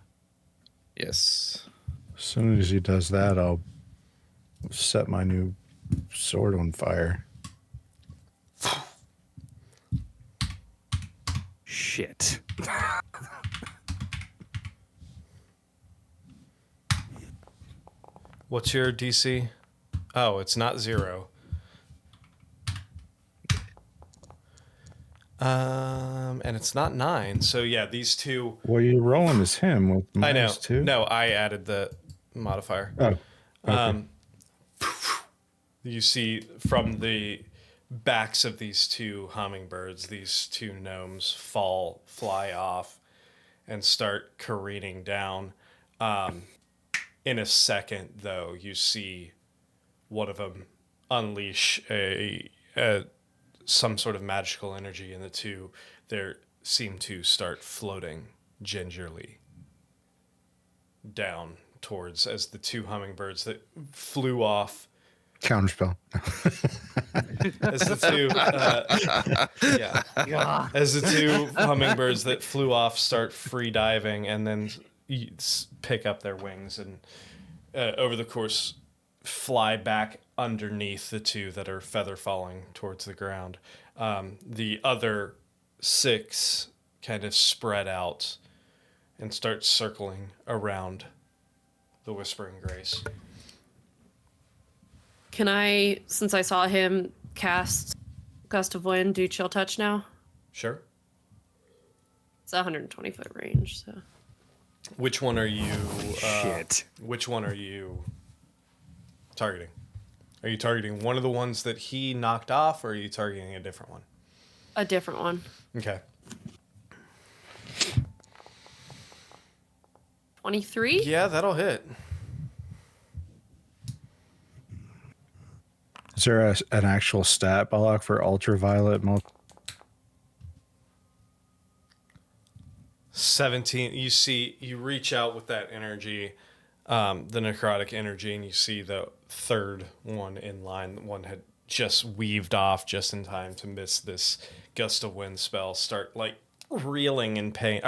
Yes. As soon as he does that, I'll set my new sword on fire. Shit. What's your DC? Oh, it's not 0. And it's not 9. So yeah, these two. Well, you're rolling as him with I know. -2. No, I added the modifier. Oh, okay. You see from the backs of these two hummingbirds, these two gnomes fly off and start careening down. In a second, though, you see one of them unleash some sort of magical energy, and the two there seem to start floating gingerly down towards as the two hummingbirds that flew off. Counterspell. As the two, as the two hummingbirds that flew off start free diving and then pick up their wings and over the course fly back underneath the two that are feather falling towards the ground. The other 6 kind of spread out and start circling around the Whispering Grace. Can I, since I saw him cast Gust of Wind, do Chill Touch now? Sure. It's 120 foot range, so. Which one are you? Shit. Which one are you targeting? Are you targeting one of the ones that he knocked off, or are you targeting a different one? A different one. Okay. 23? Yeah, that'll hit. Is there an actual stat block for ultraviolet? 17. You reach out with that energy, the necrotic energy, and you see the third one in line. The one had just weaved off just in time to miss this gust of wind spell. Start like reeling in pain.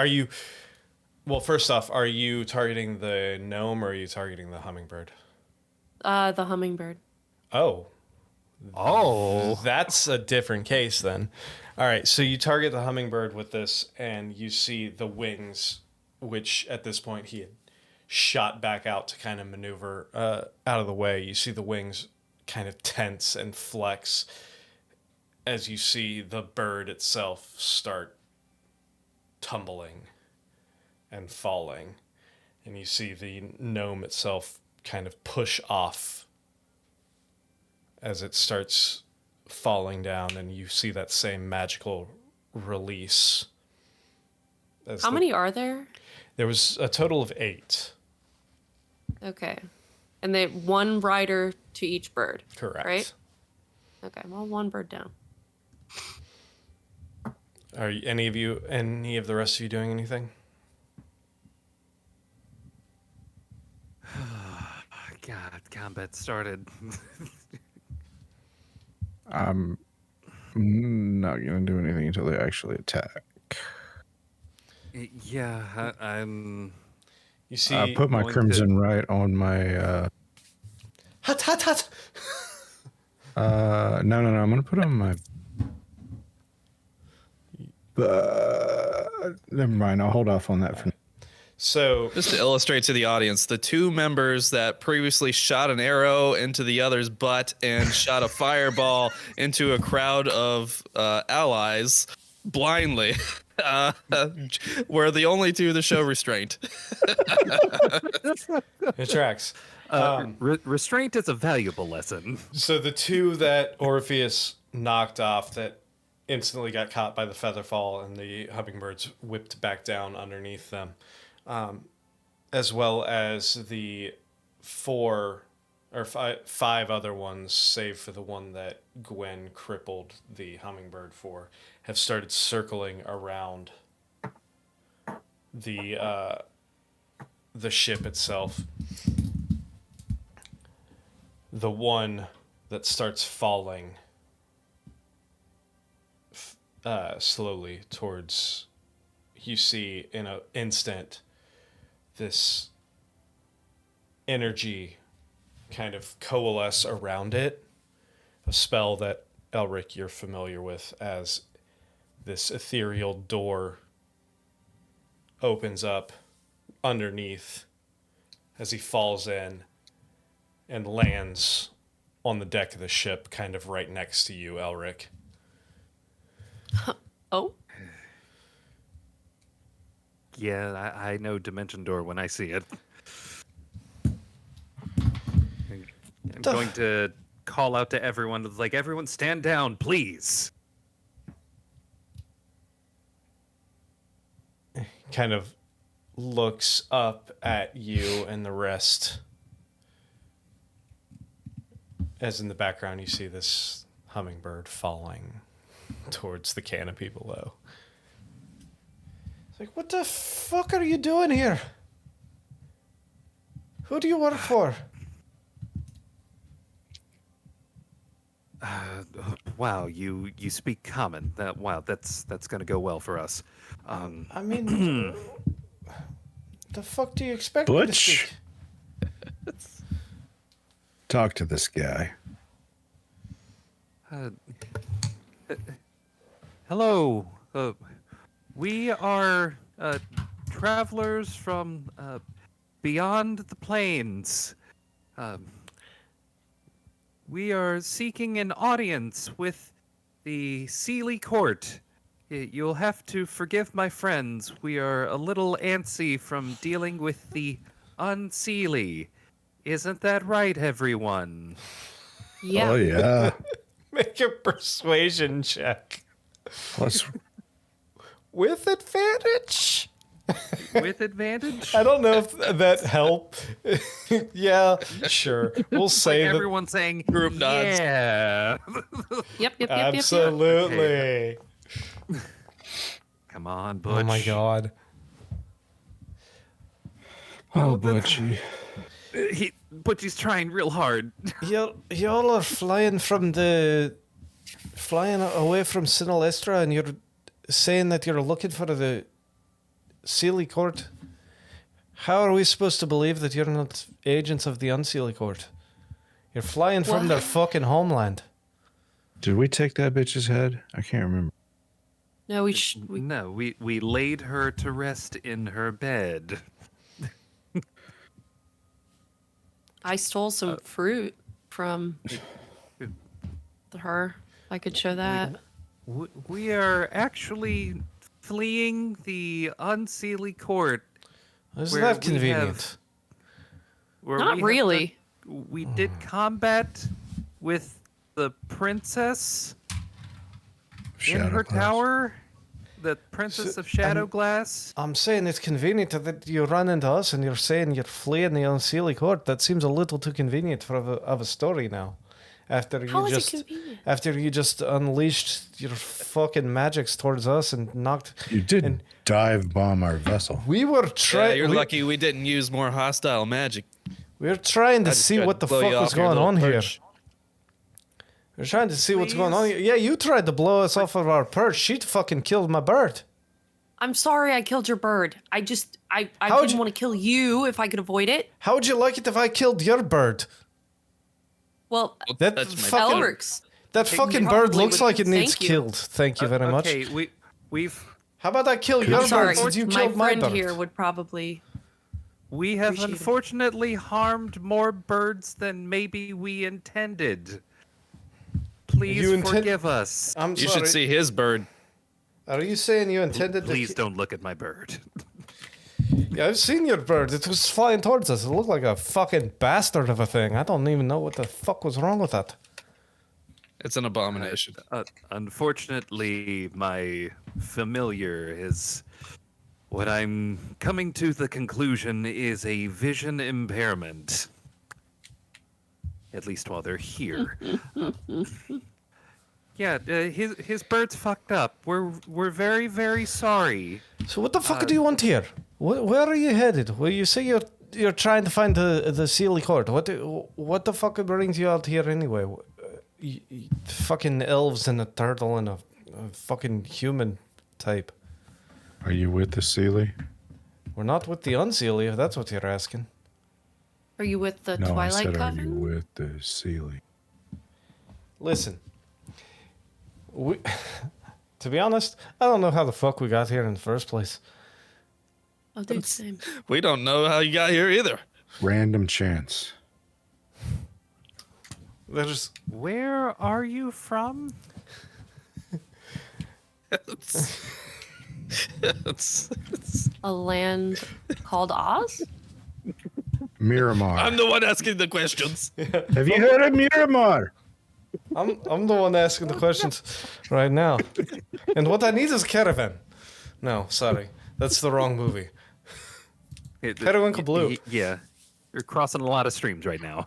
Well, first off, are you targeting the gnome or are you targeting the hummingbird? The hummingbird. Oh, Oh. that's a different case then. All right, so you target the hummingbird with this, and you see the wings, which at this point he had shot back out to kind of maneuver out of the way. You see the wings kind of tense and flex as you see the bird itself start tumbling and falling. And you see the gnome itself kind of push off as it starts falling down, and you see that same magical release. How many are there? There was a total of 8. Okay. And they one rider to each bird. Correct. Right? Okay, well, one bird down. Are any of the rest of you doing anything? God, combat started. I'm not going to do anything until they actually attack. Yeah, I'm. You see, I put my going Crimson Right on my... hut, hut, hut. No. I'm going to put on my... never mind. I'll hold off on that for... So Just to illustrate to the audience, the two members that previously shot an arrow into the other's butt and shot a fireball into a crowd of allies blindly were the only two to show restraint. it tracks. Restraint is a valuable lesson. So the two that Orpheus knocked off that instantly got caught by the feather fall and the hummingbirds whipped back down underneath them, as well as the 4 or 5 other ones, save for the one that Gwen crippled the hummingbird for, have started circling around the ship itself. The one that starts falling slowly towards, you see in an instant this energy kind of coalesce around it, a spell that Elric you're familiar with, as this ethereal door opens up underneath as he falls in and lands on the deck of the ship, kind of right next to you, Elric. Oh? Yeah, I know Dimension Door when I see it. I'm going to call out to everyone, like, everyone stand down, please. Kind of looks up at you and the rest. As in the background, you see this hummingbird falling towards the canopy below. It's like, what the fuck are you doing here? Who do you work for? Wow, you speak common. Wow, that's gonna go well for us. I mean, the fuck do you expect me to Butch? speak? Talk to this guy. Hello. We are travelers from beyond the plains. We are seeking an audience with the Sealy Court. You'll have to forgive my friends. We are a little antsy from dealing with the unseelie. Isn't that right, everyone? Yeah. Oh, yeah. Make a persuasion check. Plus, With advantage. With advantage? I don't know if that help. Yeah, sure. We'll say that. Everyone saying Group nods. Yeah. Yep. Absolutely. Come on, Butch. Oh my god. Oh, Butchie. Butchie's trying real hard. Y'all are flying away from Sinalestra, and you're saying that you're looking for the Sealy Court. How are we supposed to believe that you're not agents of the Unsealy Court? You're flying from their fucking homeland. Did we take that bitch's head? I can't remember. No, No, we laid her to rest in her bed. I stole some fruit from her. I could show that. We are actually fleeing the Unsealy Court. Isn't where that we convenient? Not really. We did combat with the princess in her Shadowglass. tower, the princess of Shadowglass. I'm saying it's convenient that you run into us and you're saying you're fleeing the Unsealy Court. That seems a little too convenient of a story now. After How you is it just convenient? after you just unleashed your fucking magics towards us and knocked. You did and dive bomb our vessel. we were Yeah, trying. you're lucky we didn't use more hostile magic. We were trying to I just see tried what to the blow fuck you was off your going little on here. perch. We're trying to see what's going on here. Yeah, you tried to blow us off of our perch. She fucking killed my bird. I'm sorry I killed your bird. I How'd didn't you- want to kill you if I could avoid it. How would you like it if I killed your bird? Well, That That's my fucking Elric's. that fucking probably bird looks would- like it needs thank you. killed. Thank you very much. Okay, we've How about I kill your Sorry, bird since you my killed my friend bird? here would probably. we have Appreciate it. unfortunately harmed more birds than maybe we intended. Please You intend- forgive us. I'm You sorry. should see his bird. Are you saying you intended Please to? don't look at my bird. Yeah, I've seen your bird. It was flying towards us. It looked like a fucking bastard of a thing. I don't even know what the fuck was wrong with that. It's an abomination. Unfortunately, my familiar is what I'm coming to the conclusion is a vision impairment. At least while they're here. Yeah, his bird's fucked up. We're very, very sorry. So what the fuck do you want here? Where are you headed? Well, you say you're trying to find the Sealy Court. What the fuck brings you out here anyway? Fucking elves and a turtle and a fucking human type. Are you with the Sealy? We're not with the Unsealy, if that's what you're asking. Are you with the No, I Twilight said, are you Coven? with the Sealy? Listen, to be honest, I don't know how the fuck we got here in the first place. Oh, dude, same. We don't know how you got here either. Random chance. There's Where are you from? It's- A land called Oz? Miramar. I'm the one asking the questions. Have you heard of Miramar? I'm the one asking the questions right now. And what I need is a caravan. No, sorry. That's the wrong movie. Periwinkle Blue. Yeah, you're crossing a lot of streams right now.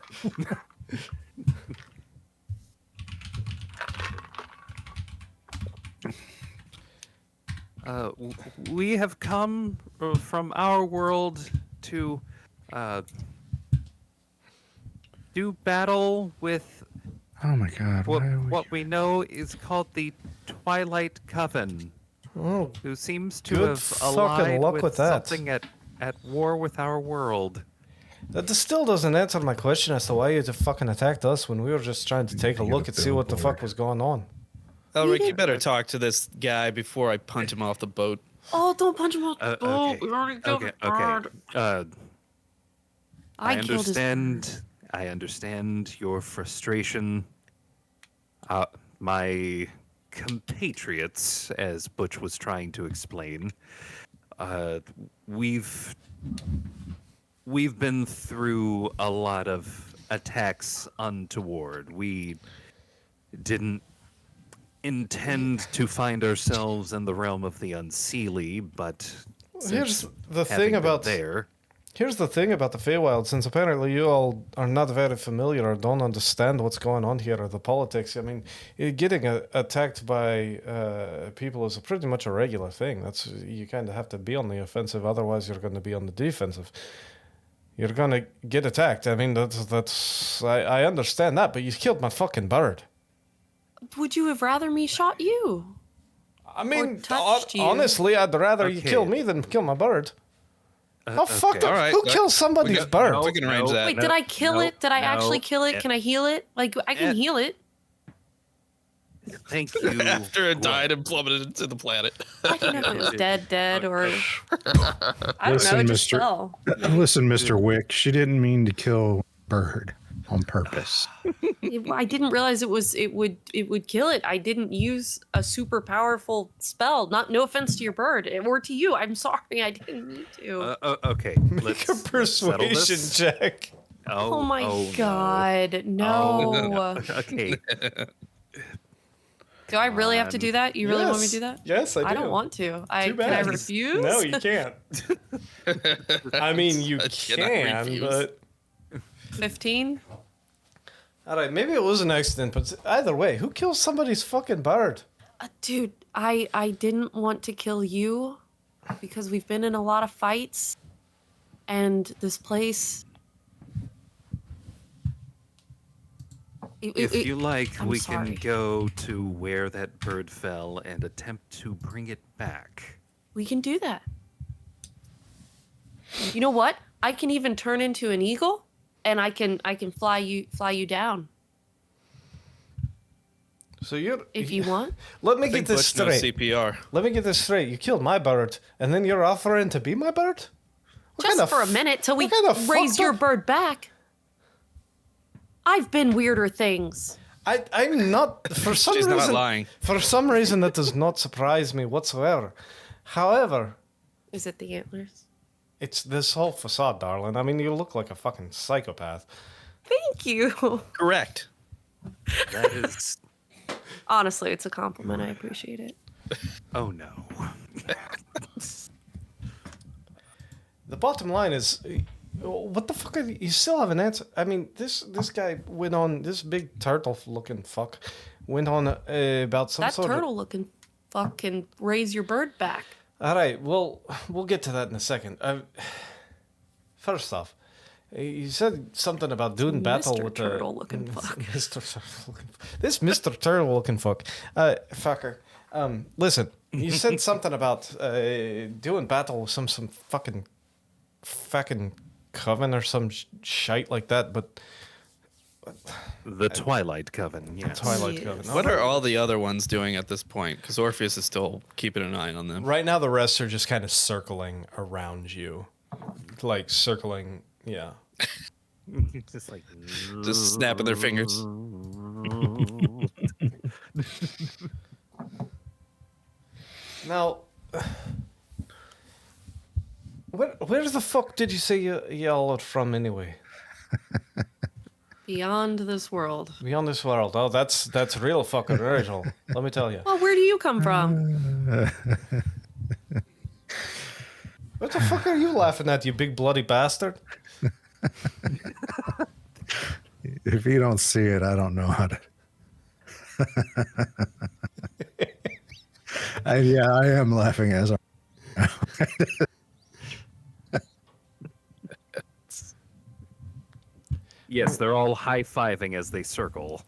We have come from our world to do battle with Oh my God! what, why are we- what we know is called the Twilight Coven, Oh, who seems to Good have fucking allied luck with with that. something at war with our world. that still doesn't answer my question as to why you just fucking attacked us when we were just trying to take a You look get and a see what the fuck billboard. was going on. Elric, you better talk to this guy before I punch him off the boat. Oh, don't punch him off the boat. Okay. We already killed Okay, the bird. okay. I killed his understand. I understand your frustration. My compatriots, as Butch was trying to explain, we've been through a lot of attacks untoward. We didn't intend to find ourselves in the realm of the Unseelie, but Here's the having thing been about there. Here's the thing about the Feywild, since apparently you all are not very familiar or don't understand what's going on here or the politics. I mean, getting attacked by people is pretty much a regular thing. You kind of have to be on the offensive, otherwise you're going to be on the defensive. You're going to get attacked. I mean, I understand that, but you killed my fucking bird. Would you have rather me shot you? I mean, touched you. honestly, I'd rather you Okay. kill me than kill my bird. How fucked okay. up? All right, Who that- kills somebody's got- bird? we can arrange that. Wait, did I kill it? Did I actually kill it? no. Can I heal it? Like, I can heal it. Thank you. After it Gwen. died and plummeted into the planet. I didn't know if it was dead, or I don't Listen, know. It just Mr. fell. Listen, Mr. Wick, she didn't mean to kill bird on purpose. I didn't realize it would kill it. I didn't use a super powerful spell. No offense to your bird or to you. I'm sorry. I didn't need to. Okay, Make a let's settle persuasion this. check. oh my no. god, no! Okay. Do I really have to do that? You really want me to do that? Yes, I do. I don't want to. Too Can I bad. refuse? No, you can't. I mean, you I cannot can, refuse. but 15. all right, maybe it was an accident. But either way, who kills somebody's fucking bird? Dude, I didn't want to kill you because we've been in a lot of fights, and this place. If you like, I'm we sorry. can go to where that bird fell and attempt to bring it back. We can do that. You know what? I can even turn into an eagle, and I can fly you down So you're. if you want. Let me get Big this Butch knows straight. CPR. Let me get this straight. You killed my bird, and then you're offering to be my bird? What Just kind of for a minute till we what kind of raise fucked your up- bird back. I've been weirder things. I'm not. For some She's reason, not lying. For some reason, that does not surprise me whatsoever. However, Is it the antlers? it's this whole facade, darling. I mean, you look like a fucking psychopath. Thank you. Correct. That is. Honestly, it's a compliment. I appreciate it. Oh no. The bottom line is, what the fuck? You still have an answer? I mean, this guy went on. This big turtle-looking fuck went on about some That sort of. turtle-looking fuck can raise your bird back. All right, well, we'll get to that in a second. First off, you said something about doing battle Mr. with Turtle-looking the fuck. Mr. Turtle-looking this Mr. Turtle-looking fuck, fucker. Listen, you said something about doing battle with some fucking coven or some shite like that, but The Twilight Coven, yes. Twilight Yes. Coven. What are all the other ones doing at this point? Because Orpheus is still keeping an eye on them. Right now, the rest are just kind of circling around you, like circling. Yeah. Just like. Just snapping their fingers. Now, where the fuck did you say y'all are from anyway? Beyond this world. Beyond this world. Oh, that's real fucking original. Let me tell you. Well, where do you come from? What the fuck are you laughing at, you big bloody bastard? If you don't see it, I don't know how to. Yeah, I am laughing as I. Yes, they're all high-fiving as they circle.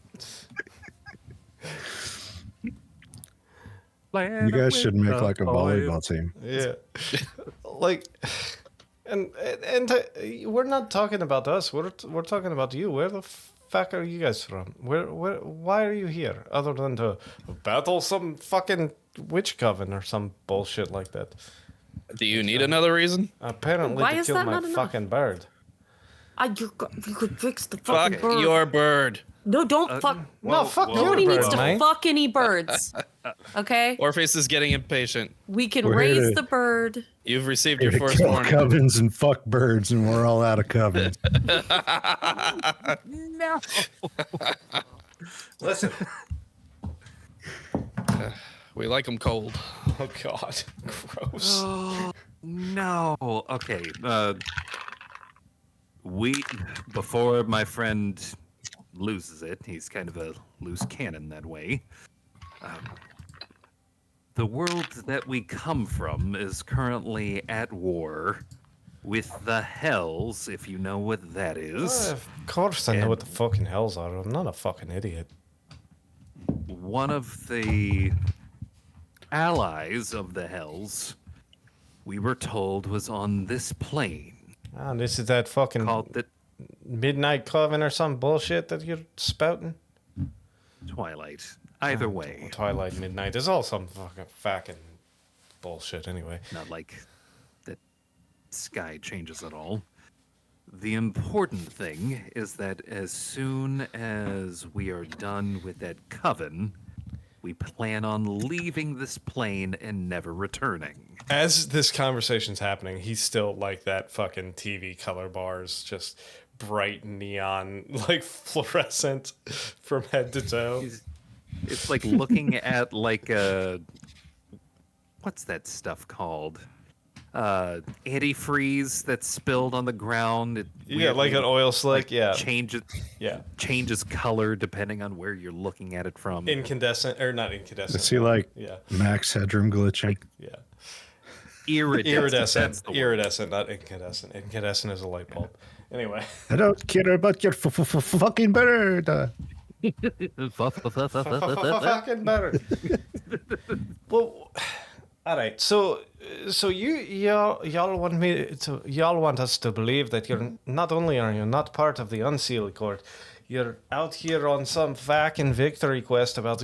You guys should make like a volleyball team. Yeah. Like, and we're not talking about us. We're talking about you. Where the fuck are you guys from? Why are you here? Other than to battle some fucking witch coven or some bullshit like that. Do you need another reason? Apparently Why to is kill that my not enough? fucking bird. You could fix the Fuck fucking bird. your bird. No, don't fuck. No, fuck your Nobody bird, needs to mate. fuck any birds. Okay? Orpheus is getting impatient. We can We're here raise to- the bird. You've received Here your to first kill warning. covens and fuck birds, and we're all out of covens. No. Listen. We like them cold. Oh God, gross. No. Okay. Before my friend loses it, he's kind of a loose cannon that way. The world that we come from is currently at war with the Hells, if you know what that is. Of course I know what the fucking hells are. I'm not a fucking idiot. One of the allies of the Hells, we were told, was on this plane. Ah, this is that fucking Called the Midnight Coven or some bullshit that you're spouting? Twilight. Either way. Twilight, Midnight. It's all some fucking bullshit anyway. Not like the sky changes at all. The important thing is that as soon as we are done with that coven, we plan on leaving this plane and never returning. As this conversation's happening, he's still like that fucking TV color bars, just bright neon, like fluorescent from head to toe. It's like looking at like a... What's that stuff called? Antifreeze that's spilled on the ground. Yeah, like an oil slick. Yeah, changes color depending on where you're looking at it from. Incandescent or not incandescent? Is he like yeah, max headroom glitching? yeah. Iridescent. Iridescent, not incandescent. Incandescent is a light bulb. Anyway, I don't care about your fucking bird. fucking better. Well, all right. So y'all want us to believe that you're not only are you not part of the Unseelie Court, you're out here on some fucking victory quest about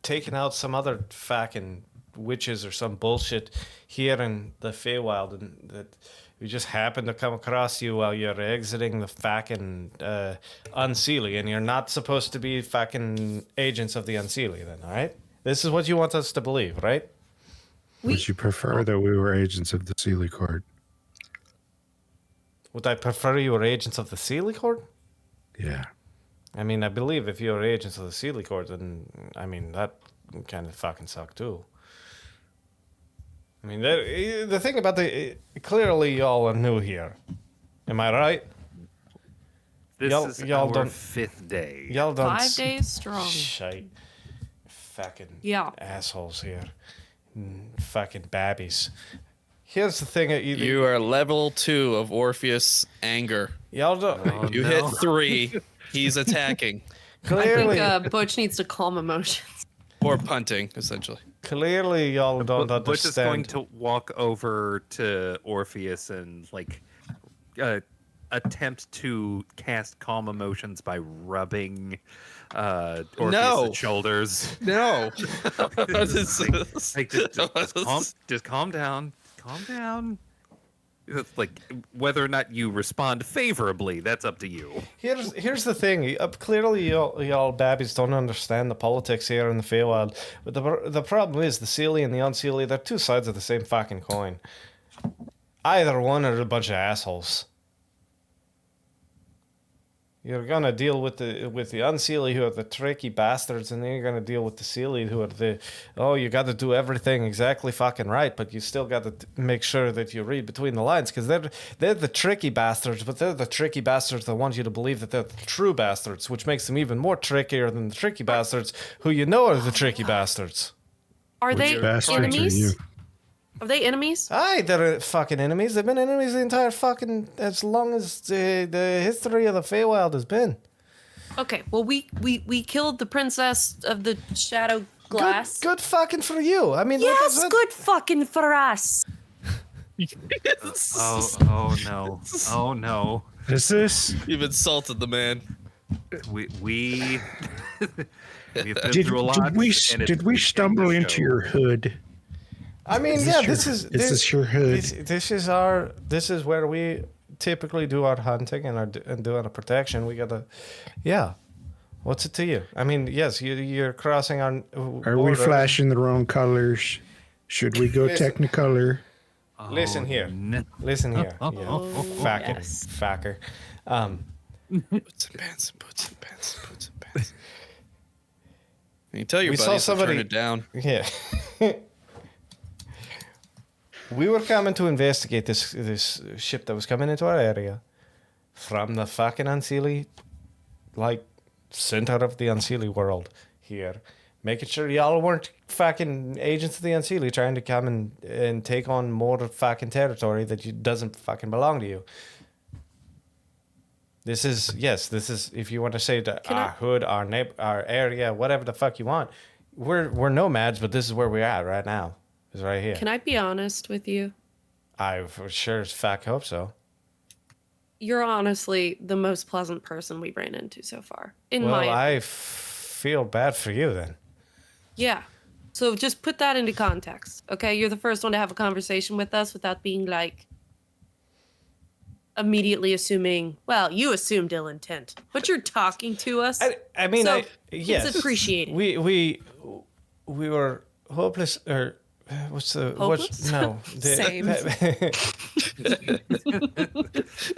taking out some other fucking witches or some bullshit here in the Feywild, and that we just happen to come across you while you're exiting the fucking Unseelie, and you're not supposed to be fucking agents of the Unseelie then, all right? This is what you want us to believe, right? Would you prefer that we were agents of the Sealy Court? Would I prefer you were agents of the Sealy Court? Yeah. I mean, I believe if you were agents of the Sealy Court, then, I mean, that kind of fucking suck too. I mean, the thing about clearly y'all are new here. Am I right? This is y'all our don't- 5th day. Y'all don't... 5 days strong. Shite. Fucking Yeah. assholes here. Fucking babbies. Here's the thing. You are level 2 of Orpheus anger. Y'all don't... Oh, You no. hit 3. He's attacking Clearly, I think Butch needs to calm emotions. or punting, essentially. clearly y'all don't Butch is going understand. to walk over to Orpheus and like attempt to cast calm emotions by rubbing Orpheus' shoulders. No. Like, just calm down. Calm down. It's like whether or not you respond favorably, that's up to you. Here's the thing. Clearly, y'all babbies don't understand the politics here in the Feywild. But the problem is the Seelie and the Unseelie, they're two sides of the same fucking coin. Either one are a bunch of assholes. You're gonna deal with the Unseelie, who are the tricky bastards, and then you're gonna deal with the Seelie, who are you got to do everything exactly fucking right, but you still got to make sure that you read between the lines, because they're the tricky bastards, but they're the tricky bastards that want you to believe that they're the true bastards, which makes them even more trickier than the tricky bastards, who you know are the tricky bastards. Are they bastards are enemies? you? Are they enemies? Aye, they're fucking enemies. They've been enemies the entire fucking as long as the history of the Feywild has been. Okay, well we killed the princess of the Shadow Glass. Good fucking for you. I mean, like I Yes, said, good fucking for us. Oh no. Oh no. Is this? You've insulted the man. We've been Did, through a lot. did we and it's did we the stumble end of the into show. your hood? I mean, Is yeah, this your hood? This is where we typically do our hunting and doing our protection. We gotta, yeah. What's it to you? I mean, yes, you're crossing our. Are we flashing the wrong colors? Should we go Listen. Technicolor? Listen here. No. Listen here. Yeah. Fucker. yes. Fucker. Boots and pants, boots and pants, boots and pants. You tell your We saw buddies to somebody- turn it down. Yeah. We were coming to investigate this ship that was coming into our area from the fucking Unseelie, like, center of the Unseelie world here. Making sure y'all weren't fucking agents of the Unseelie trying to come and take on more fucking territory that doesn't fucking belong to you. This is, if you want to say to our hood, our neighbor, our area, whatever the fuck you want, we're nomads, but this is where we're at right now. Is right here. Can I be honest with you? I for sure as fuck hope so. You're honestly the most pleasant person we ran into so far. Well, I feel bad for you then. Yeah. So just put that into context, okay? You're the first one to have a conversation with us without being like immediately assuming, well, you assumed ill intent, but you're talking to us. I mean, so yes, it's appreciated. We were hopeless, or what's the hopeless? Same.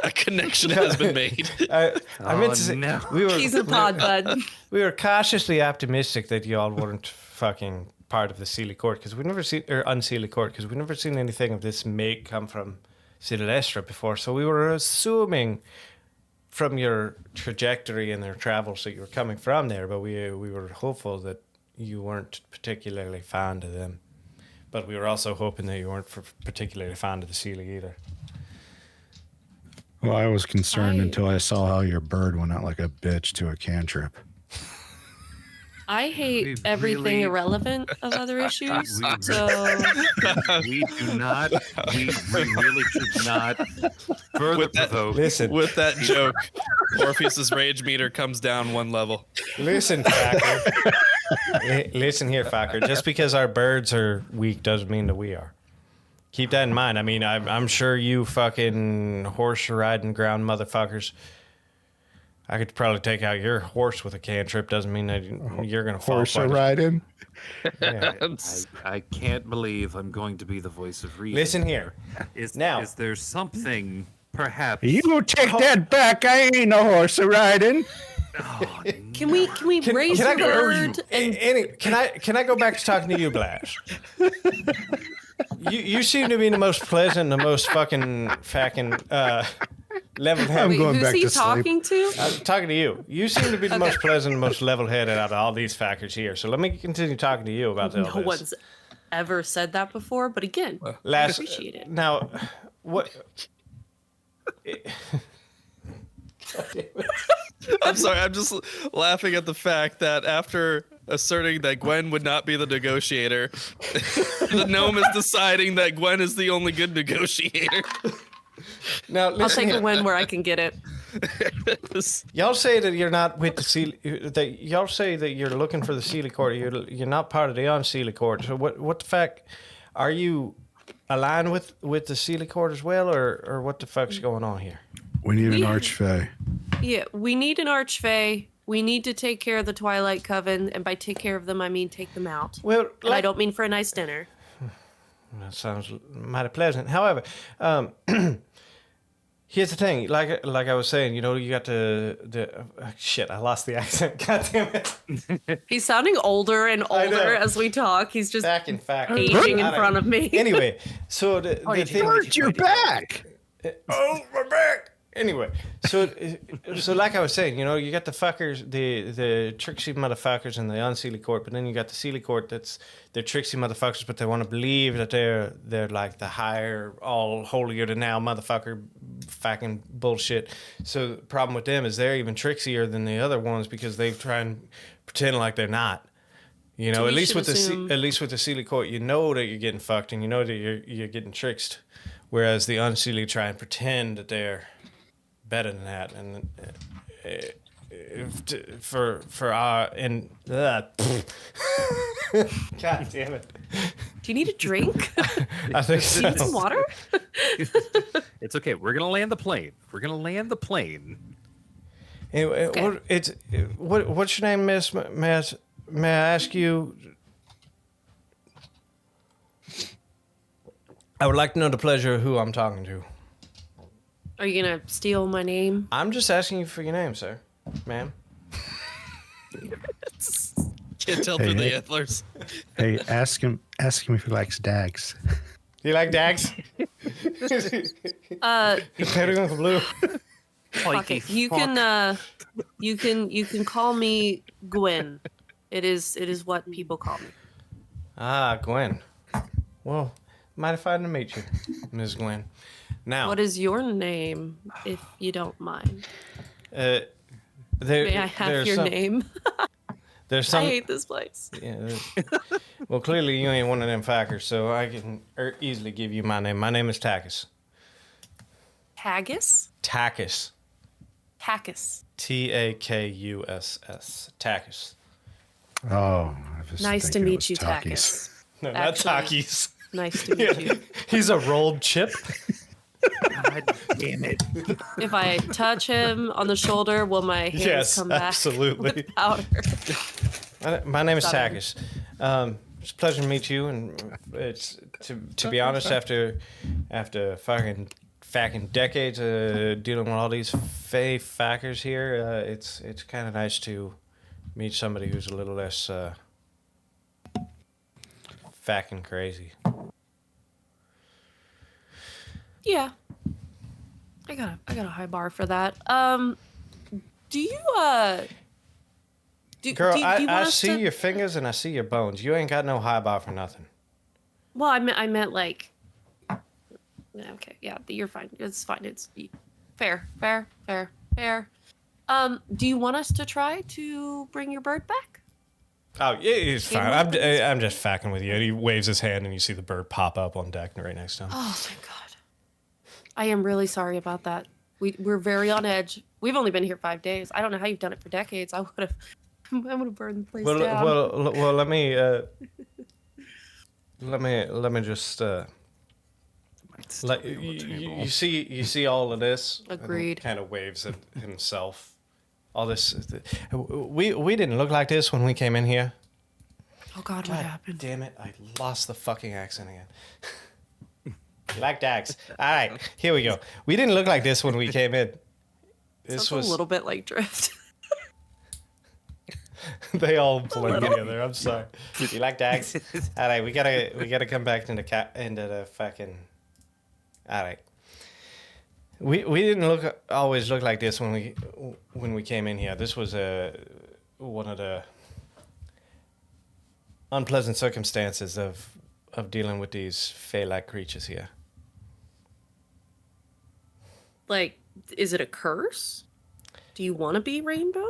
A connection has been made. I meant to say, no. He's a pod bud. We were cautiously optimistic that y'all weren't fucking part of the Seelie Court because we've never seen, or Unseelie Court, because we've never seen anything of this make come from Silvestra before. So we were assuming from your trajectory and their travels that you were coming from there, but we were hopeful that you weren't particularly fond of them. But we were also hoping that you weren't particularly fond of the Seelie either. Well, I was concerned until I saw how your bird went out like a bitch to a cantrip. I hate everything irrelevant of other issues. We do not. We really should not further provoke. Listen, With that joke, Orpheus's rage meter comes down one level. listen, Facker. Listen here, Facker. Just because our birds are weak doesn't mean that we are. Keep that in mind. I mean, I'm sure you fucking horse riding ground motherfuckers. I could probably take out your horse with a cantrip. Doesn't mean that you're going to fall. Horse riding. Yeah. I can't believe I'm going to be the voice of reason. Listen here. Is Now- there something perhaps? You take that back. I ain't no horse riding. Oh, Can we raise Can I the go? bird and Can I go back to talking to you, Blash? You seem to be the most pleasant, the most fucking level-headed. I'm going who's back he to sleep. talking to? I'm talking to you. You seem to be the most pleasant, the most level-headed out of all these factors here. So let me continue talking to you about all No this. one's ever said that before, but again, I appreciate it. Now, what? I'm sorry. I'm just laughing at the fact that after asserting that Gwen would not be the negotiator, the gnome is deciding that Gwen is the only good negotiator. Now, I'll listen take here. a win where I can get it. Y'all say that you're not with the Seelie. That y'all say that you're looking for the Seelie Court. You're not part of the Unseelie Court. So what the fact? Are you aligned with the Seelie Court as well, or what the fuck's going on here? We need an Yeah. archfey. Yeah, we need an archfey. We need to take care of the Twilight Coven, and by take care of them, I mean take them out. Well, And I don't mean for a nice dinner. That sounds mighty pleasant. However, here's the thing. Like I was saying, you know, you got the shit. I lost the accent. God damn it. He's sounding older and I know. older as we talk. He's just Back in fact. aging in front of me. Anyway, so the thing. Bird, you're back. Oh, we're back. Anyway, so like I was saying, you know, you got the fuckers, the tricksy motherfuckers in the Unseelie Court, but then you got the Seelie Court they're tricksy motherfuckers, but they want to believe that they're like the higher, all holier than thou motherfucker fucking bullshit. So the problem with them is they're even trickier than the other ones because they try and pretend like they're not. You know, So at we least should with assume- at least with the Seelie Court, you know that you're getting fucked and you know that you're getting tricked, wreas the Unseelie try and pretend that they're better than that, and for our and God damn it, Do you need a drink? I think Do you need some so. water? It's okay. We're gonna land the plane. We're gonna land the plane. Anyway, Okay. what's your name, Miss? May I ask you? I would like to know the pleasure of who I'm talking to. Are you gonna steal my name? I'm just asking you for your name, sir, ma'am. Can't tell Hey, through the hey. antlers. Hey, ask him if he likes dags. You like Dax? Pairing with blue. Fuck it. You can call me Gwen. It is what people call me. Ah, Gwen. Well, mighty to meet you, Ms. Gwen. Now, What is your name, if you don't mind? there, May I have there's your some, name? There's I some. hate this place. Yeah, well, clearly you ain't one of them fuckers, so I can easily give you my name. My name is Takis. Haggis? Takis. Takis. Takuss. Takis. Oh, I was Nice to thinking it meet was you, Takis. Takis. No, Actually- not Takis. Nice to meet you. He's a rolled chip. God damn it. If I touch him on the shoulder, will my hands Yes, come back absolutely. with powder? My name is Got it. Takis. It's a pleasure to meet you, and it's to be honest, after fucking decades of dealing with all these fey fuckers here, it's kind of nice to meet somebody who's a little less fucking crazy. Yeah. I got a high bar for that. Do you Girl, do you I want us see to... your fingers and I see your bones. You ain't got no high bar for nothing. Well, I meant like. Yeah, okay, yeah, you're fine. It's fine. It's fair. Do you want us to try to bring your bird back? Oh, yeah, it's fine. Game I'm just fucking with you. And he waves his hand, and you see the bird pop up on deck right next to him. Oh, thank God. I am really sorry about that. We're very on edge. We've only been here 5 days. I don't know how you've done it for decades. I would have burned the place down. Well, let me just you see all of this. Agreed. Kind of waves at himself. All this. We didn't look like this when we came in here. Oh God, what happened? Damn it! I lost the fucking accent again. You like Dax? All right, here we go. We didn't look like this when we came in. This Sounds was a little bit like Drift. they all blend little. together. I'm sorry. You like Dax? All right, we gotta come back into the fucking. All right. We didn't always look like this when we came in here. This was one of the unpleasant circumstances of dealing with these fey-like creatures here. Like, is it a curse? Do you want to be Rainbow?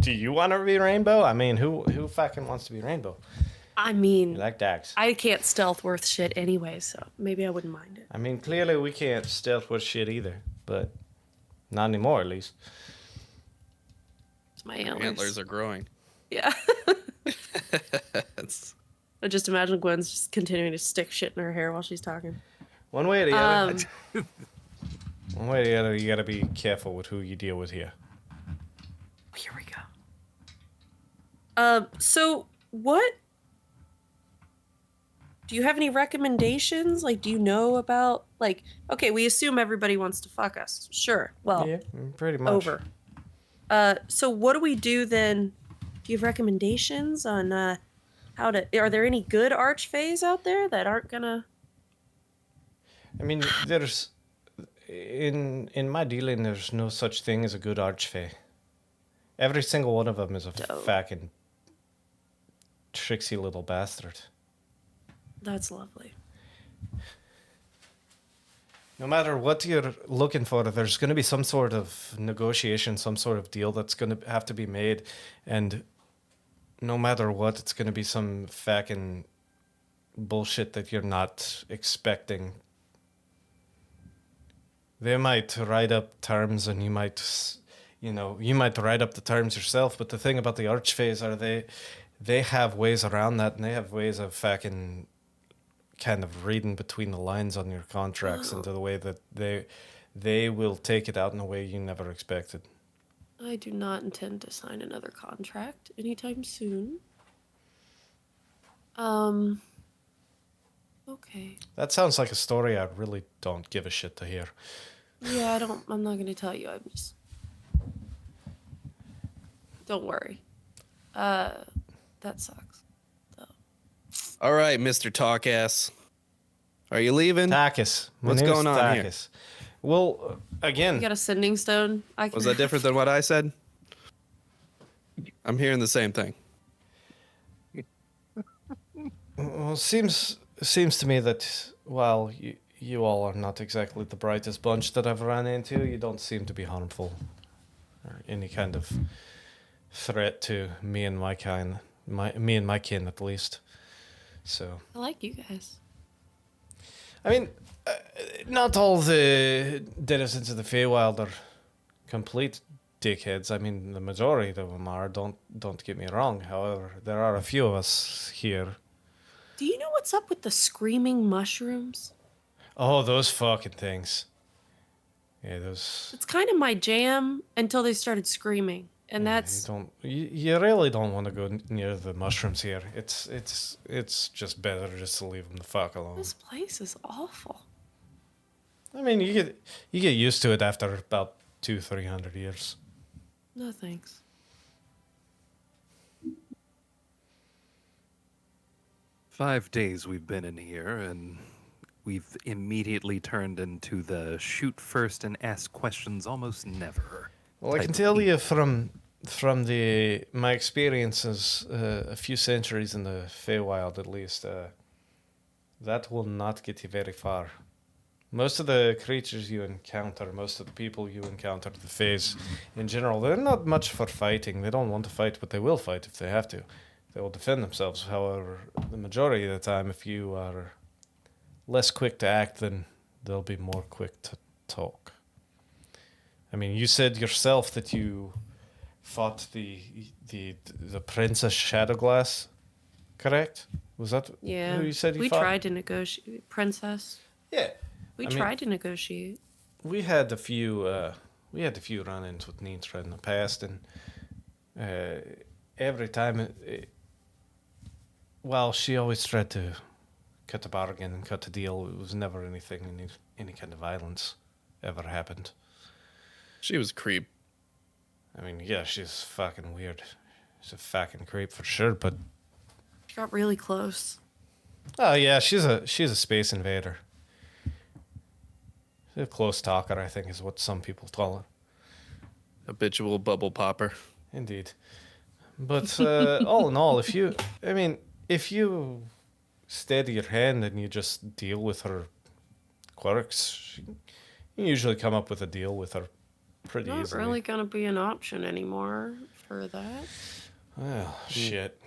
Do you want to be Rainbow? I mean, who fucking wants to be Rainbow? I mean, You like Dax? I can't stealth worth shit anyway, so maybe I wouldn't mind it. I mean, clearly we can't stealth with shit either, but not anymore, at least. It's my antlers. Antlers are growing. Yeah. That's- I just imagine Gwen's just continuing to stick shit in her hair while she's talking. One way or the other. Um, One way or the other, you gotta be careful with who you deal with here. here we go. So what? Do you have any recommendations? Like, do you know about, like, okay, we assume everybody wants to fuck us. Sure. Well, Yeah, pretty much. over. So what do we do then? Do you have recommendations on how to? Are there any good archfays out there that aren't gonna? I mean, there's in my dealing, there's no such thing as a good archfey. Every single one of them is a Dope. fucking tricksy little bastard. That's lovely. No matter what you're looking for, there's going to be some sort of negotiation, some sort of deal that's going to have to be made, and no matter what, it's going to be some fucking bullshit that you're not expecting. They might write up terms, and you might write up the terms yourself. But the thing about the archfays are they have ways around that, and they have ways of fucking kind of reading between the lines on your contracts into the way that they will take it out in a way you never expected. I do not intend to sign another contract anytime soon. Okay. That sounds like a story I really don't give a shit to hear. Yeah, I'm not gonna tell you. I'm just. Don't worry. That sucks. All right, Mr. Talk Ass. Are you leaving? Takis. My What's name is going on here? Takis. Well, again, You got a sending stone? I can Was that different than what I said? I'm hearing the same thing. well, seems to me that while you all are not exactly the brightest bunch that I've run into, you don't seem to be harmful or any kind of threat to me and my kind, me and my kin at least. So, I like you guys. I mean, not all the denizens of the Feywild are complete dickheads. I mean, the majority of them are. Don't get me wrong. However, there are a few of us here. Do you know what's up with the screaming mushrooms? Oh, those fucking things. Yeah, those. It's kind of my jam until they started screaming. And Yeah, that's you really don't want to go near the mushrooms here. It's just better just to leave them the fuck alone. this place is awful. I mean, you get used to it after about 200-300 years. No thanks. Five days we've been in here, and we've immediately turned into the shoot first and ask questions almost never. Well, I type can of tell people. you from my experiences, a few centuries in the Feywild at least, that will not get you very far. Most of the creatures you encounter, most of the people you encounter, the Fays in general, they're not much for fighting. They don't want to fight, but they will fight if they have to. They will defend themselves. However, the majority of the time, if you are less quick to act, then they'll be more quick to talk. I mean, you said yourself that you fought the Princess Shadowglass, correct? Was that Yeah. who you said you we fought? tried to negotiate. Princess. Yeah. We I mean- tried to negotiate. We had a few run-ins with Nitra in the past, and every time, well, she always tried to cut a bargain and cut a deal. It was never anything, any kind of violence ever happened. She was a creep. I mean, yeah, she's fucking weird. She's a fucking creep for sure, but She got really close. oh yeah, she's a space invader. She's a close talker, I think, is what some people call her. Habitual bubble popper. Indeed. But all in all, if you steady your hand and you just deal with her quirks, you usually come up with a deal with her pretty Not easily. really gonna be an option anymore for that. Well, shit.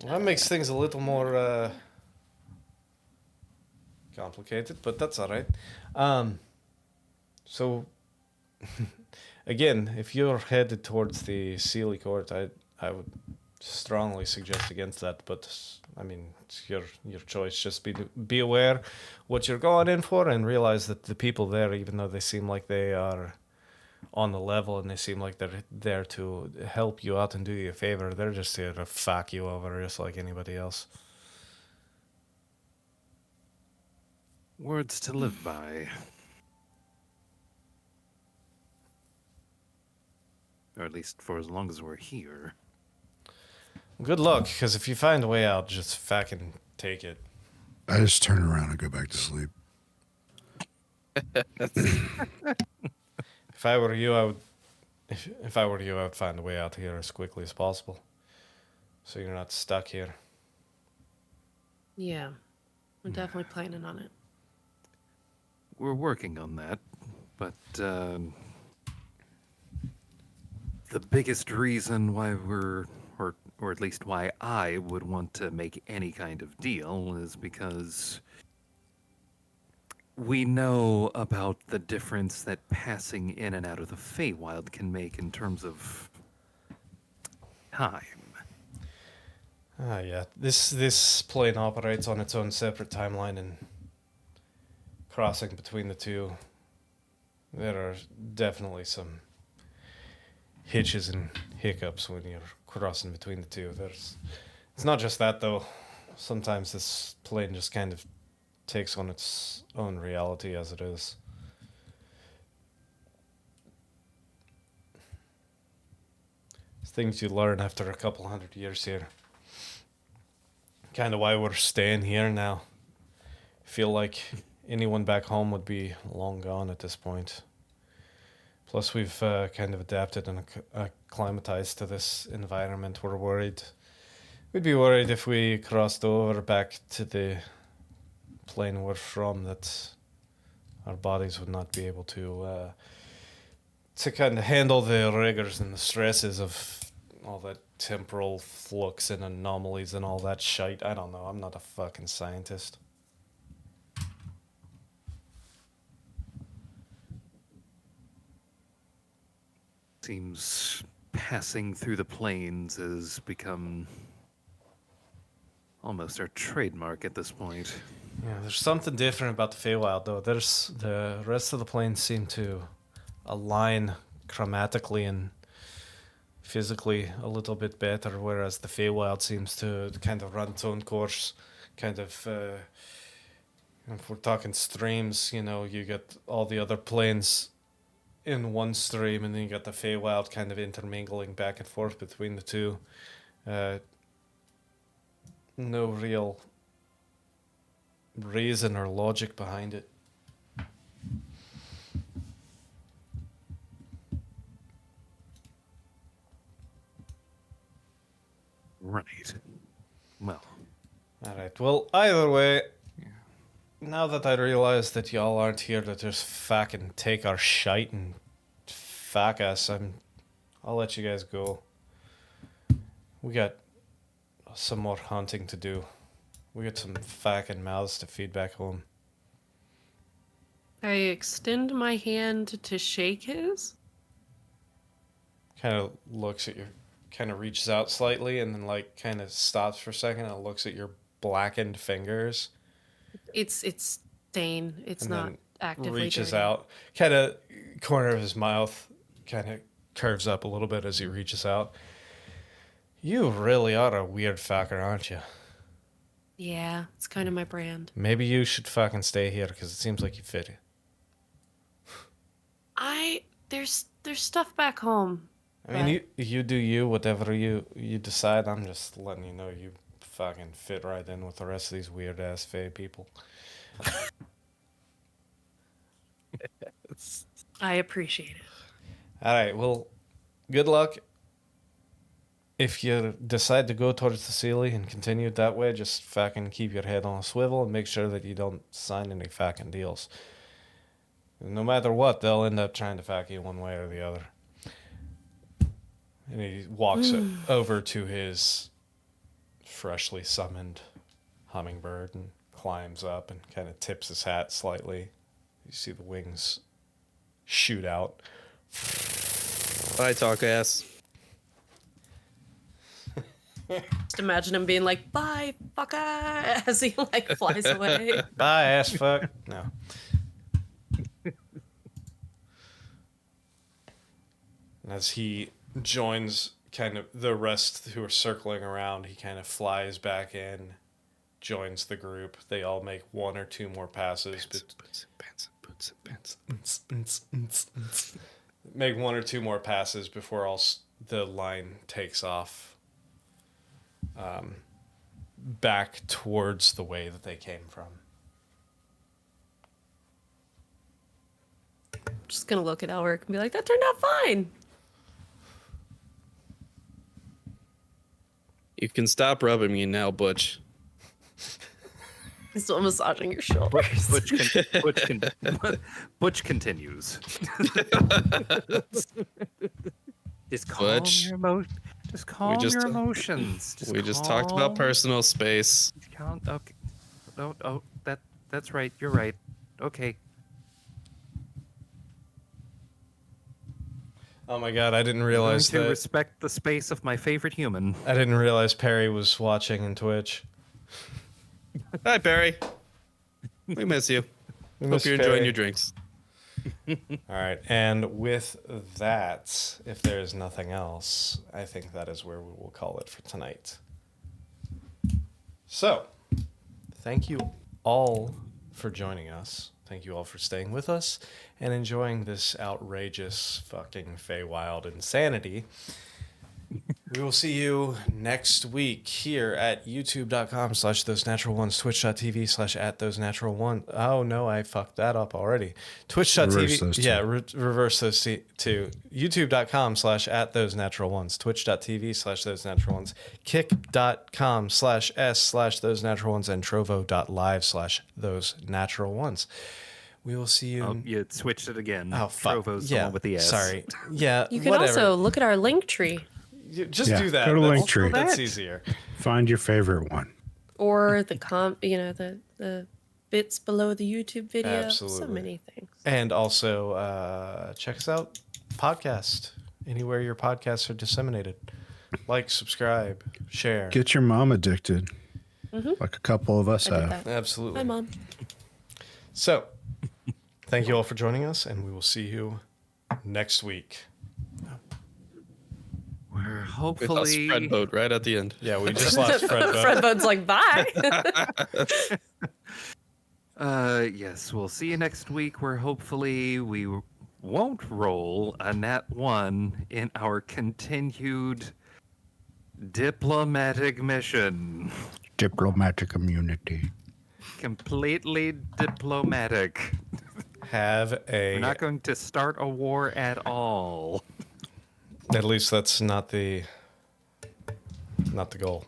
Well, that makes things a little more complicated, but that's all right. So, again, if you're headed towards the Sealy Court, I would strongly suggest against that. But I mean, it's your choice. Just be aware what you're going in for, and realize that the people there, even though they seem like they are on the level and they seem like they're there to help you out and do you a favor, they're just here to fuck you over just like anybody else. Words to live by. Or at least for as long as we're here. Good luck, because if you find a way out, just fucking take it. I just turn around and go back to sleep. If I were you, I would. If I were you, I would find a way out here as quickly as possible, so you're not stuck here. Yeah. I'm definitely planning on it. We're working on that, but the biggest reason why or at least why I would want to make any kind of deal is because we know about the difference that passing in and out of the Feywild can make in terms of time. Ah, yeah. This plane operates on its own separate timeline, and crossing between the two, there are definitely some hitches and hiccups when you're crossing between the two. It's not just that though. Sometimes this plane just kind of takes on its own reality as it is. It's things you learn after a couple hundred years here. Kind of why we're staying here now. feel like anyone back home would be long gone at this point. Plus, we've kind of adapted and acclimatized to this environment. We'd be worried if we crossed over back to the plane we're from, that our bodies would not be able to kind of handle the rigors and the stresses of all that temporal flux and anomalies and all that shite. I don't know. I'm not a fucking scientist. Seems passing through the plains has become almost our trademark at this point. Yeah, there's something different about the Feywild, though. There's the rest of the plains seem to align chromatically and physically a little bit better, whereas the Feywild seems to kind of run its own course. Kind of, if we're talking streams, you know, you get all the other plains in one stream, and then you got the Feywild kind of intermingling back and forth between the two. No real reason or logic behind it. Right. Well, All right. Well, either way, now that I realize that y'all aren't here to just fucking take our shite and fuck us, I'll let you guys go. We got some more hunting to do. We got some fucking mouths to feed back home. I extend my hand to shake his. Kind of looks at your, kind of reaches out slightly, and then like kind of stops for a second and looks at your blackened fingers. It's stain. It's And not then actively reaches dirty. out, kind of corner of his mouth kind of curves up a little bit as he reaches out. You really are a weird fucker, aren't you? Yeah, it's kind of my brand. Maybe you should fucking stay here because it seems like you fit. There's stuff back home. I mean, you do you, whatever you decide. I'm just letting you know you fucking fit right in with the rest of these weird ass Fae people. I appreciate it. All right, well, good luck. If you decide to go towards the Sealy and continue it that way, just fucking keep your head on a swivel and make sure that you don't sign any fucking deals. No matter what, they'll end up trying to fuck you one way or the other. And he walks over to his freshly summoned hummingbird and climbs up and kind of tips his hat slightly. You see the wings shoot out. Bye, talk ass. Just imagine him being like, "Bye, fucker," as he like flies away. Bye, ass fuck. No. And as he joins kind of the rest who are circling around, he kind of flies back in, joins the group. They all make one or two more passes. Make one or two more passes before the line takes off back towards the way that they came from. Just gonna look at Elric and be like, "That turned out fine." You can stop rubbing me now, Butch. He's still massaging your shoulders. Butch continues. Just calm Butch. your emotions. Just calm your emotions. We just talked about personal space. Okay. Oh, that's right. You're right. Okay. Oh my god, I didn't I'm realize going to that. respect the space of my favorite human. I didn't realize Perry was watching in Twitch. Hi, Perry. We miss you. Hope miss you're enjoying Perry. your drinks. All right, and with that, if there is nothing else, I think that is where we will call it for tonight. So, thank you all for joining us. Thank you all for staying with us and enjoying this outrageous fucking Feywild insanity. We will see you next week here at youtube.com/thosenatural1s, twitch.tv/@thosenatural1. Oh no, I fucked that up already. Reverse those Twitch.tv. two. Yeah, reverse those two. youtube.com/@thosenatural1s, twitch.tv/thosenatural1s, kick.com/s/thosenatural1s, and trovo.live/thosenatural1s. We will see you. Oh, you switched it again. Oh, fuck. Trovo's the one with the S. Sorry. Yeah, You can whatever. also look at our link tree Just Yeah, do that. go to That's- Linktree. That's easier. Find your favorite one. or the bits below the YouTube video. So Absolutely. many things. And also check us out, podcast, anywhere your podcasts are disseminated. Like, subscribe, share. Get your mom addicted, like a couple of us I did have. that. Absolutely. Hi, Mom. So, thank you all for joining us, and we will see you next week. We're We lost hopefully Fred Boat right at the end. Yeah, we just lost Fred. Fred Bud's like, bye. yes, we'll see you next week where hopefully we won't roll a nat 1 in our continued diplomatic mission. Diplomatic immunity. Completely diplomatic. Have We're a. not going to start a war at all. At least that's not the goal.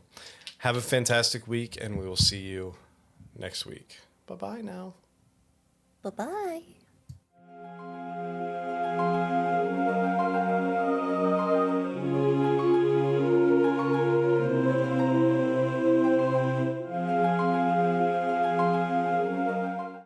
Have a fantastic week, and we will see you next week. Bye bye now. Bye-bye.